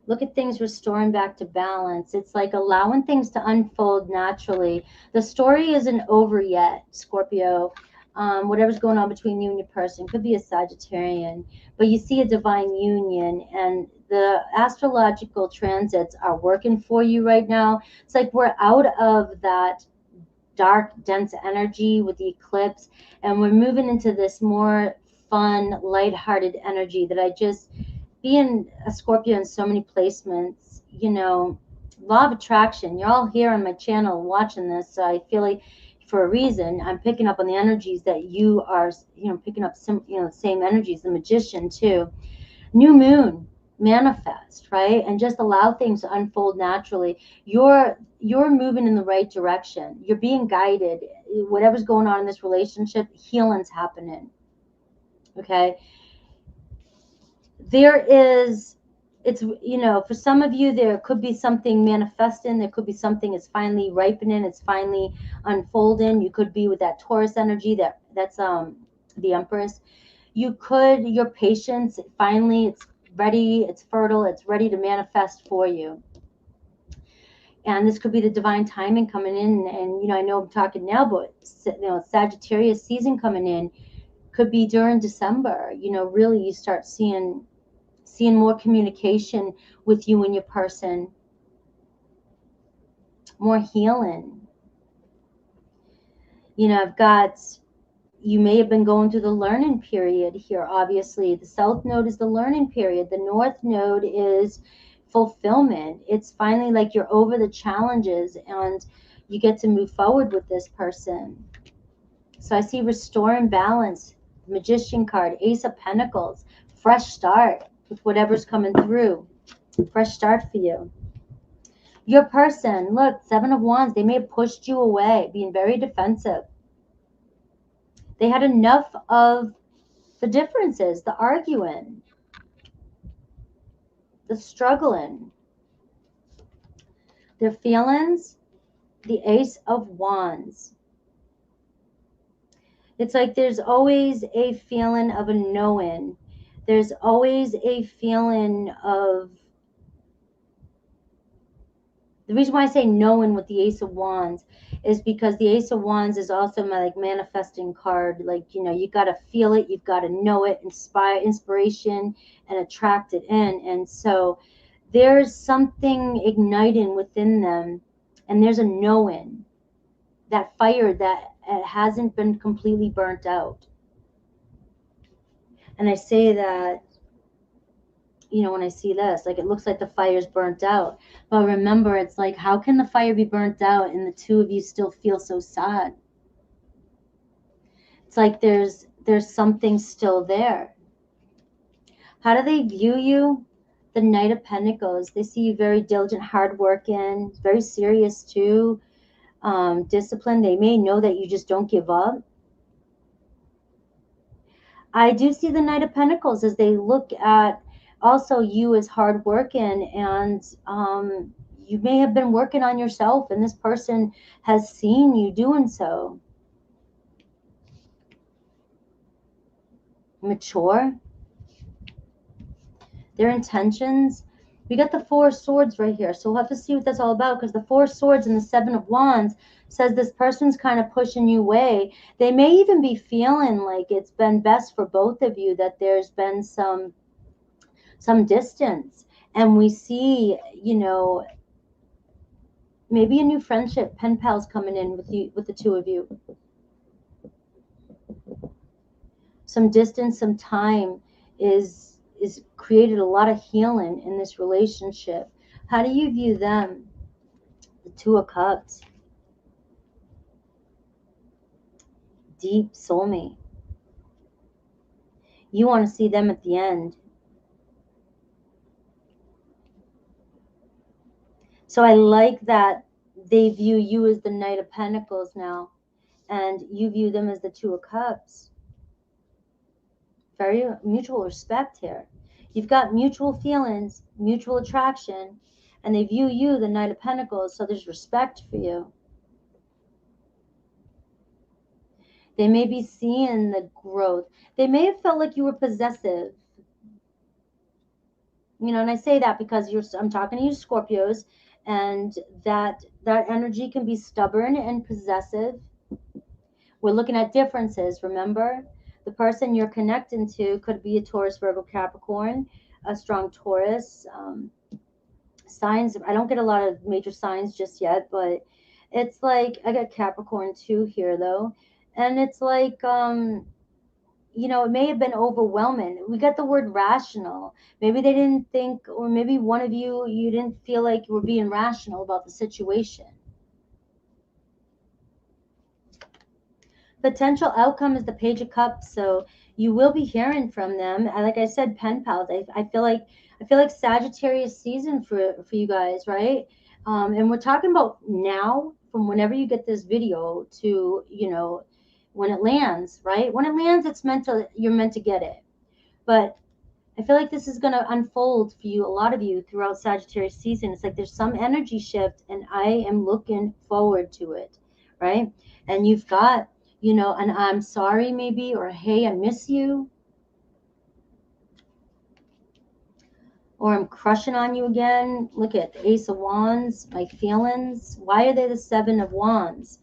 Look at things restoring back to balance. It's like allowing things to unfold naturally. The story isn't over yet, Scorpio. Whatever's going on between you and your person could be a Sagittarian, but you see a divine union, and the astrological transits are working for you right now. It's like we're out of that dark, dense energy with the eclipse, and we're moving into this more fun, lighthearted energy that I just, being a Scorpio in so many placements, law of attraction. You're all here on my channel watching this, so I feel like for a reason I'm picking up on the energies that you are, picking up some, the same energies. The Magician too. New moon, manifest, right? And just allow things to unfold naturally. You're moving in the right direction. You're being guided. Whatever's going on in this relationship, healing's happening. Okay. There is, it's, for some of you, there could be something manifesting. There could be something that's finally ripening. It's finally unfolding. You could be with that Taurus energy, that's the Empress. Your patience, finally, it's ready, it's fertile, it's ready to manifest for you. And this could be the divine timing coming in. And, I know I'm talking now, but, Sagittarius season coming in could be during December. Really you start seeing more communication with you and your person, more healing. I've got, you may have been going through the learning period here. Obviously, the South Node is the learning period. The North Node is fulfillment. It's finally like you're over the challenges and you get to move forward with this person. So I see restoring balance, Magician card, Ace of Pentacles, fresh start with whatever's coming through. Fresh start for you. Your person, look, Seven of Wands, they may have pushed you away, being very defensive. They had enough of the differences, the arguing, the struggling. Their feelings, the Ace of Wands. It's like there's always a feeling of a knowing. There's always a feeling of, the reason why I say knowing with the Ace of Wands is because the Ace of Wands is also my like manifesting card. Like, you got to feel it, you've got to know it, inspiration, and attract it in. And so there's something igniting within them, and there's a knowing, that fire that hasn't been completely burnt out. And I say that you know, when I see this, like it looks like the fire's burnt out. But remember, it's like, how can the fire be burnt out and the two of you still feel so sad? It's like there's something still there. How do they view you? The Knight of Pentacles. They see you very diligent, hardworking, very serious too, disciplined. They may know that you just don't give up. I do see the Knight of Pentacles as they look at also you as hardworking, and you may have been working on yourself, and this person has seen you doing so. Mature. Their intentions. We got the Four of Swords right here, so we'll have to see what that's all about, because the Four of Swords and the Seven of Wands says this person's kind of pushing you away. They may even be feeling like it's been best for both of you, that there's been some distance, and we see, you know, maybe a new friendship, pen pals coming in with you, with the two of you. Some distance, some time is created a lot of healing in this relationship. How do you view them? The Two of Cups. Deep soulmate. You want to see them at the end. So I like that they view you as the Knight of Pentacles now, and you view them as the Two of Cups. Very mutual respect here. You've got mutual feelings, mutual attraction, and they view you, the Knight of Pentacles, so there's respect for you. They may be seeing the growth. They may have felt like you were possessive. You know, and I say that because I'm talking to you Scorpios, and that energy can be stubborn and possessive. We're looking at differences, remember? The person you're connecting to could be a Taurus, Virgo, Capricorn, a strong Taurus. Signs, I don't get a lot of major signs just yet, but it's like I got Capricorn too here though. And it's like, you know, it may have been overwhelming. We got the word rational. Maybe they didn't think, or maybe one of you didn't feel like you were being rational about the situation. Potential outcome is the Page of Cups, so you will be hearing from them. Like I said, pen pals. I feel like Sagittarius season for you guys, right? And we're talking about now, from whenever you get this video to, you know, when it lands, right? When it lands, you're meant to get it. But I feel like this is going to unfold for you, a lot of you, throughout Sagittarius season. It's like there's some energy shift, and I am looking forward to it, right? And you've got, you know, an I'm sorry maybe, or hey, I miss you, or I'm crushing on you again. Look at the Ace of Wands, my feelings. Why are they the Seven of Wands?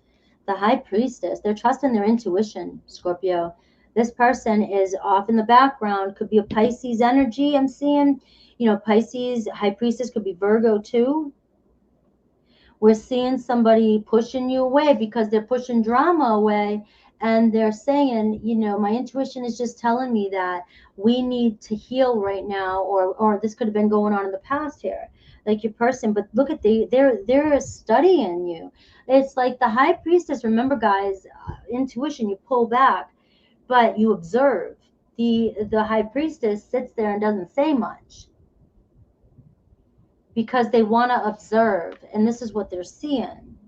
The High Priestess, they're trusting their intuition, Scorpio. This person is off in the background, could be a Pisces energy. I'm seeing, you know, Pisces, High Priestess could be Virgo too. We're seeing somebody pushing you away because they're pushing drama away, and they're saying, you know, my intuition is just telling me that we need to heal right now, or this could have been going on in the past here, like your person. But look at they're studying you. It's like the High Priestess. Remember, guys, intuition, you pull back, but you observe. The High Priestess sits there and doesn't say much, because they want to observe, and this is what they're seeing.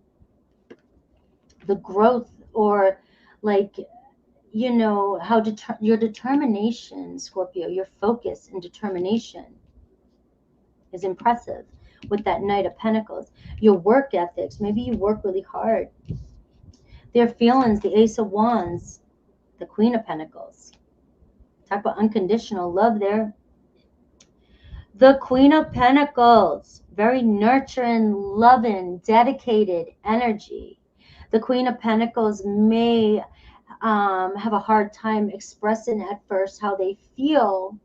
The growth, or like, you know, how your determination, Scorpio, your focus and determination is impressive with that Knight of Pentacles. Your work ethics, maybe you work really hard. Their feelings, the Ace of Wands, the Queen of Pentacles. Talk about unconditional love there. The Queen of Pentacles, very nurturing, loving, dedicated energy. The Queen of Pentacles may have a hard time expressing at first how they feel,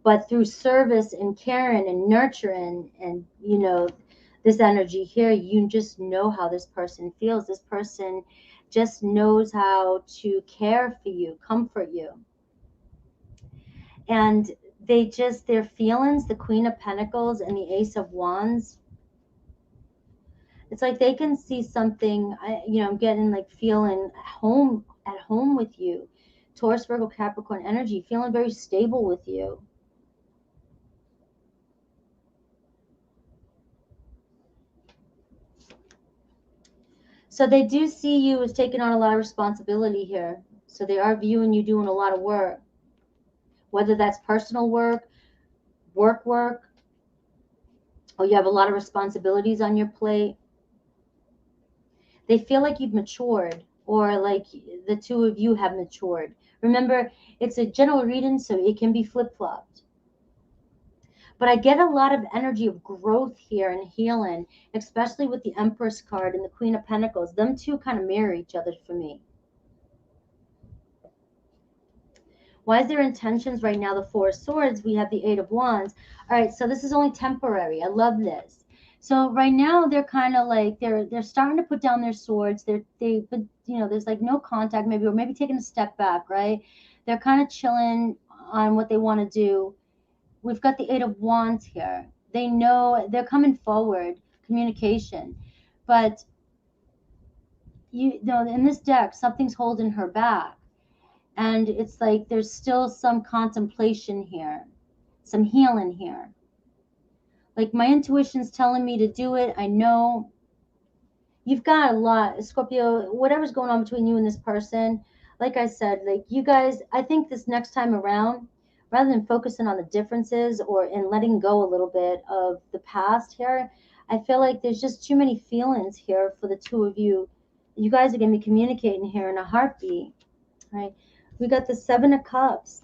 but through service and caring and nurturing, and, you know, this energy here, you just know how this person feels. This person just knows how to care for you, comfort you. And their feelings, the Queen of Pentacles and the Ace of Wands, it's like they can see something, I'm getting like feeling at home with you. Taurus, Virgo, Capricorn energy, feeling very stable with you. So they do see you as taking on a lot of responsibility here. So they are viewing you doing a lot of work, whether that's personal work, work, or you have a lot of responsibilities on your plate. They feel like you've matured, or like the two of you have matured. Remember, it's a general reading, so it can be flip-flopped. But I get a lot of energy of growth here and healing, especially with the Empress card and the Queen of Pentacles. Them two kind of mirror each other for me. Why is their intentions right now the Four of Swords? We have the Eight of Wands. All right, so this is only temporary. I love this. So right now they're kind of like they're starting to put down their swords. But there's like no contact maybe, or maybe taking a step back, right? They're kind of chilling on what they want to do. We've got the Eight of Wands here. They know they're coming forward, communication, but you know in this deck something's holding her back. And it's like there's still some contemplation here, some healing here. Like my intuition's telling me to do it. I know you've got a lot, Scorpio, whatever's going on between you and this person. Like I said, like you guys, I think this next time around, rather than focusing on the differences or in letting go a little bit of the past here, I feel like there's just too many feelings here for the two of you. You guys are going to be communicating here in a heartbeat, right? We got the Seven of Cups.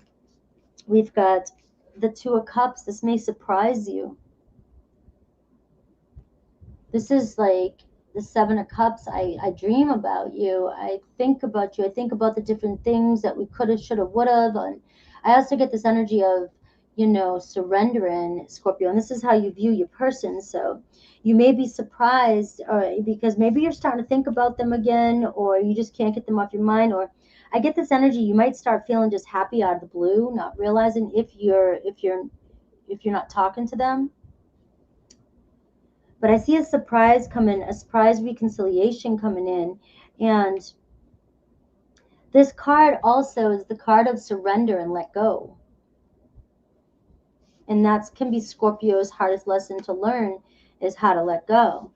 We've got the Two of Cups. This may surprise you. This is like the Seven of Cups. I dream about you. I think about you. I think about the different things that we could have, should have, would have. And I also get this energy of, surrendering, Scorpio. And this is how you view your person. So you may be surprised, or because maybe you're starting to think about them again, or you just can't get them off your mind. Or I get this energy. You might start feeling just happy out of the blue, not realizing if you're not talking to them. But I see a surprise coming, a surprise reconciliation coming in. And this card also is the card of surrender and let go. And that can be Scorpio's hardest lesson to learn, is how to let go.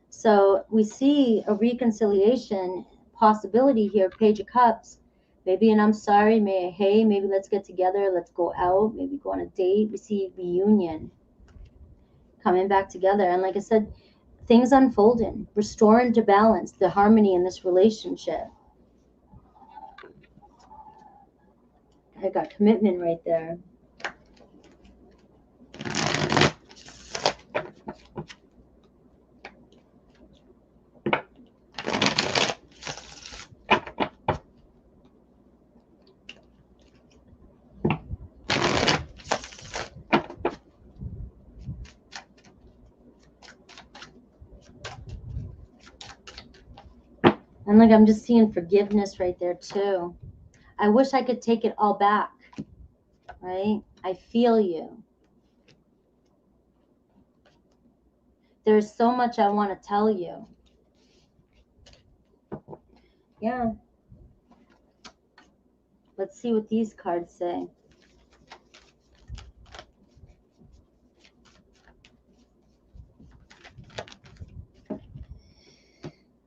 So we see a reconciliation possibility here, Page of Cups. Maybe an I'm sorry, hey, maybe let's get together, let's go out, maybe go on a date. We see reunion coming back together. And like I said, things unfolding, restoring to balance, the harmony in this relationship. I got commitment right there. And like I'm just seeing forgiveness right there too. I wish I could take it all back, right? I feel you. There's so much I want to tell you. Yeah. Let's see what these cards say.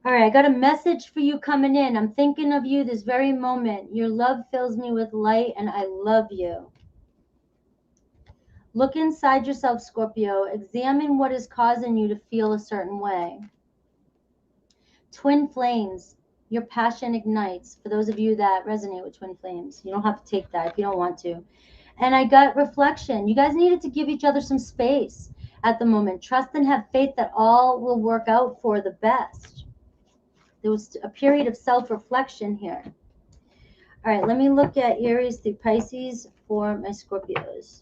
All right, I got a message for you coming in. I'm thinking of you this very moment. Your love fills me with light, and I love you. Look inside yourself, Scorpio. Examine what is causing you to feel a certain way. Twin flames. Your passion ignites. For those of you that resonate with twin flames, you don't have to take that if you don't want to. And I got reflection. You guys needed to give each other some space at the moment. Trust and have faith that all will work out for the best. There was a period of self-reflection here. All right, let me look at Aries through Pisces for my Scorpios.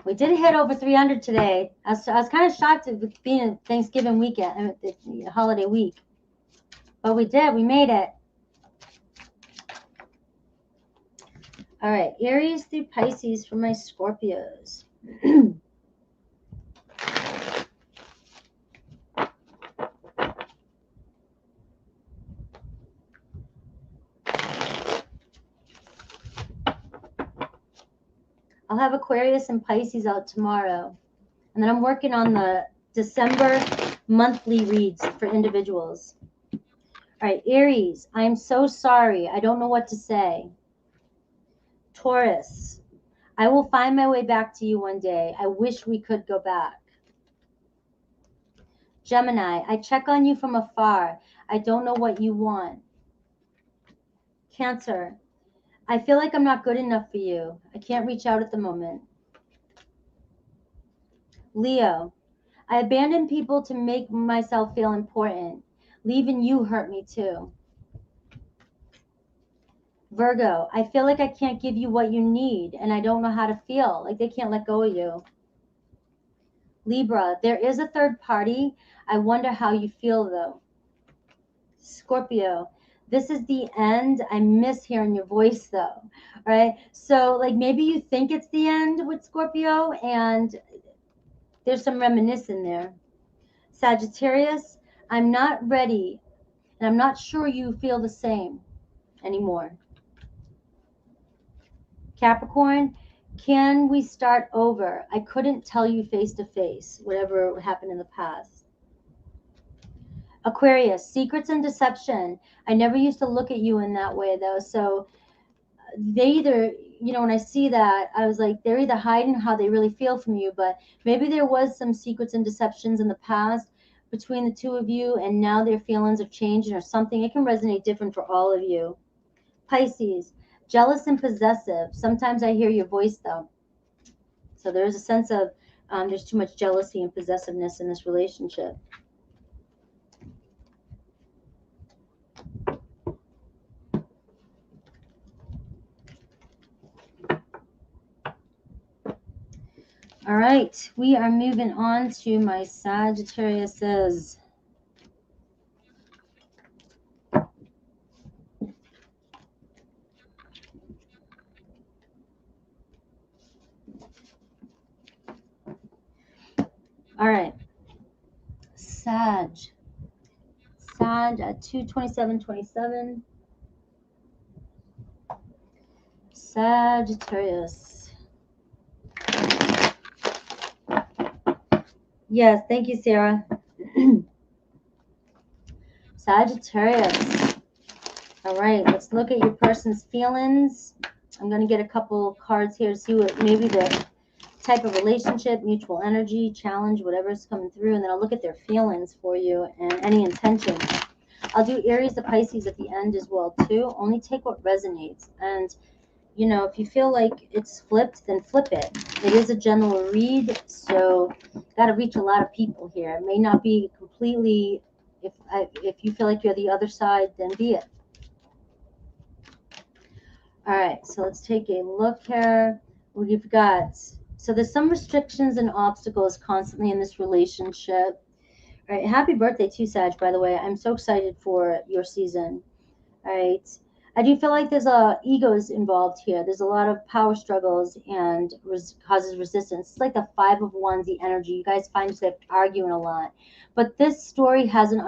We did hit over 300 today. I was kind of shocked with being a Thanksgiving weekend, the holiday week. But we did. We made it. All right. Aries through Pisces for my Scorpios. I'll have Aquarius and Pisces out tomorrow. And then I'm working on the December monthly reads for individuals. All right, Aries, I'm so sorry. I don't know what to say. Taurus, I will find my way back to you one day. I wish we could go back. Gemini, I check on you from afar. I don't know what you want. Cancer, I feel like I'm not good enough for you. I can't reach out at the moment. Leo, I abandon people to make myself feel important. Leaving you hurt me too. Virgo, I feel like I can't give you what you need, and I don't know how to feel. Like they can't let go of you. Libra, there is a third party. I wonder how you feel though. Scorpio, this is the end. I miss hearing your voice though. All right. So like maybe you think it's the end with Scorpio, and there's some reminiscing there. Sagittarius, I'm not ready, and I'm not sure you feel the same anymore. Capricorn, can we start over? I couldn't tell you face to face, whatever happened in the past. Aquarius, secrets and deception. I never used to look at you in that way though. So they either, when I see that, I was like, they're either hiding how they really feel from you, but maybe there was some secrets and deceptions in the past between the two of you, and now their feelings have changed or something. It can resonate different for all of you. Pisces, jealous and possessive. Sometimes I hear your voice though. So there's a sense of there's too much jealousy and possessiveness in this relationship. All right, we are moving on to my Sagittariuses. All right, Sag at 2/27/27. Sagittarius. Yes, thank you, Sarah. Sagittarius. All right, let's look at your person's feelings. I'm going to get a couple cards here to see what maybe the type of relationship, mutual energy, challenge, whatever is coming through, and then I'll look at their feelings for you and any intention. I'll do Aries to Pisces at the end as well too. Only take what resonates, and if you feel like it's flipped, then flip it. It is a general read, so got to reach a lot of people here. It may not be completely. If you feel like you're the other side, then be it. All right, so let's take a look here. We've got, so there's some restrictions and obstacles constantly in this relationship. All right, happy birthday to Sag, by the way. I'm so excited for your season. All right, I do feel like there's egos involved here. There's a lot of power struggles and causes resistance. It's like the 5 of Wands, the energy. You guys find yourself arguing a lot. But this story hasn't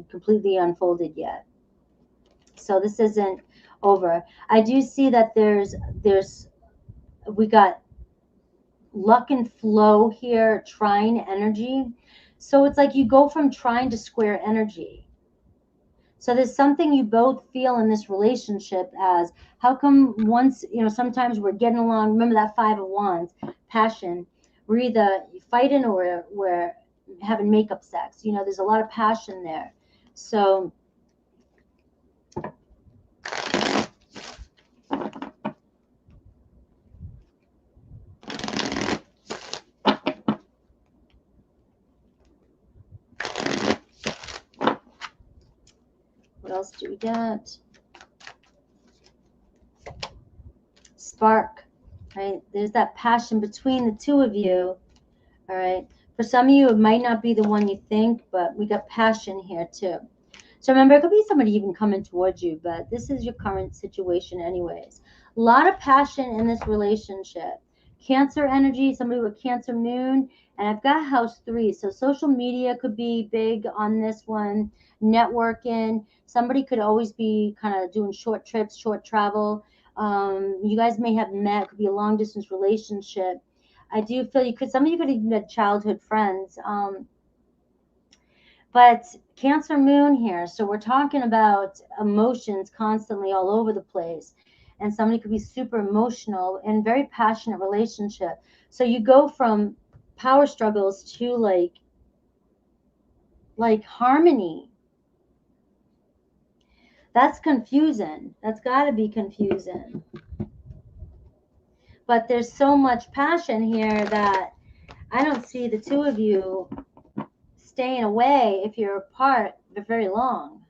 completely unfolded yet. So this isn't over. I do see that we got luck and flow here, trine energy. So it's like you go from trine to square energy. So there's something you both feel in this relationship as, how come once, sometimes we're getting along. Remember that 5 of Wands, passion. We're either fighting or we're having makeup sex. There's a lot of passion there. So what else do we get? Spark. right? There's that passion between the two of you, all right? For some of you, it might not be the one you think, but we got passion here too. So remember, it could be somebody even coming towards you, but this is your current situation anyways. A lot of passion in this relationship. Cancer energy, somebody with Cancer moon, and I've got house 3. So social media could be big on this one. Networking. Somebody could always be kind of doing short trips, short travel. You guys may have met. It could be a long distance relationship. I do feel you could. Some of you could even have childhood friends. But Cancer moon here, so we're talking about emotions constantly all over the place. And somebody could be super emotional and very passionate relationship. So you go from power struggles to harmony. That's confusing. That's got to be confusing. But there's so much passion here that I don't see the two of you staying away if you're apart for very long.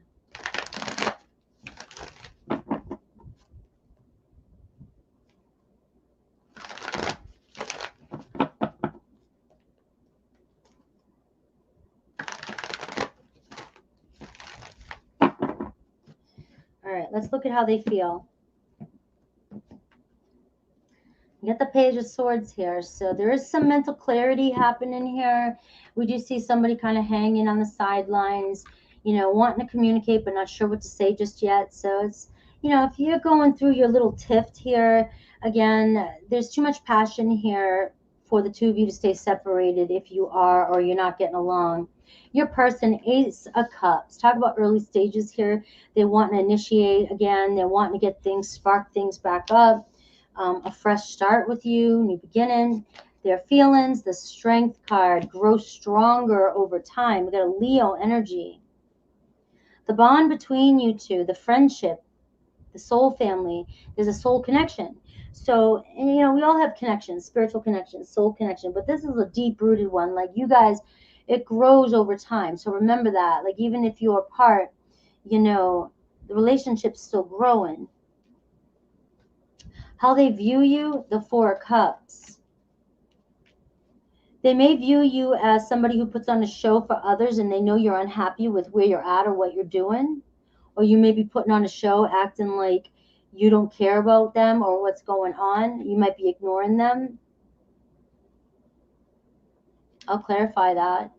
All right, let's look at how they feel. You get the Page of Swords here. So there is some mental clarity happening here. We do see somebody kind of hanging on the sidelines, wanting to communicate but not sure what to say just yet. So it's, if you're going through your little tiff here, again, there's too much passion here for the two of you to stay separated if you are or you're not getting along. Your person, Ace of Cups. Talk about early stages here. They want to initiate again. They're wanting to get things, spark things back up. A fresh start with you, new beginning. Their feelings, the Strength card, grow stronger over time. We got a Leo energy. The bond between you two, the friendship, the soul family, there's a soul connection. So, we all have connections, spiritual connections, soul connection, but this is a deep-rooted one. Like you guys, it grows over time. So remember that. Like even if you're apart, the relationship's still growing. How they view you, the Four of Cups. They may view you as somebody who puts on a show for others and they know you're unhappy with where you're at or what you're doing. Or you may be putting on a show acting like you don't care about them or what's going on. You might be ignoring them. I'll clarify that.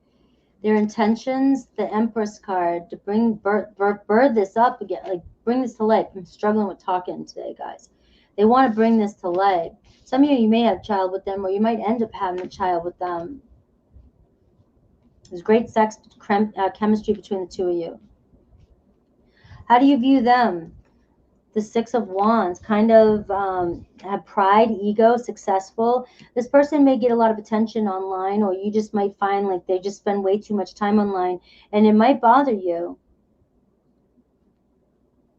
Their intentions, the Empress card, to birth this up again, like bring this to life. I'm struggling with talking today, guys. They want to bring this to life. Some of you may have a child with them, or you might end up having a child with them. There's great sex chemistry between the two of you. How do you view them? The Six of Wands, kind of have pride, ego, successful. This person may get a lot of attention online, or you just might find like they just spend way too much time online, and it might bother you.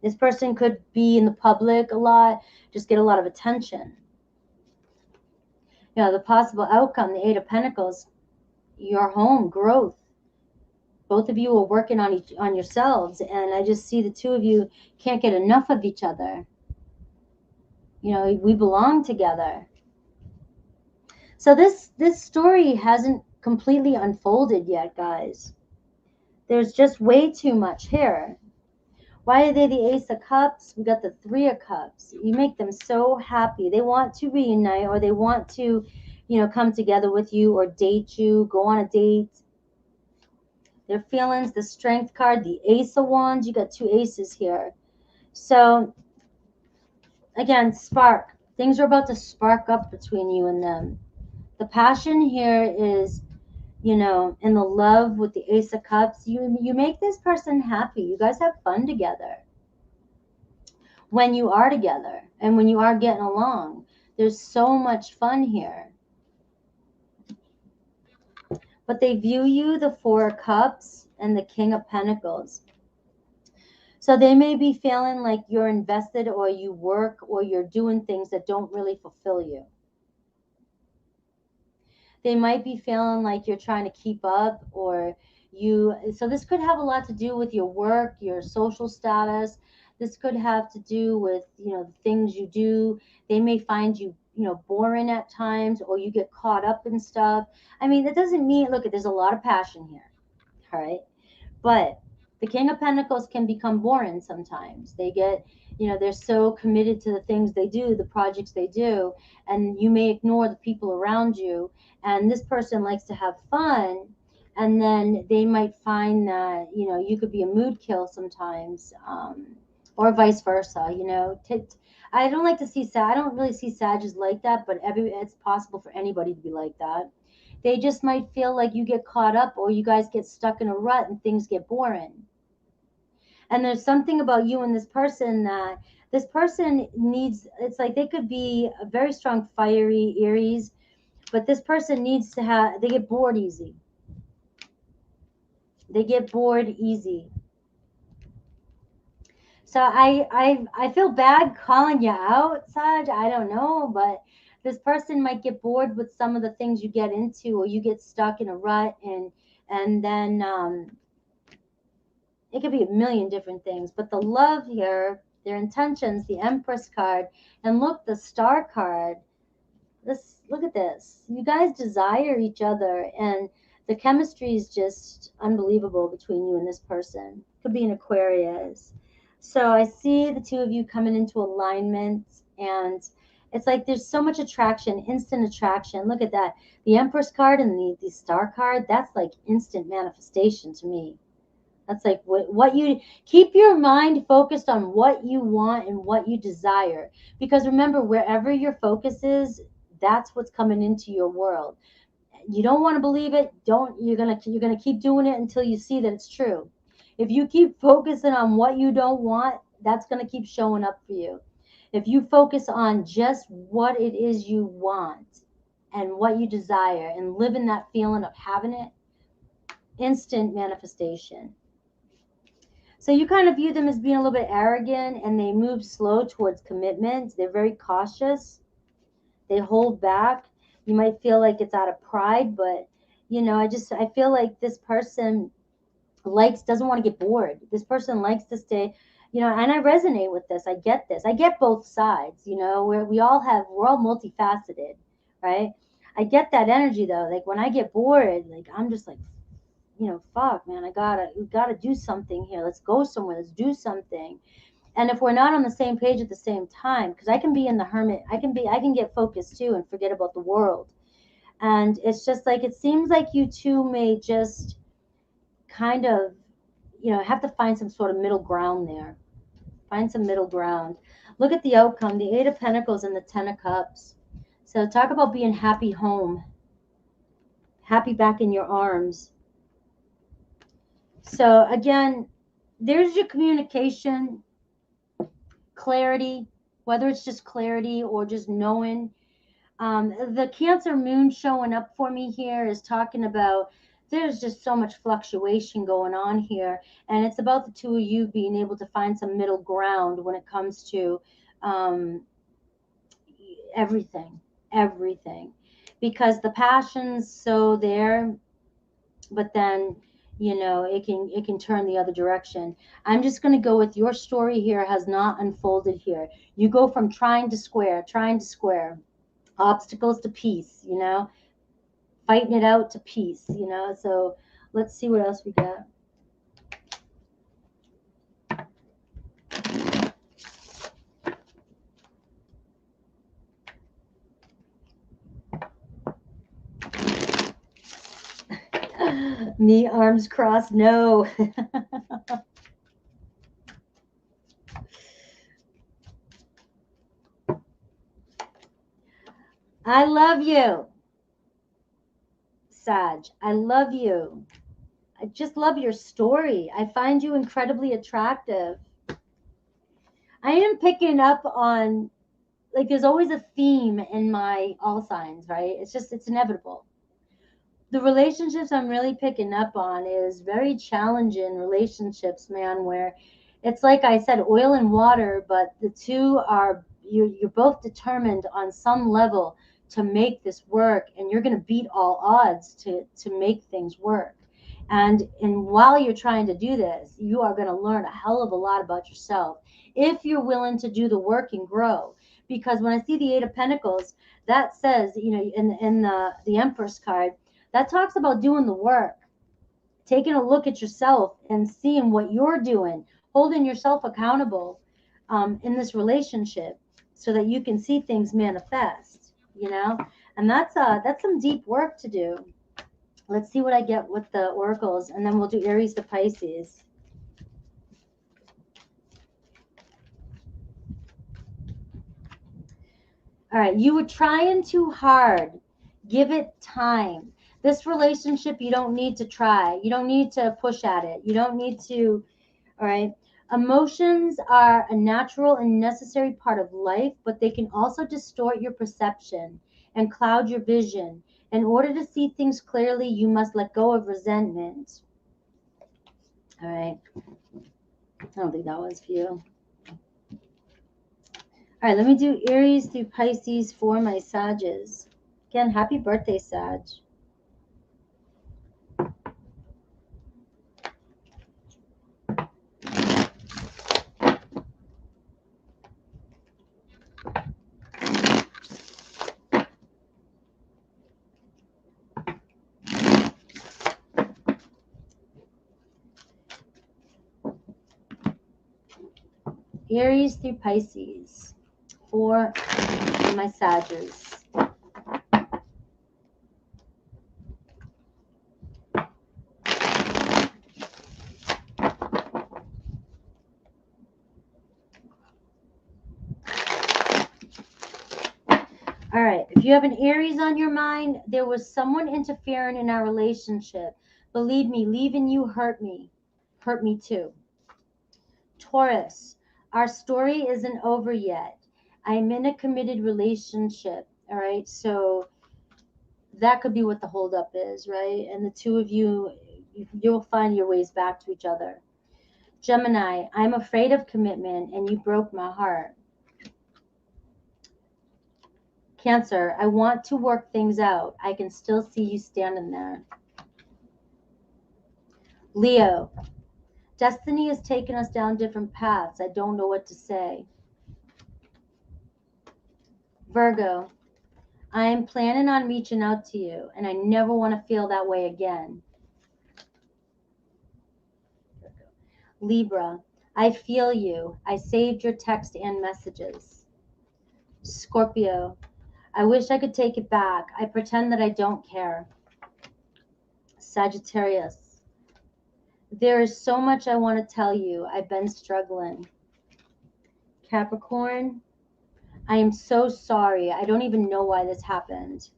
This person could be in the public a lot, just get a lot of attention. The possible outcome, the Eight of Pentacles, your home, growth. Both of you are working on yourselves, and I just see the two of you can't get enough of each other. We belong together. So this story hasn't completely unfolded yet, guys. There's just way too much here. Why are they the Ace of Cups? We got the Three of Cups. You make them so happy. They want to reunite, or they want to, come together with you or date you, go on a date. Their feelings, the Strength card, the Ace of Wands. You got two aces here. So, again, spark. Things are about to spark up between you and them. The passion here is, in the love with the Ace of Cups. You make this person happy. You guys have fun together. When you are together and when you are getting along, there's so much fun here. But they view you, the Four of Cups and the King of Pentacles. So they may be feeling like you're invested, or you work, or you're doing things that don't really fulfill you. They might be feeling like you're trying to keep up, or so this could have a lot to do with your work, your social status. This could have to do with, the things you do. They may find you, boring at times, or you get caught up in stuff. I mean, that doesn't mean, look, there's a lot of passion here, all right? But the King of Pentacles can become boring sometimes. They get, they're so committed to the things they do, the projects they do, and you may ignore the people around you. And this person likes to have fun, and then they might find that, you could be a mood kill sometimes, or vice versa. I don't like to see I don't really see Sages like that, but it's possible for anybody to be like that. They just might feel like you get caught up, or you guys get stuck in a rut and things get boring. And there's something about you and this person that this person needs. It's like they could be a very strong fiery Aries, but this person needs to have, they get bored easy. They get bored easy. So I feel bad calling you out, Saj. I don't know, but this person might get bored with some of the things you get into, or you get stuck in a rut, and then it could be a million different things. But the love here, their intentions, the Empress card, and look, the Star card. Look at this. You guys desire each other, and the chemistry is just unbelievable between you and this person. Could be an Aquarius. So I see the two of you coming into alignment, and it's like there's so much attraction, instant attraction. Look at that. The Empress card and the Star card, that's like instant manifestation to me. That's like what you keep your mind focused on, what you want and what you desire. Because remember, wherever your focus is, that's what's coming into your world. You don't want to believe it, you're gonna keep doing it until you see that it's true. If you keep focusing on what you don't want, that's gonna keep showing up for you. If you focus on just what it is you want and what you desire and live in that feeling of having it, instant manifestation. So you kind of view them as being a little bit arrogant, and they move slow towards commitment. They're very cautious. They hold back. You might feel like it's out of pride, but I feel like this person doesn't want to get bored. This person likes to stay, and I resonate with this. I get this. I get both sides, we're all multifaceted, right? I get that energy though. Like when I get bored, like I'm just like, fuck, man, we gotta do something here. Let's go somewhere. Let's do something. And if we're not on the same page at the same time, because I can be in the hermit, I can get focused too and forget about the world. And it's just like, it seems like you two may just kind of, have to find some sort of middle ground there. Find some middle ground. Look at the outcome, the Eight of Pentacles and the Ten of Cups. So talk about being happy home, happy back in your arms. So again, there's your communication, clarity, whether it's just clarity or just knowing. The Cancer moon showing up for me here is talking about there's just so much fluctuation going on here, and it's about the two of you being able to find some middle ground when it comes to everything, because the passion's so there, but then it can turn the other direction. I'm just going to go with your story here has not unfolded here. You go from trying to square, obstacles to peace, fighting it out to peace, so let's see what else we got. Me, arms crossed, no. I love you, Sag. I love you. I just love your story. I find you incredibly attractive. I am picking up on, like, there's always a theme in my all signs, right? It's inevitable. The relationships I'm really picking up on is very challenging relationships, man, where it's like I said, oil and water, but the two are, you're both determined on some level to make this work, and you're going to beat all odds to make things work. And while you're trying to do this, you are going to learn a hell of a lot about yourself if you're willing to do the work and grow. because when I see the Eight of Pentacles, that says, you know, in the Empress card, that talks about doing the work, taking a look at yourself and seeing what you're doing, holding yourself accountable in this relationship so that you can see things manifest, you know? And that's some deep work to do. Let's see what I get with the oracles, and then we'll do Aries to Pisces. All right, you were trying too hard. Give it time. This relationship, you don't need to try. You don't need to push at it. You don't need to, all right? Emotions are a natural and necessary part of life, but they can also distort your perception and cloud your vision. In order to see things clearly, you must let go of resentment. All right. I don't think that was for you. All right, let me do Aries through Pisces for my Sages. Again, happy birthday, Sag. Aries through Pisces for my Sages. All right, if you have an Aries on your mind, there was someone interfering in our relationship. Believe me, leaving you hurt me. Hurt me too. Taurus, our story isn't over yet. I'm in a committed relationship. All right, so that could be what the holdup is, right? And the two of you, you'll find your ways back to each other. Gemini, I'm afraid of commitment and you broke my heart. Cancer, I want to work things out. I can still see you standing there. Leo, destiny has taken us down different paths. I don't know what to say. Virgo, I am planning on reaching out to you, and I never want to feel that way again. Libra, I feel you. I saved your text and messages. Scorpio, I wish I could take it back. I pretend that I don't care. Sagittarius, there is so much I want to tell you. I've been struggling. Capricorn, I am so sorry. I don't even know why this happened.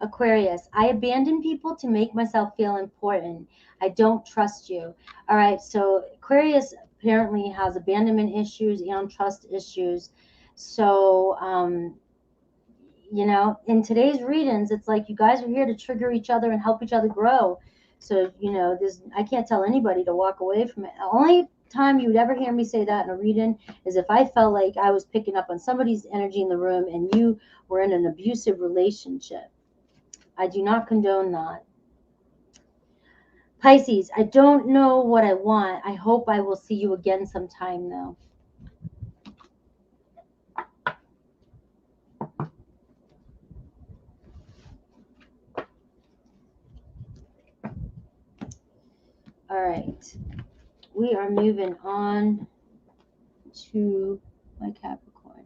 Aquarius, I abandon people to make myself feel important. I don't trust you. All right, so Aquarius apparently has abandonment issues and trust issues. So, you know, in today's readings, it's like you guys are here to trigger each other and help each other grow. So, you know, I can't tell anybody to walk away from it. The only time you would ever hear me say that in a reading is if I felt like I was picking up on somebody's energy in the room and you were in an abusive relationship. I do not condone that. Pisces, I don't know what I want. I hope I will see you again sometime, though. All right. We are moving on to my Capricorn.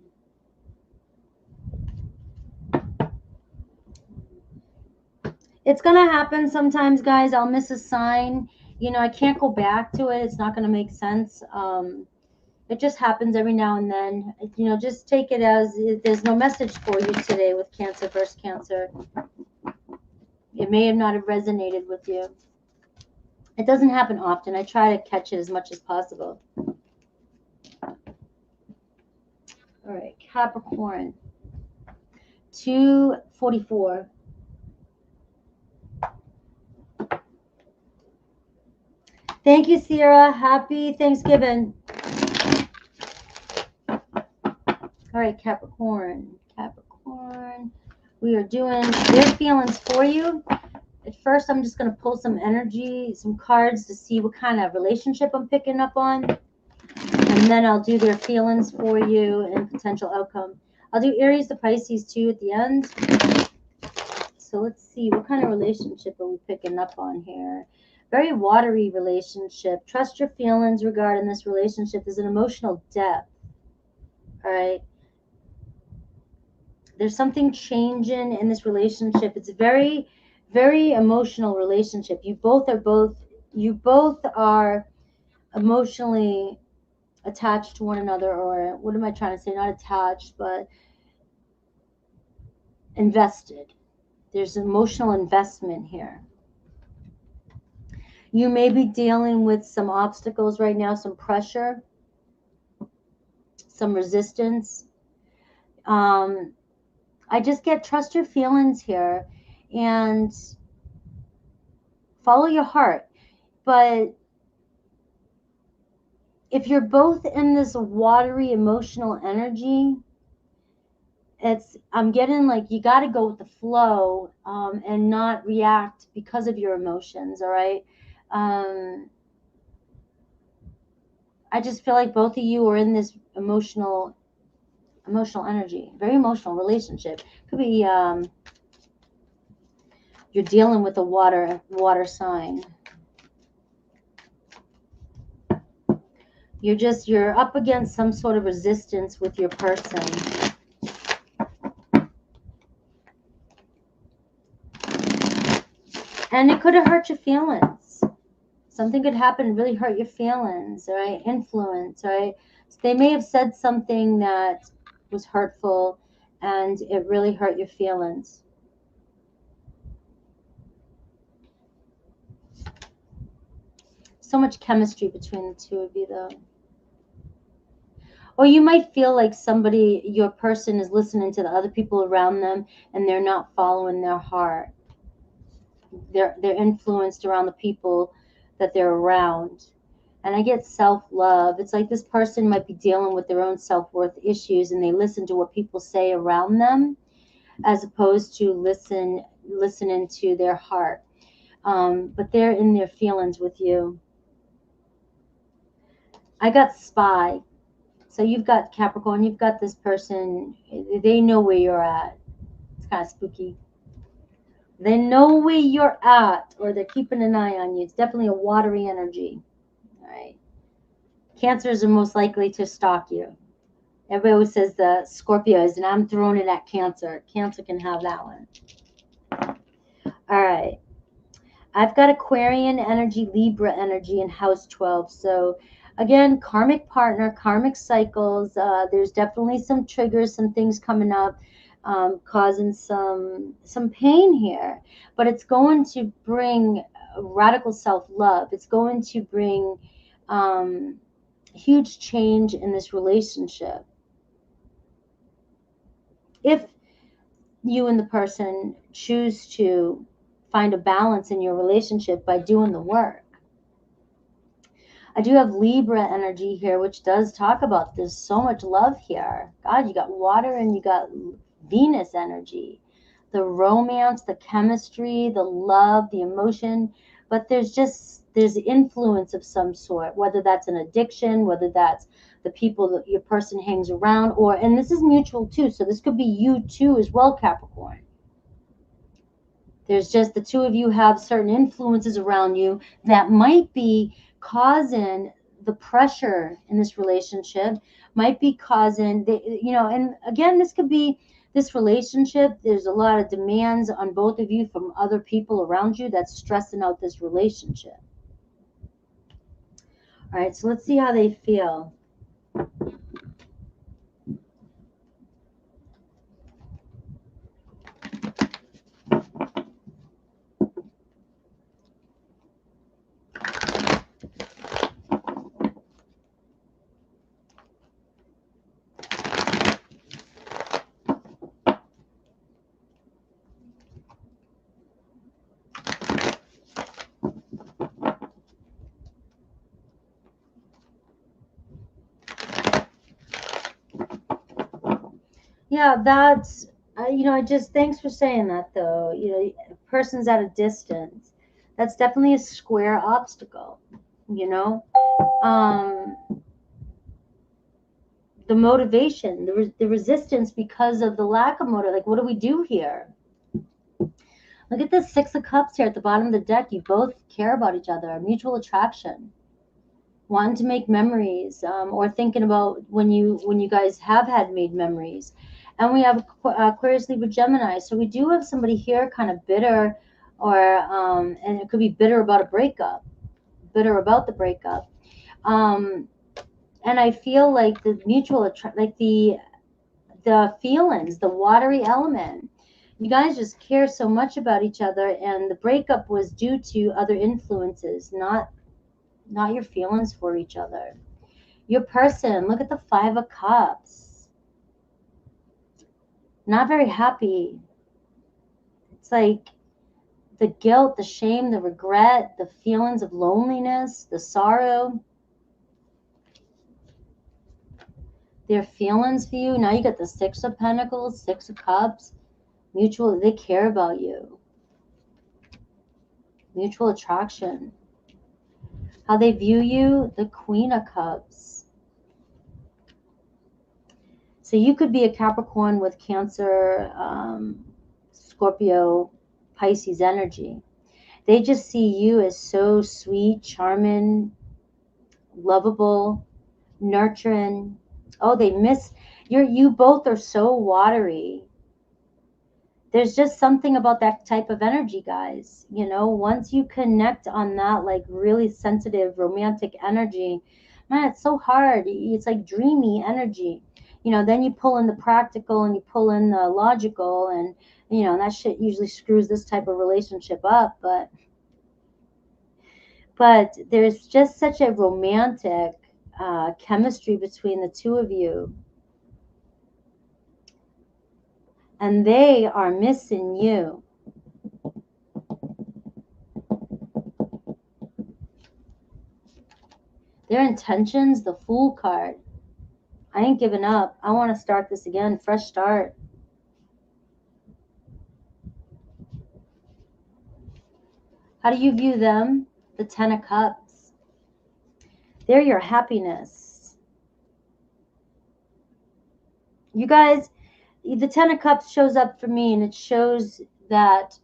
It's going to happen sometimes, guys. I'll miss a sign. You know, I can't go back to it. It's not going to make sense. It just happens every now and then. You know, just take it as there's no message for you today with Cancer versus Cancer. It may have not have resonated with you. It doesn't happen often. I try to catch it as much as possible. All right, Capricorn. 244. Thank you, Sierra. Happy Thanksgiving. All right, Capricorn. Capricorn. We are doing their feelings for you. At first, I'm just going to pull some energy, some cards to see what kind of relationship I'm picking up on. And And then I'll do their feelings for you and potential outcome. I'll do Aries to Pisces too at the end. So let's see, what kind of relationship are we picking up on here? Very watery relationship. Trust your feelings regarding this relationship. There's an emotional depth. All right. There's something changing in this relationship. It's a very, very emotional relationship. You both are emotionally attached to one another, or what am I trying to say? Not attached, but invested. There's emotional investment here. You may be dealing with some obstacles right now, some pressure, some resistance. I just get trust your feelings here and follow your heart. But if you're both in this watery emotional energy, I'm getting like you got to go with the flow and not react because of your emotions. All right. I just feel like both of you are in this emotional energy, very emotional relationship. Could be you're dealing with a water sign. You're up against some sort of resistance with your person. And it could have hurt your feelings. Something could happen and really hurt your feelings, all right? Influence, all right? So they may have said something that was hurtful and it really hurt your feelings. So much chemistry between the two of you, though. Or you might feel like your person is listening to the other people around them and they're not following their heart. They're influenced around the people that they're around. And I get self-love. It's like this person might be dealing with their own self-worth issues and they listen to what people say around them as opposed to listening to their heart. But they're in their feelings with you. I got spy. So you've got Capricorn, you've got this person, they know where you're at. It's kind of spooky. They know where you're at, or they're keeping an eye on you. It's definitely a watery energy. All right. Cancers are most likely to stalk you. Everybody always says the Scorpios, and I'm throwing it at Cancer. Cancer can have that one. All right. I've got Aquarian energy, Libra energy, and House 12. So again, karmic partner, karmic cycles. There's definitely some triggers, some things coming up, causing some pain here. But it's going to bring radical self-love. It's going to bring huge change in this relationship. If you and the person choose to find a balance in your relationship by doing the work. I do have Libra energy here, which does talk about there's so much love here. God, you got water and you got Venus energy. The romance, the chemistry, the love, the emotion. But there's influence of some sort, whether that's an addiction, whether that's the people that your person hangs around, and this is mutual too. So this could be you too as well, Capricorn. There's just the two of you have certain influences around you that might be causing the pressure in this relationship, might be causing, and again, this could be this relationship. There's a lot of demands on both of you from other people around you that's stressing out this relationship. All right, so let's see how they feel. Yeah, that's, thanks for saying that though. A person's at a distance. That's definitely a square obstacle, the motivation, the resistance because of the lack of motive. Like, what do we do here? Look at the Six of Cups here at the bottom of the deck. You both care about each other, mutual attraction, wanting to make memories, or thinking about when you guys have made memories. And we have Aquarius, Libra, Gemini. So we do have somebody here kind of bitter, or and it could be bitter about a breakup, bitter about the breakup. And I feel like the mutual like the feelings, the watery element. You guys just care so much about each other, and the breakup was due to other influences, not your feelings for each other. Your person, look at the Five of Cups. Not very happy. It's like the guilt, the shame, the regret, the feelings of loneliness, the sorrow. Their feelings for you. Now you got the Six of Pentacles, Six of Cups. Mutual, they care about you. Mutual attraction. How they view you, the Queen of Cups. So you could be a Capricorn with Cancer, Scorpio, Pisces energy. They just see you as so sweet, charming, lovable, nurturing. Oh, they miss you both are so watery. There's just something about that type of energy, guys. You know, once you connect on that, like really sensitive, romantic energy, man, it's so hard. It's like dreamy energy. You know, then you pull in the practical and you pull in the logical, and, you know, that shit usually screws this type of relationship up. But there's just such a romantic chemistry between the two of you. And they are missing you. Their intentions, the Fool card. I ain't giving up. I want to start this again. Fresh start. How do you view them? The Ten of Cups. They're your happiness. You guys, the Ten of Cups shows up for me, and it shows that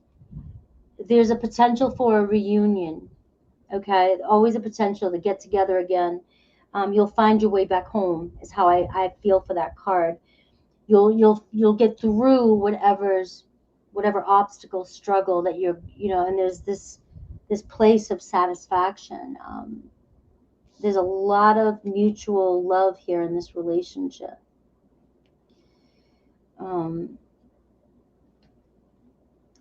there's a potential for a reunion. Okay, always a potential to get together again. You'll find your way back home is how I feel for that card. You'll get through whatever obstacle, struggle that and there's this place of satisfaction. There's a lot of mutual love here in this relationship. A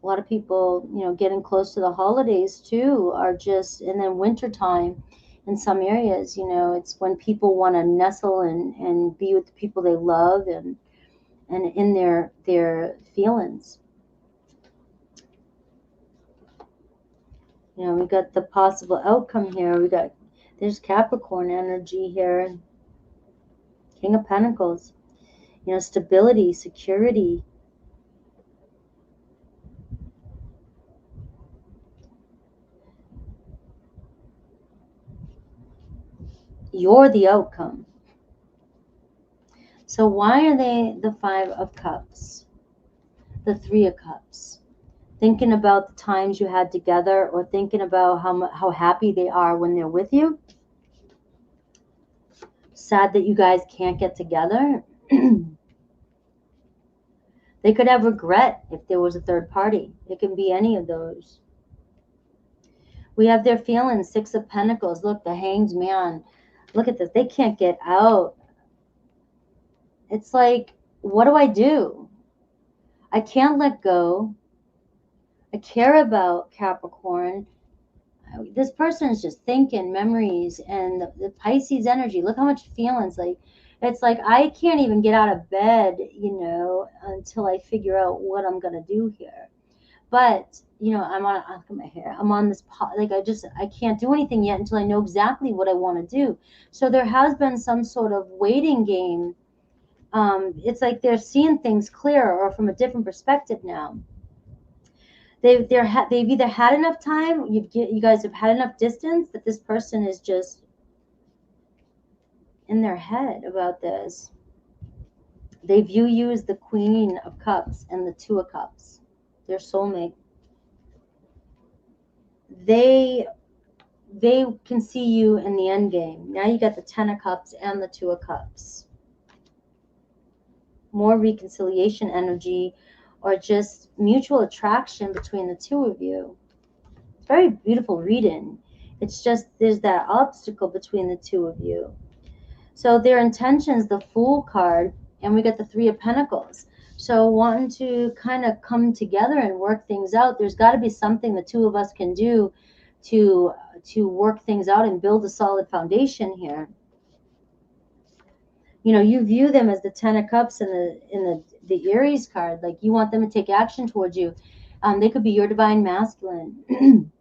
lot of people, getting close to the holidays too, are just, and then wintertime in some areas, it's when people want to nestle and be with the people they love and in their feelings. We got the possible outcome here. There's Capricorn energy here. King of Pentacles. Stability, security. You're the outcome. So why are they the Five of Cups? The Three of Cups? Thinking about the times you had together, or thinking about how happy they are when they're with you? Sad that you guys can't get together. They could have regret if there was a third party. It can be any of those. We have their feelings. Six of Pentacles. Look, the Hanged Man. Look at this. They can't get out. It's like, what do I do? I can't let go. I care about Capricorn. This person is just thinking memories and the Pisces energy. Look how much feelings. It's like I can't even get out of bed, until I figure out what I'm gonna do here. But I'm on. Look at my hair. I'm on this. I can't do anything yet until I know exactly what I want to do. So there has been some sort of waiting game. It's like they're seeing things clearer or from a different perspective now. They've either had enough time. You guys have had enough distance that this person is just in their head about this. They view you as the Queen of Cups and the Two of Cups. Their soulmate. They can see you in the end game. Now you got the Ten of Cups and the Two of Cups. More reconciliation energy or just mutual attraction between the two of you. It's very beautiful reading. It's just there's that obstacle between the two of you. So their intentions, the Fool card, and we got the Three of Pentacles. So wanting to kind of come together and work things out. There's got to be something the two of us can do to work things out and build a solid foundation here. You know, you view them as the Ten of Cups in the Aries card. Like you want them to take action towards you. They could be your divine masculine.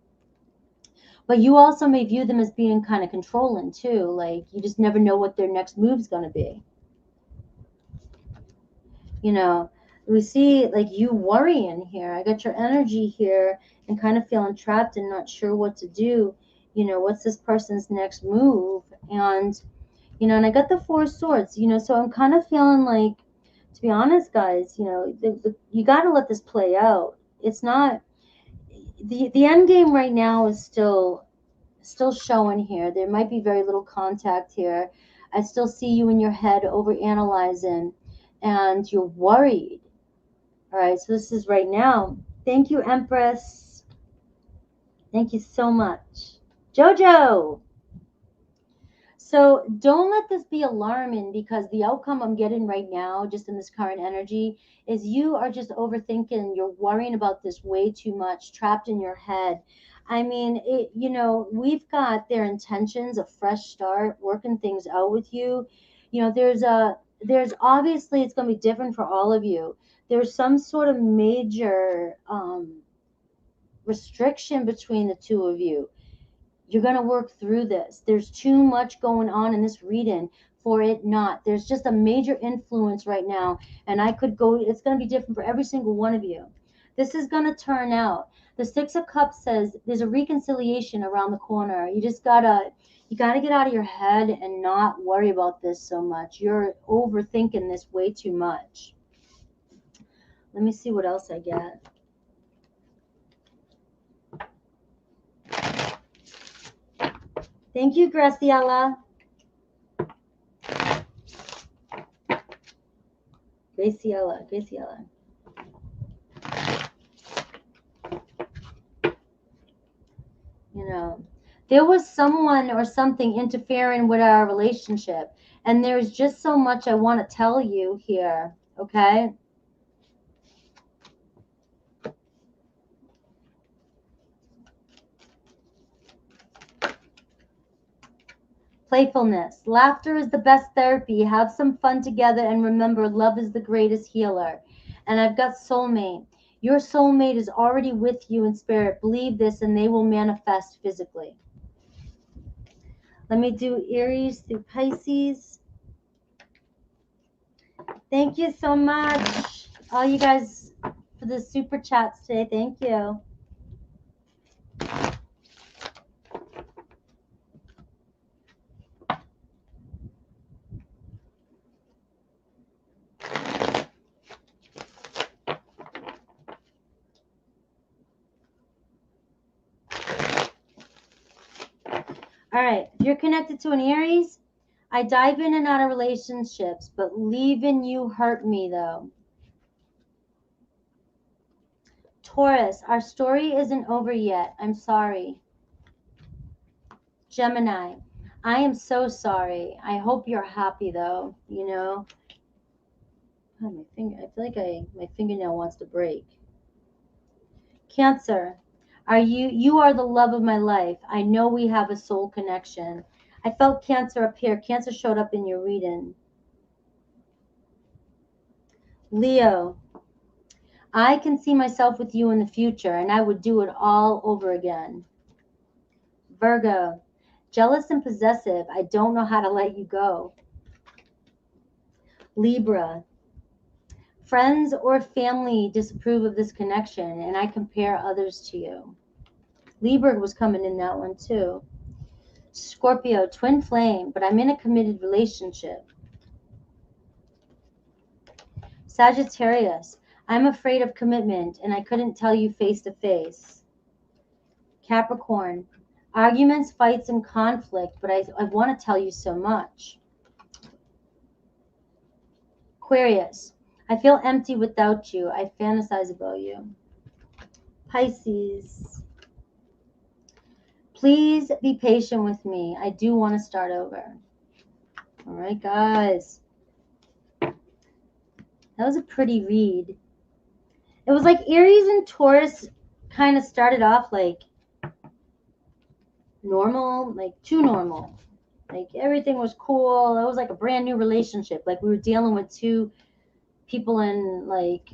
But you also may view them as being kind of controlling too. Like you just never know what their next move's going to be. You know, we see like you worrying here. I got your energy here and kind of feeling trapped and not sure what to do. You know, what's this person's next move? And, you know, and I got the Four of Swords, you know, so I'm kind of feeling like, to be honest, guys, you know, you got to let this play out. It's not, the end game right now is still showing here. There might be very little contact here. I still see you in your head over analyzing and you're worried. All right, so this is right now. Thank you, Empress. Thank you so much. Jojo. So don't let this be alarming, because the outcome I'm getting right now, just in this current energy, is you are just overthinking. You're worrying about this way too much, trapped in your head. I mean, you know, we've got their intentions, a fresh start, working things out with you. You know, there's obviously, it's going to be different for all of you. There's some sort of major restriction between the two of you. You're going to work through this. There's too much going on in this reading for it not. There's just a major influence right now, and I could go, it's going to be different for every single one of you. This is going to turn out. The Six of Cups says there's a reconciliation around the corner. You got to get out of your head and not worry about this so much. You're overthinking this way too much. Let me see what else I get. Thank you, Graciela. Graciela. You know, there was someone or something interfering with our relationship, and there's just so much I want to tell you here, okay? Playfulness. Laughter is the best therapy. Have some fun together, and remember, love is the greatest healer. And I've got soulmate. Your soulmate is already with you in spirit. Believe this, and they will manifest physically. Let me do Aries through Pisces. Thank you so much, all you guys, for the super chats today. Thank you. All right, if you're connected to an Aries, I dive in and out of relationships, but leaving you hurt me, though. Taurus, our story isn't over yet. I'm sorry. Gemini, I am so sorry. I hope you're happy, though. You know, oh, my finger. I feel like my fingernail wants to break. Cancer, you are the love of my life. I know we have a soul connection. I felt Cancer up here. Cancer showed up in your reading. Leo, I can see myself with you in the future, and I would do it all over again. Virgo, jealous and possessive. I don't know how to let you go. Libra, friends or family disapprove of this connection, and I compare others to you. Libra was coming in that one too. Scorpio, twin flame, but I'm in a committed relationship. Sagittarius, I'm afraid of commitment and I couldn't tell you face to face. Capricorn, arguments, fights, and conflict, but I want to tell you so much. Aquarius, I feel empty without you. I fantasize about you. Pisces, please be patient with me. I do want to start over. All right, guys. That was a pretty read. It was like Aries and Taurus kind of started off like normal, like too normal. Like everything was cool. It was like a brand new relationship. Like we were dealing with two people in like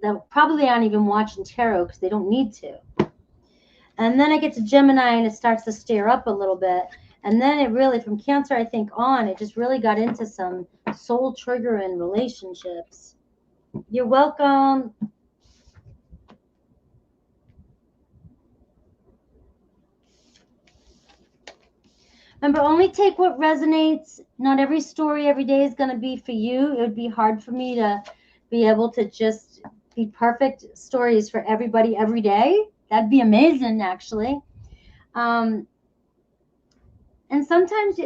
that probably aren't even watching tarot because they don't need to. And then I get to Gemini and it starts to stir up a little bit. And then it really, from Cancer, I think, on, it just really got into some soul triggering relationships. You're welcome. Remember, only take what resonates. Not every story every day is going to be for you. It would be hard for me to be able to just be perfect stories for everybody every day. That'd be amazing, actually. And sometimes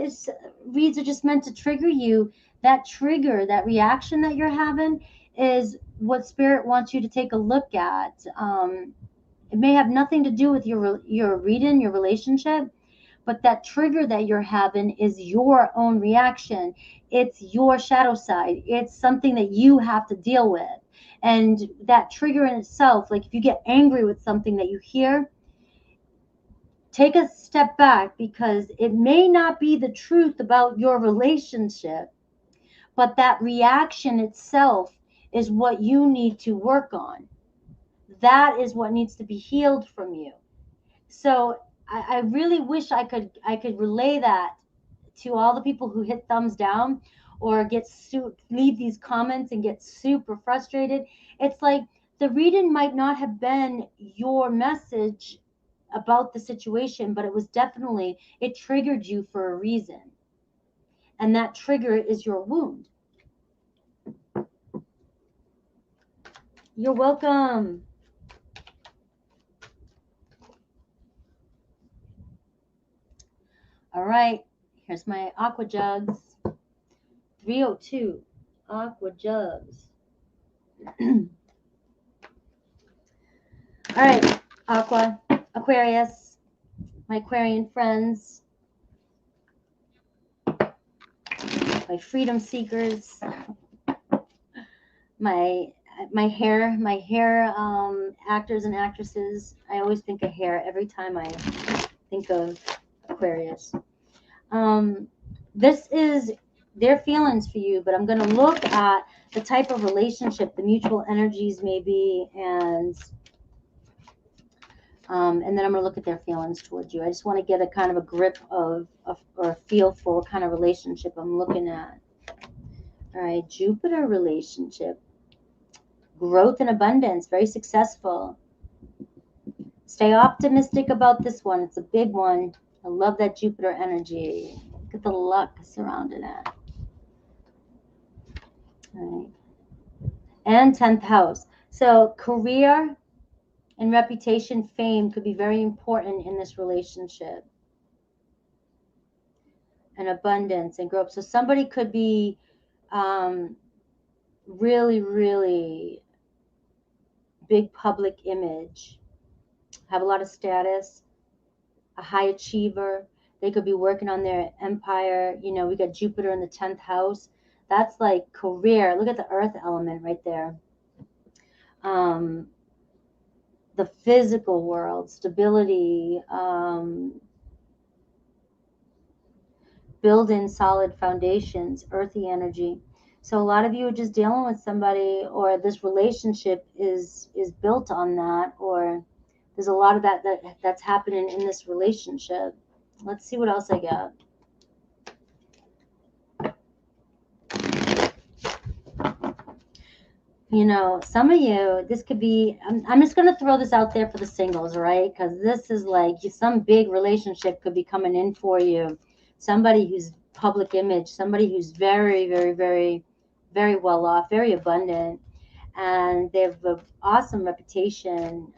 reads are just meant to trigger you. That trigger, that reaction that you're having is what Spirit wants you to take a look at. It may have nothing to do with your reading, your relationship, but that trigger that you're having is your own reaction. It's your shadow side. It's something that you have to deal with. And that trigger in itself, like if you get angry with something that you hear, take a step back because it may not be the truth about your relationship, but that reaction itself is what you need to work on. That is what needs to be healed from you. So I really wish I could relay that to all the people who hit thumbs down or leave these comments and get super frustrated. It's like the reading might not have been your message about the situation, but it triggered you for a reason. And that trigger is your wound. You're welcome. All right, here's my aqua jugs. 302 aqua jugs. All right, Aqua, Aquarius, my Aquarian friends, my freedom seekers, my hair actors and actresses. I always think of hair every time I think of Aquarius. This is their feelings for you, but I'm going to look at the type of relationship, the mutual energies maybe, and then I'm going to look at their feelings towards you. I just want to get a kind of a grip or a feel for what kind of relationship I'm looking at. All right, Jupiter relationship. Growth and abundance, very successful. Stay optimistic about this one. It's a big one. I love that Jupiter energy. Look at the luck surrounding it. All right. And 10th house. So career and reputation, fame could be very important in this relationship. And abundance and growth. So somebody could be really, really big public image, have a lot of status, a high achiever. They could be working on their empire. You know, we got Jupiter in the 10th house. That's like career. Look at the earth element right there. The physical world, stability, building solid foundations, earthy energy. So a lot of you are just dealing with somebody, or this relationship is built on that, or there's a lot of that's happening in this relationship. Let's see what else I got. You know, some of you, this could be, I'm just going to throw this out there for the singles, right? Because this is like some big relationship could be coming in for you. Somebody who's public image, somebody who's very, very, very very well off, very abundant, and they have an awesome reputation,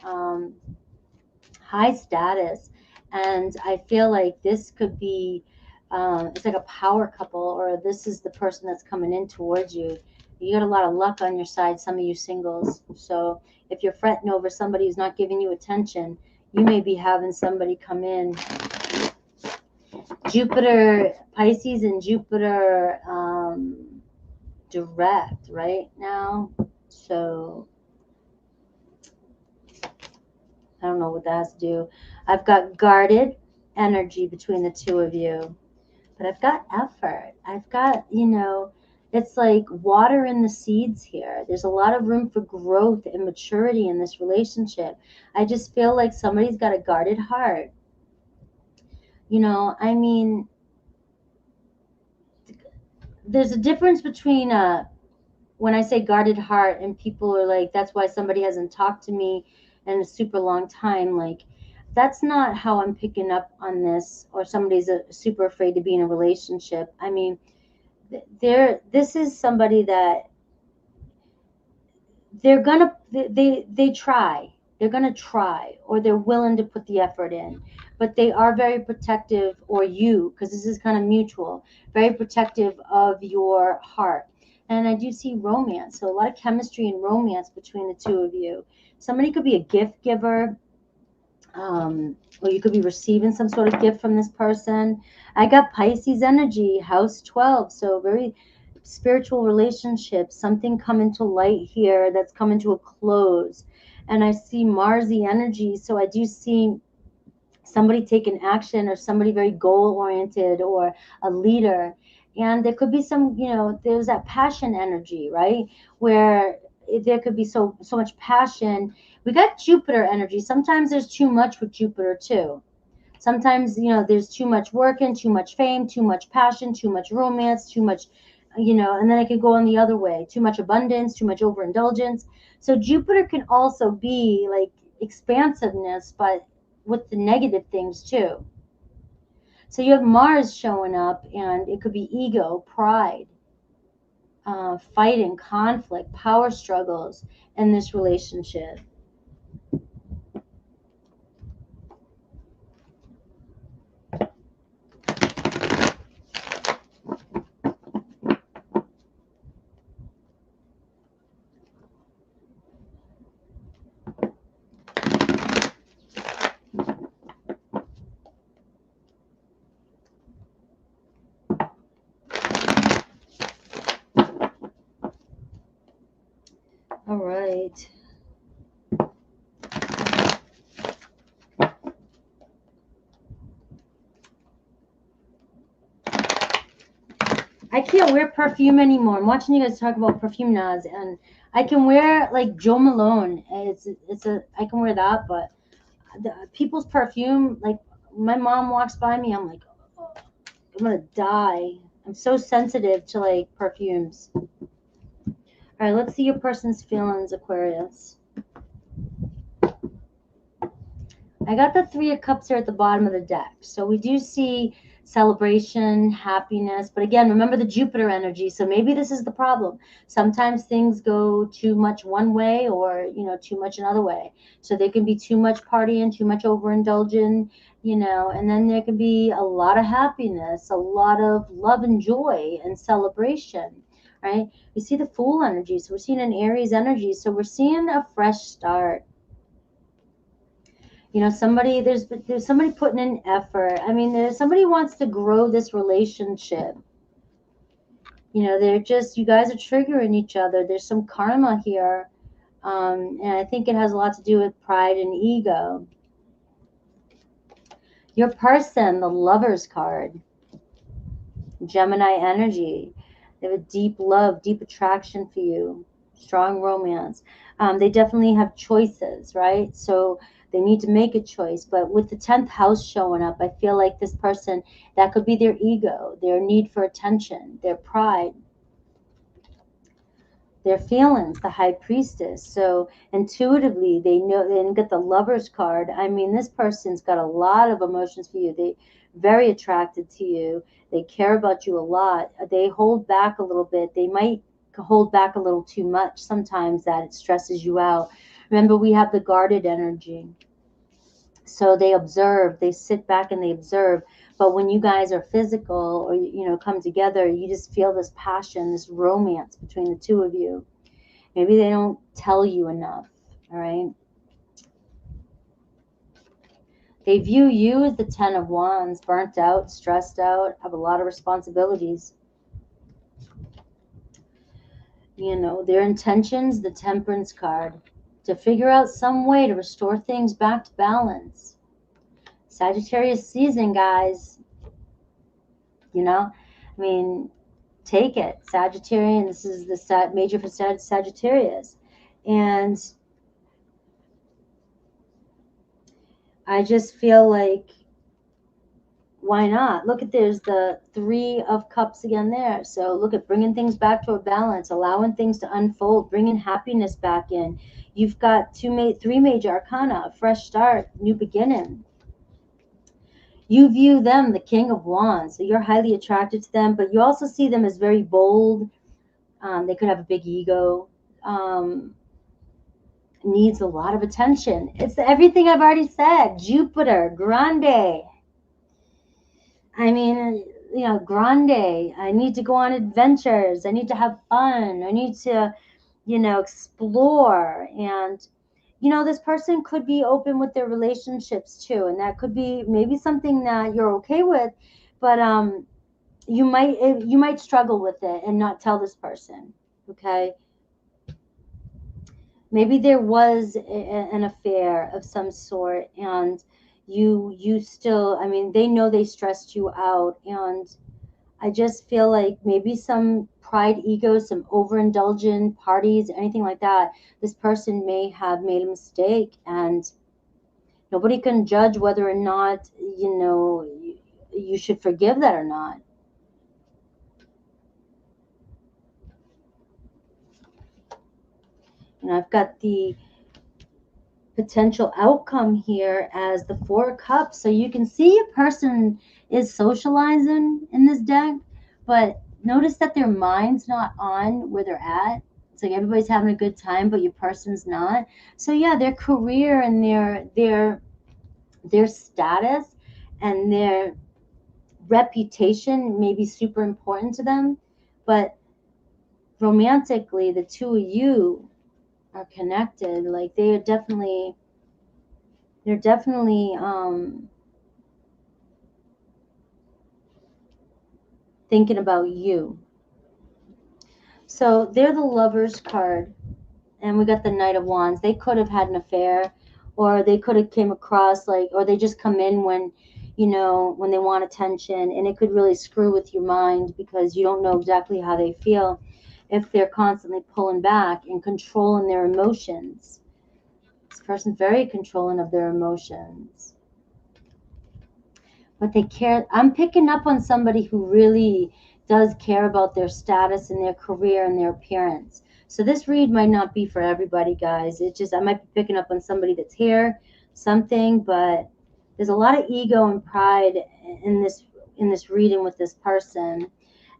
high status. And I feel like this could be, it's like a power couple, or this is the person that's coming in towards you. You got a lot of luck on your side, some of you singles. So if you're fretting over somebody who's not giving you attention, you may be having somebody come in. Jupiter, Pisces and Jupiter direct right now. So I don't know what that has to do. I've got guarded energy between the two of you, but I've got effort. I've got, it's like water in the seeds here. There's a lot of room for growth and maturity in this relationship. I just feel like somebody's got a guarded heart. I mean, there's a difference between when I say guarded heart and people are like, that's why somebody hasn't talked to me in a super long time. Like, that's not how I'm picking up on this, or somebody's super afraid to be in a relationship. I mean, this is somebody that they try. They're gonna try, or they're willing to put the effort in, but they are very protective, or you, because this is kind of mutual, very protective of your heart. And I do see romance, so a lot of chemistry and romance between the two of you. Somebody could be a gift giver, or you could be receiving some sort of gift from this person. I got Pisces energy, house 12, so very spiritual relationships, something coming to light here that's coming to a close. And I see Marsy energy, so I do see somebody taking action, or somebody very goal oriented, or a leader. And there could be some, there's that passion energy, right, where there could be so much passion. We got Jupiter energy. Sometimes there's too much with Jupiter too. Sometimes, there's too much work and too much fame, too much passion, too much romance, too much, and then it could go on the other way, too much abundance, too much overindulgence. So Jupiter can also be like expansiveness, but with the negative things too. So you have Mars showing up, and it could be ego, pride, fighting, conflict, power struggles in this relationship. All right. I can't wear perfume anymore. I'm watching you guys talk about perfume now, and I can wear like Joe Malone. I can wear that, but people's perfume, like my mom walks by me, I'm like, oh, I'm gonna die. I'm so sensitive to like perfumes. All right, let's see your person's feelings, Aquarius. I got the Three of Cups here at the bottom of the deck. So we do see celebration, happiness. But again, remember the Jupiter energy. So maybe this is the problem. Sometimes things go too much one way, or, too much another way. So there can be too much partying, too much overindulging, and then there can be a lot of happiness, a lot of love and joy and celebration, right? We see the Fool energy. So we're seeing an Aries energy. So we're seeing a fresh start. Somebody, there's somebody putting in effort. I mean, there's somebody who wants to grow this relationship. They're just, you guys are triggering each other. There's some karma here. And I think it has a lot to do with pride and ego. Your person, the Lover's card, Gemini energy. They have a deep love, deep attraction for you, strong romance. They definitely have choices, right? So they need to make a choice. But with the 10th house showing up, I feel like this person, that could be their ego, their need for attention, their pride, their feelings, the High Priestess. So intuitively, they know, they get the Lover's card. I mean, this person's got a lot of emotions for you. They very attracted to you. They care about you a lot. They hold back a little bit. They might hold back a little too much sometimes, that it stresses you out. Remember, we have the guarded energy. So they observe, they sit back and they observe. But when you guys are physical or, come together, you just feel this passion, this romance between the two of you. Maybe they don't tell you enough, all right? They view you as the 10 of Wands, burnt out, stressed out, have a lot of responsibilities. Their intentions, the Temperance card, to figure out some way to restore things back to balance. Sagittarius season, guys. Take it. Sagittarian, this is the major for Sagittarius. And I just feel like, why not? Look at, there's the 3 of Cups again there. So look at bringing things back to a balance, allowing things to unfold, bringing happiness back in. You've got 3 major arcana, a fresh start, new beginning. You view them, the King of Wands, so you're highly attracted to them, but you also see them as very bold. They could have a big ego. Needs a lot of attention. It's everything I've already said. Jupiter, grande. Grande. I need to go on adventures. I need to have fun. I need to, explore. And, this person could be open with their relationships too. And that could be maybe something that you're okay with, but you might struggle with it and not tell this person, okay? Maybe there was an affair of some sort, and you still, they know they stressed you out, and I just feel like maybe some pride, ego, some overindulgent parties, anything like that. This person may have made a mistake, and nobody can judge whether or not, you should forgive that or not. And I've got the potential outcome here as the 4 of Cups. So you can see a person is socializing in this deck, but notice that their mind's not on where they're at. It's like everybody's having a good time, but your person's not. So yeah, their career and their status and their reputation may be super important to them, but romantically, the two of you are connected. Like they're definitely thinking about you. So they're the Lovers card, and we got the Knight of Wands. They could have had an affair, or they could have came across or they just come in when when they want attention, and it could really screw with your mind because you don't know exactly how they feel if they're constantly pulling back and controlling their emotions. This person's very controlling of their emotions. But they care. I'm picking up on somebody who really does care about their status and their career and their appearance. So this read might not be for everybody, guys. I might be picking up on somebody that's here, something, but there's a lot of ego and pride in this reading with this person.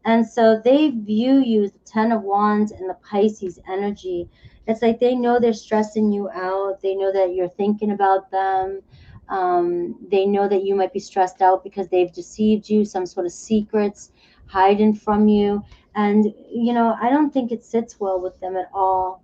And so they view you as the 10 of Wands and the Pisces energy. It's like they know they're stressing you out. They know that you're thinking about them. They know that you might be stressed out because they've deceived you, some sort of secrets hiding from you. And, I don't think it sits well with them at all.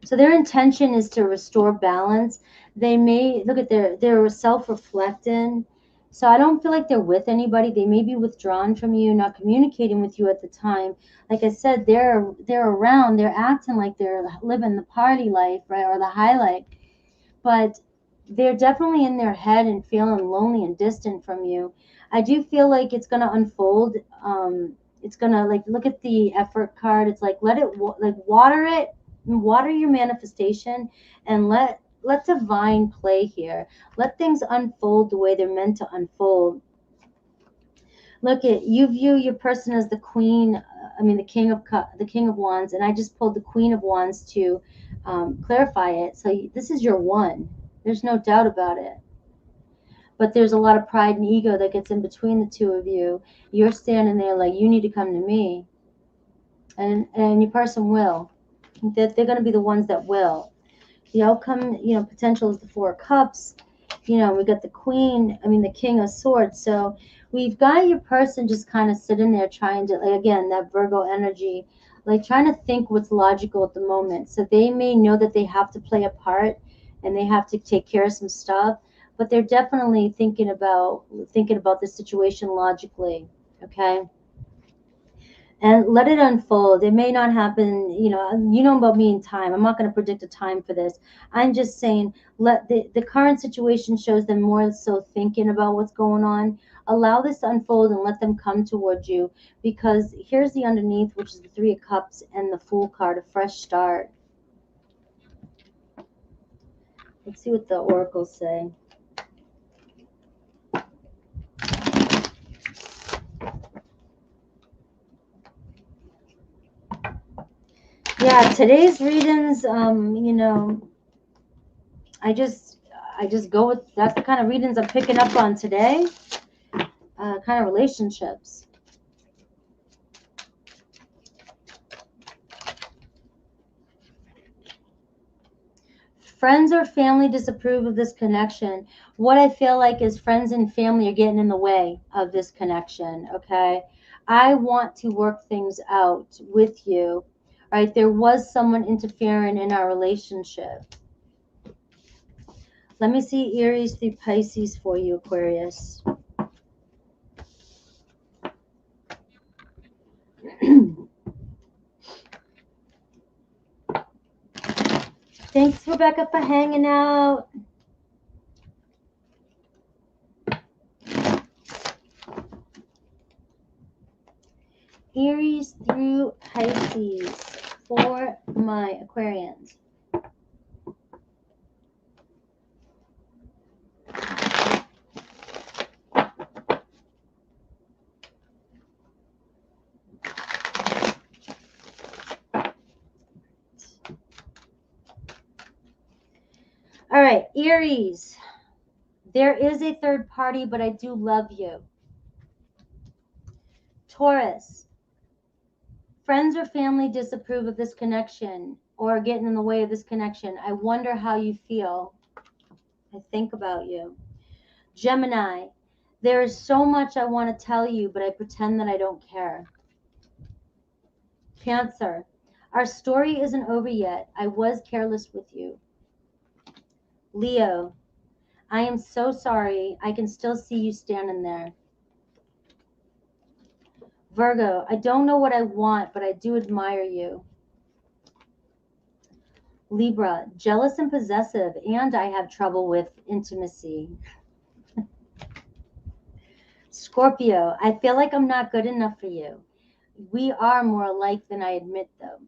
So their intention is to restore balance. They may look at they're self-reflecting. So I don't feel like they're with anybody. They may be withdrawn from you, not communicating with you at the time. Like I said, they're around, they're acting like they're living the party life, right, or the high life. But they're definitely in their head and feeling lonely and distant from you. I do feel like it's going to unfold. It's going to, like, look at the effort card. It's like, let it, water your manifestation, and let divine play here. Let things unfold the way they're meant to unfold. Look at, you view your person as the queen, the king of wands, and I just pulled the Queen of Wands to clarify it. So this is your one. There's no doubt about it. But there's a lot of pride and ego that gets in between the two of you. You're standing there like, you need to come to me. And your person will. They're going to be the ones that will. The outcome, potential is the Four of Cups. We got the the King of Swords. So we've got your person just kind of sitting there trying to, like, again, that Virgo energy, like trying to think what's logical at the moment. So they may know that they have to play a part and they have to take care of some stuff, but they're definitely thinking about the situation logically. Okay. And let it unfold. It may not happen, about me in time. I'm not going to predict a time for this. I'm just saying, let the current situation shows them more so thinking about what's going on. Allow this to unfold and let them come towards you, because here's the underneath, which is the Three of Cups and the Fool card, a fresh start. Let's see what the oracles say. Yeah, today's readings, I just go with, that's the kind of readings I'm picking up on today. Kind of relationships. Friends or family disapprove of this connection. What I feel like is friends and family are getting in the way of this connection, okay? I want to work things out with you, right? There was someone interfering in our relationship. Let me see Aries through Pisces for you, Aquarius. Thanks, Rebecca, for hanging out. Aries through Pisces for my Aquarians. All right, Aries. There is a third party, but I do love you. Taurus. Friends or family disapprove of this connection or getting in the way of this connection. I wonder how you feel. I think about you. Gemini. There is so much I want to tell you, but I pretend that I don't care. Cancer. Our story isn't over yet. I was careless with you. Leo. I am so sorry. I can still see you standing there. Virgo. I don't know what I want, but I do admire you. Libra. Jealous and possessive, and I have trouble with intimacy. Scorpio. I feel like I'm not good enough for you. We are more alike than I admit, though.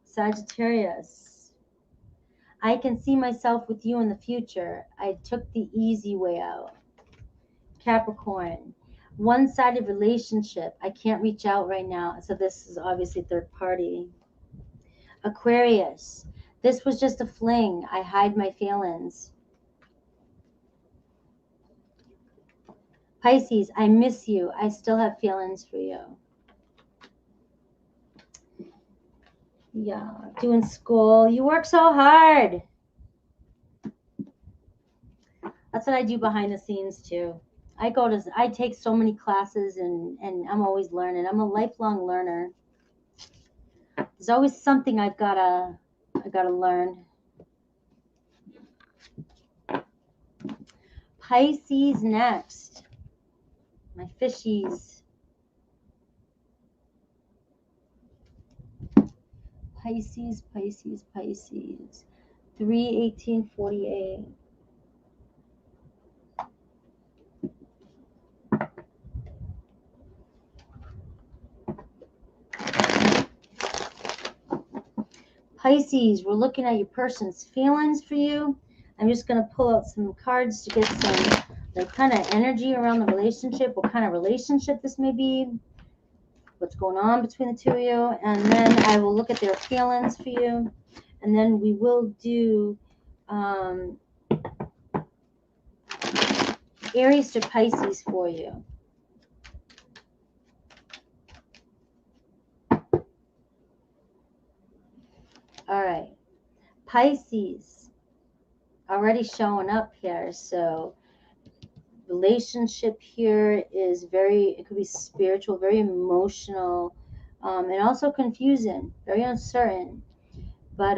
Sagittarius. I can see myself with you in the future. I took the easy way out. Capricorn. One-sided relationship. I can't reach out right now. So this is obviously third party. Aquarius. This was just a fling. I hide my feelings. Pisces. I miss you. I still have feelings for you. Yeah, doing school. You work so hard. That's what I do behind the scenes too. I take so many classes and I'm always learning. I'm a lifelong learner. There's always something I gotta learn. Pisces next. My fishies. Pisces, Pisces, Pisces. 3/18/48. Pisces, we're looking at your person's feelings for you. I'm just going to pull out some cards to get some like kind of energy around the relationship, what kind of relationship this may be, what's going on between the two of you, and then I will look at their feelings for you, and then we will do Aries to Pisces for you. Pisces already showing up here. So relationship here is it could be spiritual, very emotional, and also confusing, very uncertain. But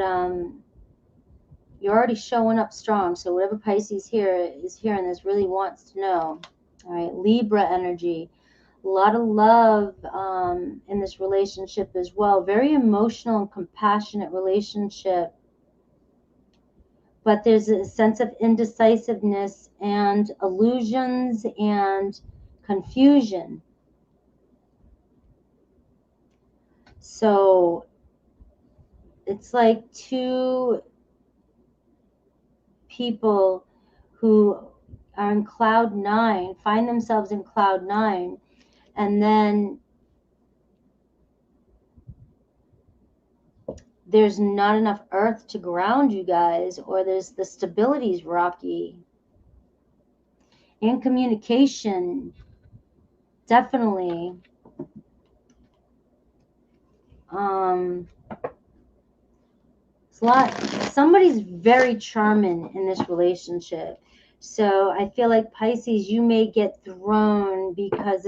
you're already showing up strong. So whatever Pisces here is hearing this really wants to know. All right, Libra energy. A lot of love in this relationship as well. Very emotional and compassionate relationship. But there's a sense of indecisiveness and illusions and confusion. So it's like two people who are in cloud nine, find themselves in cloud nine, and then there's not enough earth to ground you guys, or the stability's rocky. In communication, definitely. It's a lot. Somebody's very charming in this relationship. So I feel like Pisces, you may get thrown because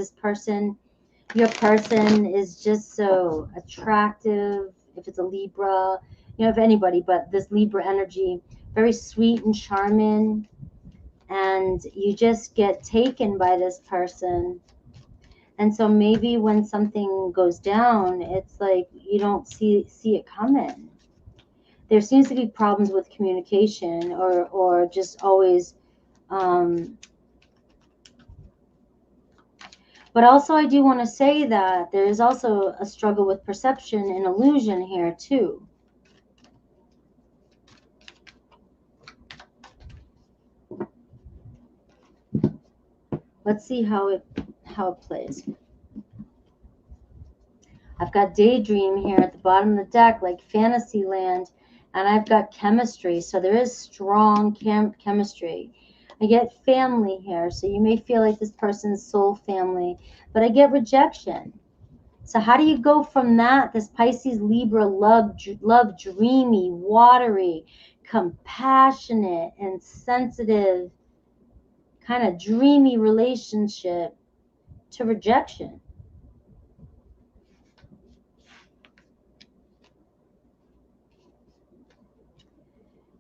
your person is just so attractive. If it's a Libra, if anybody, but this Libra energy, very sweet and charming, and you just get taken by this person. And so maybe when something goes down, it's like you don't see it coming. There seems to be problems with communication, or just always. But also I do want to say that there is also a struggle with perception and illusion here too. Let's see how it plays. I've got daydream here at the bottom of the deck, like fantasy land, and I've got chemistry. So there is strong chemistry. I get family here, so you may feel like this person's soul family, but I get rejection. So how do you go from that, this Pisces Libra love dreamy, watery, compassionate, and sensitive, kind of dreamy relationship, to rejection?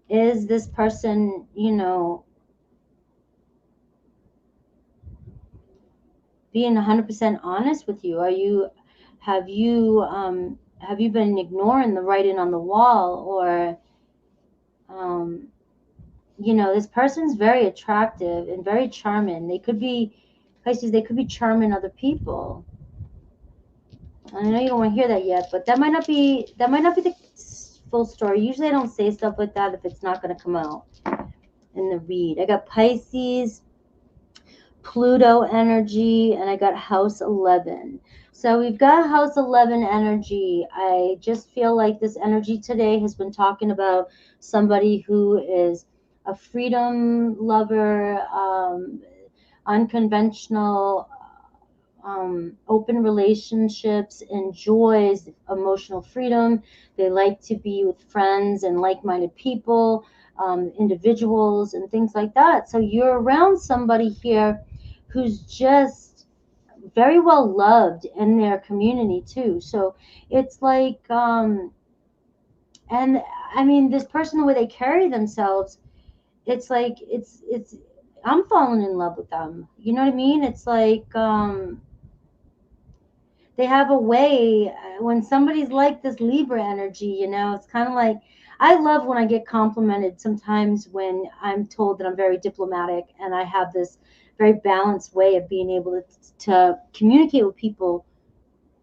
Is this person, being 100% honest with you? Have you been ignoring the writing on the wall? Or this person's very attractive and very charming. They could be Pisces, they could be charming other people. I know you don't want to hear that yet, but that might not be the full story. Usually I don't say stuff like that if it's not going to come out in the read. I got Pisces, Pluto energy, and I got house 11. So we've got house 11 energy. I just feel like this energy today has been talking about somebody who is a freedom lover, unconventional, open relationships, enjoys emotional freedom. They like to be with friends and like-minded people, individuals, and things like that. So you're around somebody here who's just very well loved in their community too. So it's like, and I mean, this person, the way they carry themselves, it's like, I'm falling in love with them. You know what I mean? It's like, they have a way, when somebody's like this Libra energy, it's kind of like, I love when I get complimented sometimes, when I'm told that I'm very diplomatic and I have this very balanced way of being able to communicate with people.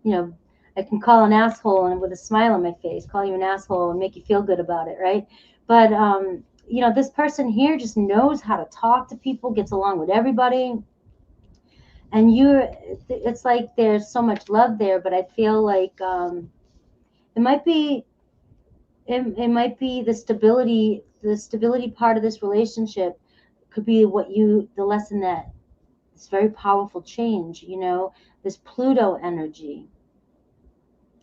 I can call an asshole and with a smile on my face, call you an asshole and make you feel good about it, right? But this person here just knows how to talk to people, gets along with everybody. And it's like there's so much love there, but I feel like it might be the stability part of this relationship could be the lesson, that it's very powerful change, this Pluto energy.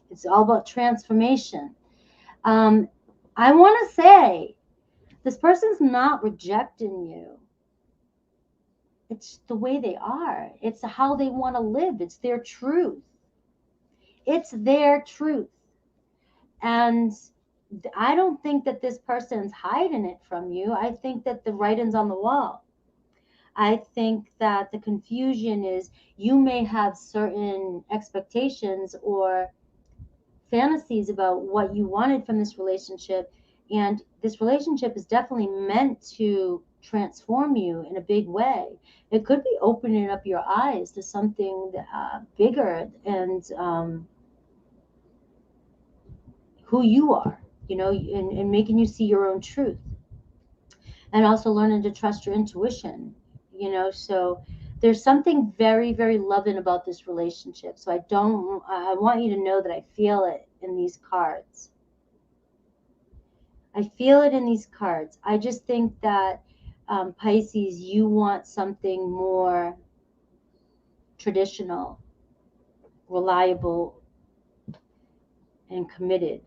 It's all about transformation. I want to say this person's not rejecting you. It's the way they are. It's how they want to live. It's their truth. It's their truth. And I don't think that this person's hiding it from you. I think that the writing's on the wall. I think that the confusion is you may have certain expectations or fantasies about what you wanted from this relationship. And this relationship is definitely meant to transform you in a big way. It could be opening up your eyes to something bigger and who you are, and making you see your own truth. And also learning to trust your intuition, so there's something very, very loving about this relationship. So I want you to know that I feel it in these cards. I feel it in these cards. I just think that Pisces, you want something more traditional, reliable, and committed.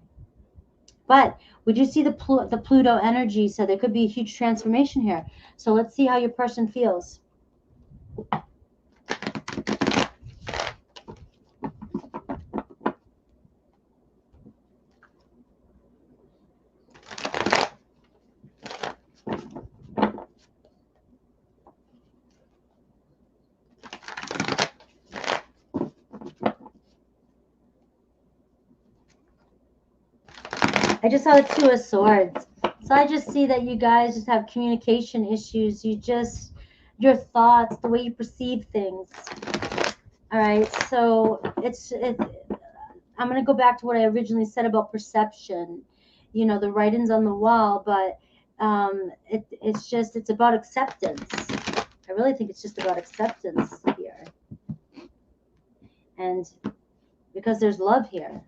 But we do see the Pluto energy, so there could be a huge transformation here. So let's see how your person feels. I just saw the Two of Swords. So I just see that you guys just have communication issues. Your thoughts, the way you perceive things. All right. So I'm going to go back to what I originally said about perception. The writing's on the wall, but it's about acceptance. I really think it's just about acceptance here. And because there's love here.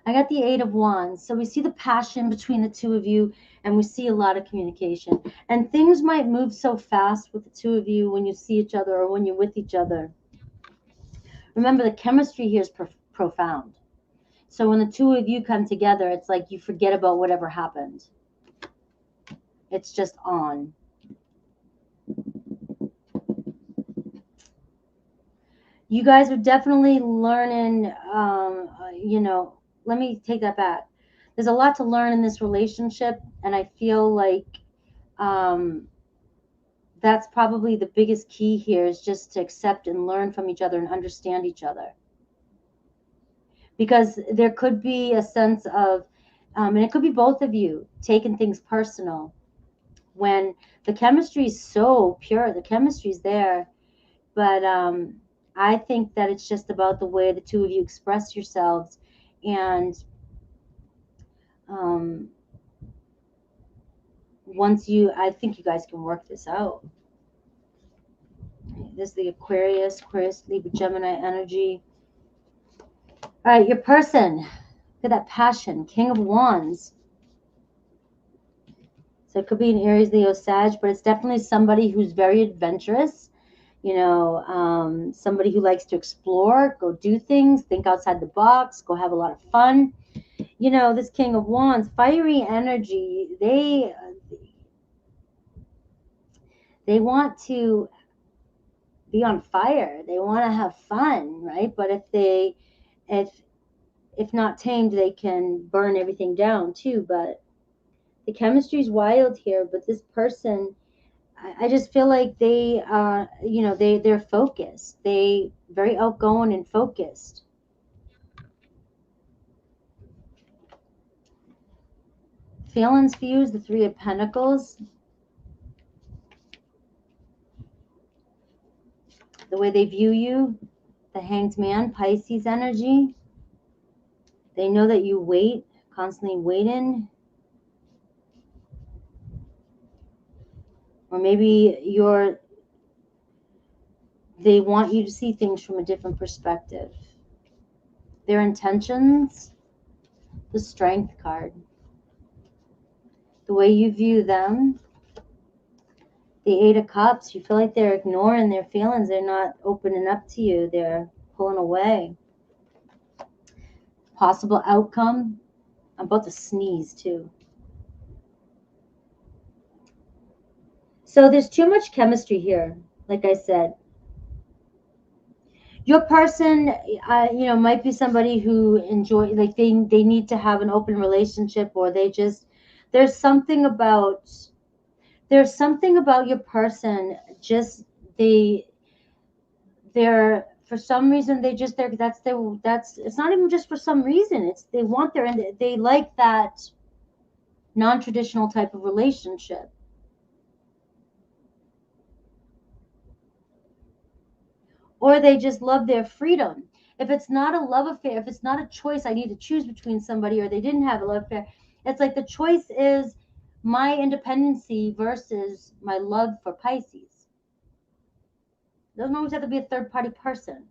I got the Eight of Wands. So we see the passion between the two of you, and we see a lot of communication. And things might move so fast with the two of you when you see each other or when you're with each other. Remember, the chemistry here is profound. So when the two of you come together, it's like you forget about whatever happened. It's just on. You guys are definitely learning, let me take that back. There's a lot to learn in this relationship, and I feel like that's probably the biggest key here, is just to accept and learn from each other and understand each other. Because there could be a sense of, and it could be both of you taking things personal when the chemistry is so pure. The chemistry is there, but I think that it's just about the way the two of you express yourselves. And I think you guys can work this out. This is the Aquarius, Libra, Gemini energy. All right, your person. Look at that passion. King of Wands. So it could be an Aries, Leo, Sag, but it's definitely somebody who's very adventurous. Somebody who likes to explore, go do things, think outside the box, go have a lot of fun. This King of Wands, fiery energy, they want to be on fire. They want to have fun, right? But if not tamed, they can burn everything down too. But the chemistry is wild here. But this person, I just feel like they're focused. They very outgoing and focused. Feelings fuse, the Three of Pentacles. The way they view you, the Hanged Man, Pisces energy. They know that you wait, constantly waiting. Or maybe they want you to see things from a different perspective. Their intentions, the Strength card. The way you view them, the Eight of Cups, you feel like they're ignoring their feelings. They're not opening up to you. They're pulling away. Possible outcome, I'm about to sneeze too. So there's too much chemistry here, like I said. Your person, might be somebody who like they need to have an open relationship, or they just, there's something about, your person, just they're for some reason, that's it's not even just for some reason, it's they want their, and they like that non-traditional type of relationship. Or they just love their freedom. If it's not a love affair, if it's not a choice, I need to choose between somebody, or they didn't have a love affair, it's like the choice is my independency versus my love for Pisces. It doesn't always have to be a third party person.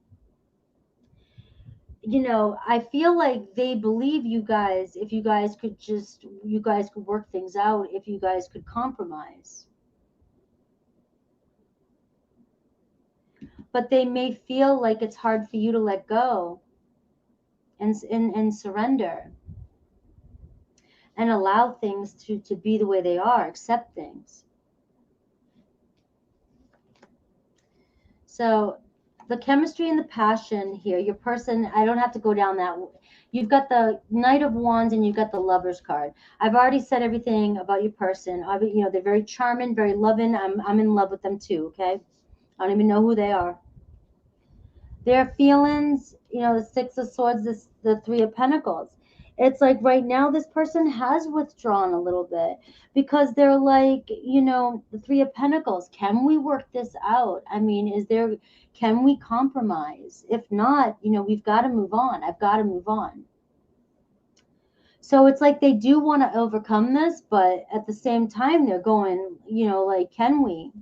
I feel like they believe you guys, if you guys could work things out, if you guys could compromise. But they may feel like it's hard for you to let go and surrender and allow things to be the way they are, accept things. So the chemistry and the passion here, your person, I don't have to go down that. You've got the Knight of Wands and you've got the Lover's card. I've already said everything about your person. They're very charming, very loving. I'm in love with them too, okay? I don't even know who they are. Their feelings, the Six of Swords, the Three of Pentacles. It's like right now this person has withdrawn a little bit because they're like, the Three of Pentacles. Can we work this out? I mean, can we compromise? If not, we've got to move on. I've got to move on. So it's like they do want to overcome this, but at the same time, they're going, like, can we?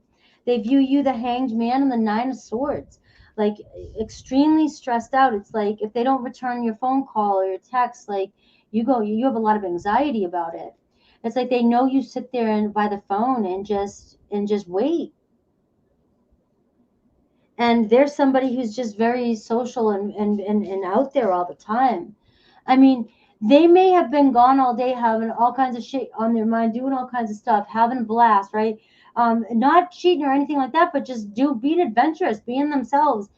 They view you, the Hanged Man and the Nine of Swords, like extremely stressed out. It's like if they don't return your phone call or your text, like you have a lot of anxiety about it. It's like they know you sit there and by the phone and just wait. And there's somebody who's just very social and out there all the time. I mean, they may have been gone all day having all kinds of shit on their mind, doing all kinds of stuff, having a blast, right? Not cheating or anything like that, but just being adventurous, being themselves,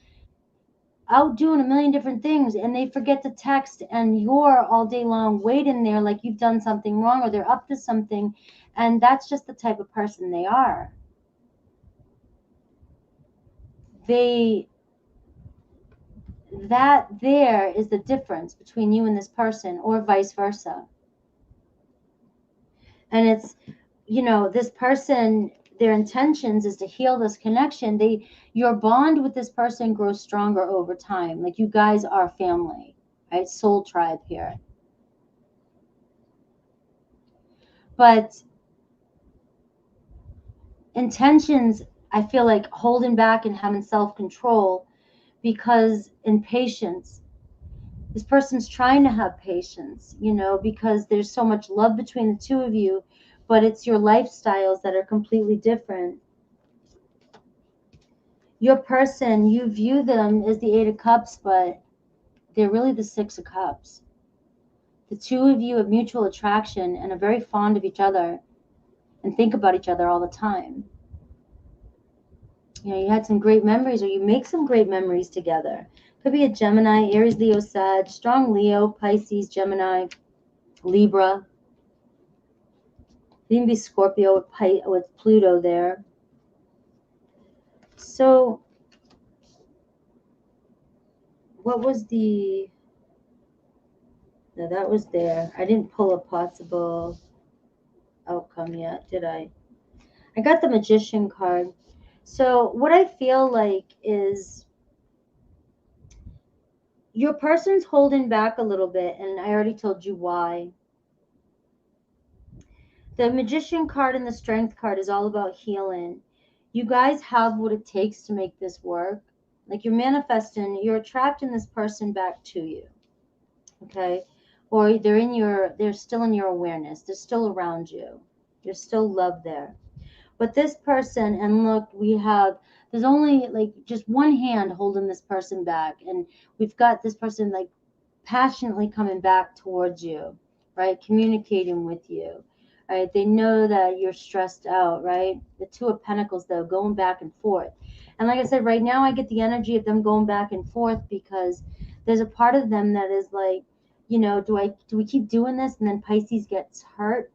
out doing a million different things, and they forget to text, and you're all day long waiting there like you've done something wrong or they're up to something, and that's just the type of person they are. That there is the difference between you and this person, or vice versa. And it's, this person, their intentions is to heal this connection. Your bond with this person grows stronger over time. Like you guys are family, right? Soul tribe here. But intentions, I feel like holding back and having self-control, because in patience, this person's trying to have patience, because there's so much love between the two of you, but it's your lifestyles that are completely different. Your person, you view them as the Eight of Cups, but they're really the Six of Cups. The two of you have mutual attraction and are very fond of each other and think about each other all the time. You had some great memories, or you make some great memories together. Could be a Gemini, Aries, Leo, Sag, strong Leo, Pisces, Gemini, Libra. Could even be Scorpio with Pluto there. So, what was the... No, that was there. I didn't pull a possible outcome yet, did I? I got the Magician card. So what I feel like is your person's holding back a little bit, and I already told you why. The Magician card and the Strength card is all about healing. You guys have what it takes to make this work. Like you're manifesting, you're attracting this person back to you. Okay? Or they're still in your awareness. They're still around you. There's still love there. But this person, and look, there's only like just one hand holding this person back, and we've got this person like passionately coming back towards you, right? Communicating with you, right? They know that you're stressed out, right? The Two of Pentacles, though, going back and forth. And like I said, right now I get the energy of them going back and forth because there's a part of them that is like, you know, do we keep doing this and then Pisces gets hurt?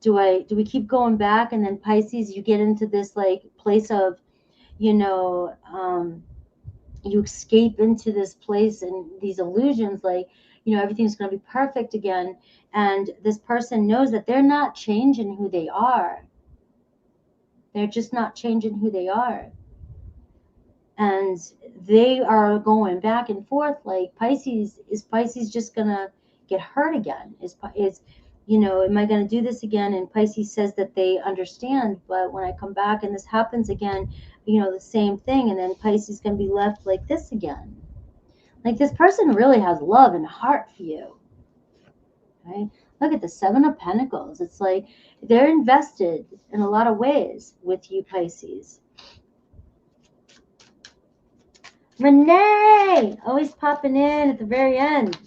Do we keep going back and then Pisces, you get into this like place of, you know, you escape into this place and these illusions like, you know, everything's going to be perfect again, and this person knows that they're not changing who they are. They're just not changing who they are, and they are going back and forth like, Pisces just gonna get hurt again? Is you know, am I going to do this again? And Pisces says that they understand, but when I come back and this happens again, you know, the same thing, and then Pisces is going to be left like this again. Like, this person really has love and heart for you, right? Look at the Seven of Pentacles. It's like they're invested in a lot of ways with you, Pisces. Renee, always popping in at the very end.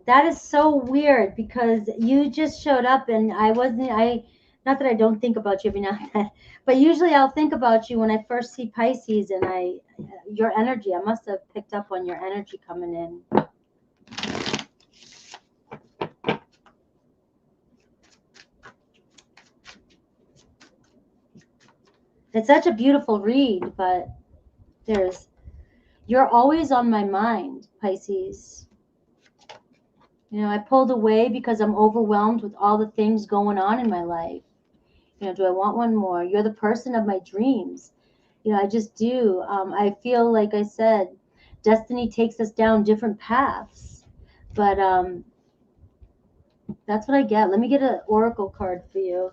That is so weird because you just showed up and not that I don't think about you every now and then, but usually I'll think about you when I first see Pisces, and your energy, I must have picked up on your energy coming in. It's such a beautiful read, but you're always on my mind, Pisces. You know, I pulled away because I'm overwhelmed with all the things going on in my life. You know, do I want one more? You're the person of my dreams. You know, I just do. I feel like I said, destiny takes us down different paths. But that's what I get. Let me get an oracle card for you.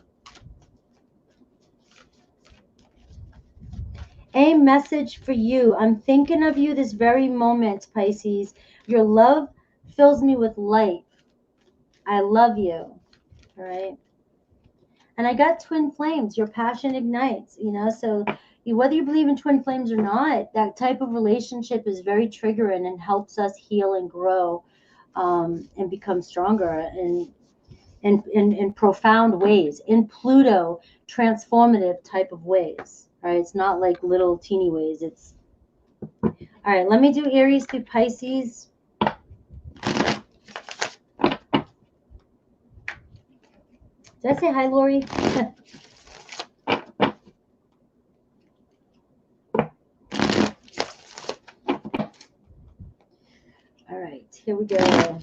A message for you. I'm thinking of you this very moment, Pisces. Your love fills me with light. I love you. All right. And I got twin flames. Your passion ignites, you know, so whether you believe in twin flames or not, that type of relationship is very triggering and helps us heal and grow, and become stronger in profound ways, in Pluto transformative type of ways. All right. It's not like little teeny ways. It's all right. Let me do Aries through Pisces. Did I say hi, Lori? All right, here we go.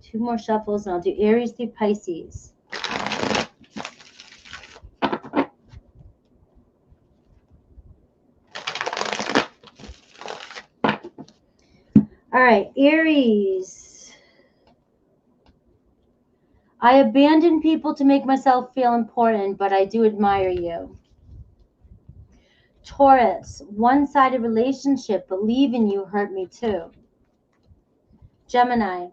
Two more shuffles, and I'll do Aries through Pisces. All right, Aries. I abandon people to make myself feel important, but I do admire you. Taurus, one-sided relationship, but leaving you hurt me too. Gemini,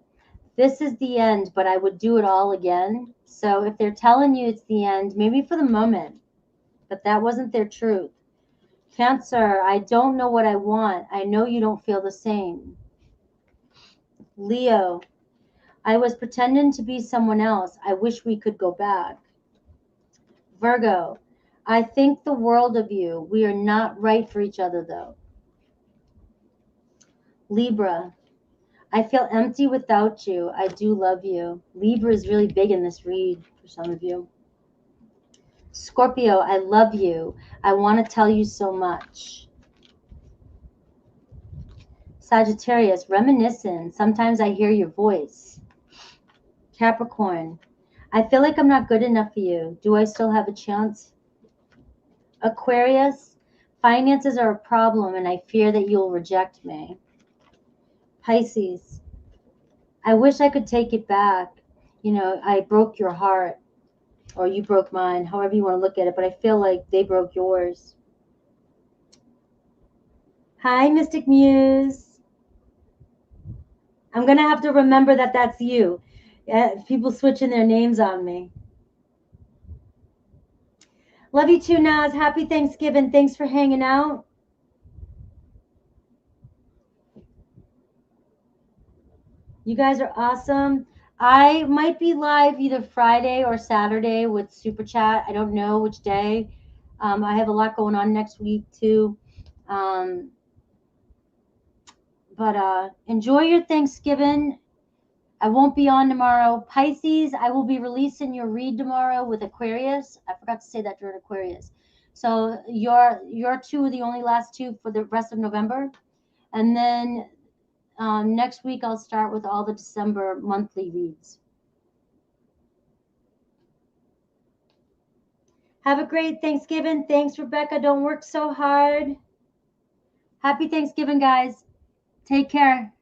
this is the end, but I would do it all again. So if they're telling you it's the end, maybe for the moment, but that wasn't their truth. Cancer, I don't know what I want. I know you don't feel the same. Leo, I was pretending to be someone else. I wish we could go back. Virgo, I think the world of you. We are not right for each other, though. Libra, I feel empty without you. I do love you. Libra is really big in this read for some of you. Scorpio, I love you. I want to tell you so much. Sagittarius, reminiscent. Sometimes I hear your voice. Capricorn, I feel like I'm not good enough for you. Do I still have a chance? Aquarius, finances are a problem and I fear that you'll reject me. Pisces, I wish I could take it back. You know, I broke your heart, or you broke mine, however you want to look at it, but I feel like they broke yours. Hi, Mystic Muse. I'm going to have to remember that that's you. Yeah, people switching their names on me. Love you too, Naz. Happy Thanksgiving. Thanks for hanging out. You guys are awesome. I might be live either Friday or Saturday with Super Chat. I don't know which day. I have a lot going on next week too. Um, but enjoy your Thanksgiving. I won't be on tomorrow. Pisces, I will be releasing your read tomorrow with Aquarius. I forgot to say that during Aquarius. So your two are the only last two for the rest of November. And then next week I'll start with all the December monthly reads. Have a great Thanksgiving. Thanks, Rebecca. Don't work so hard. Happy Thanksgiving, guys. Take care.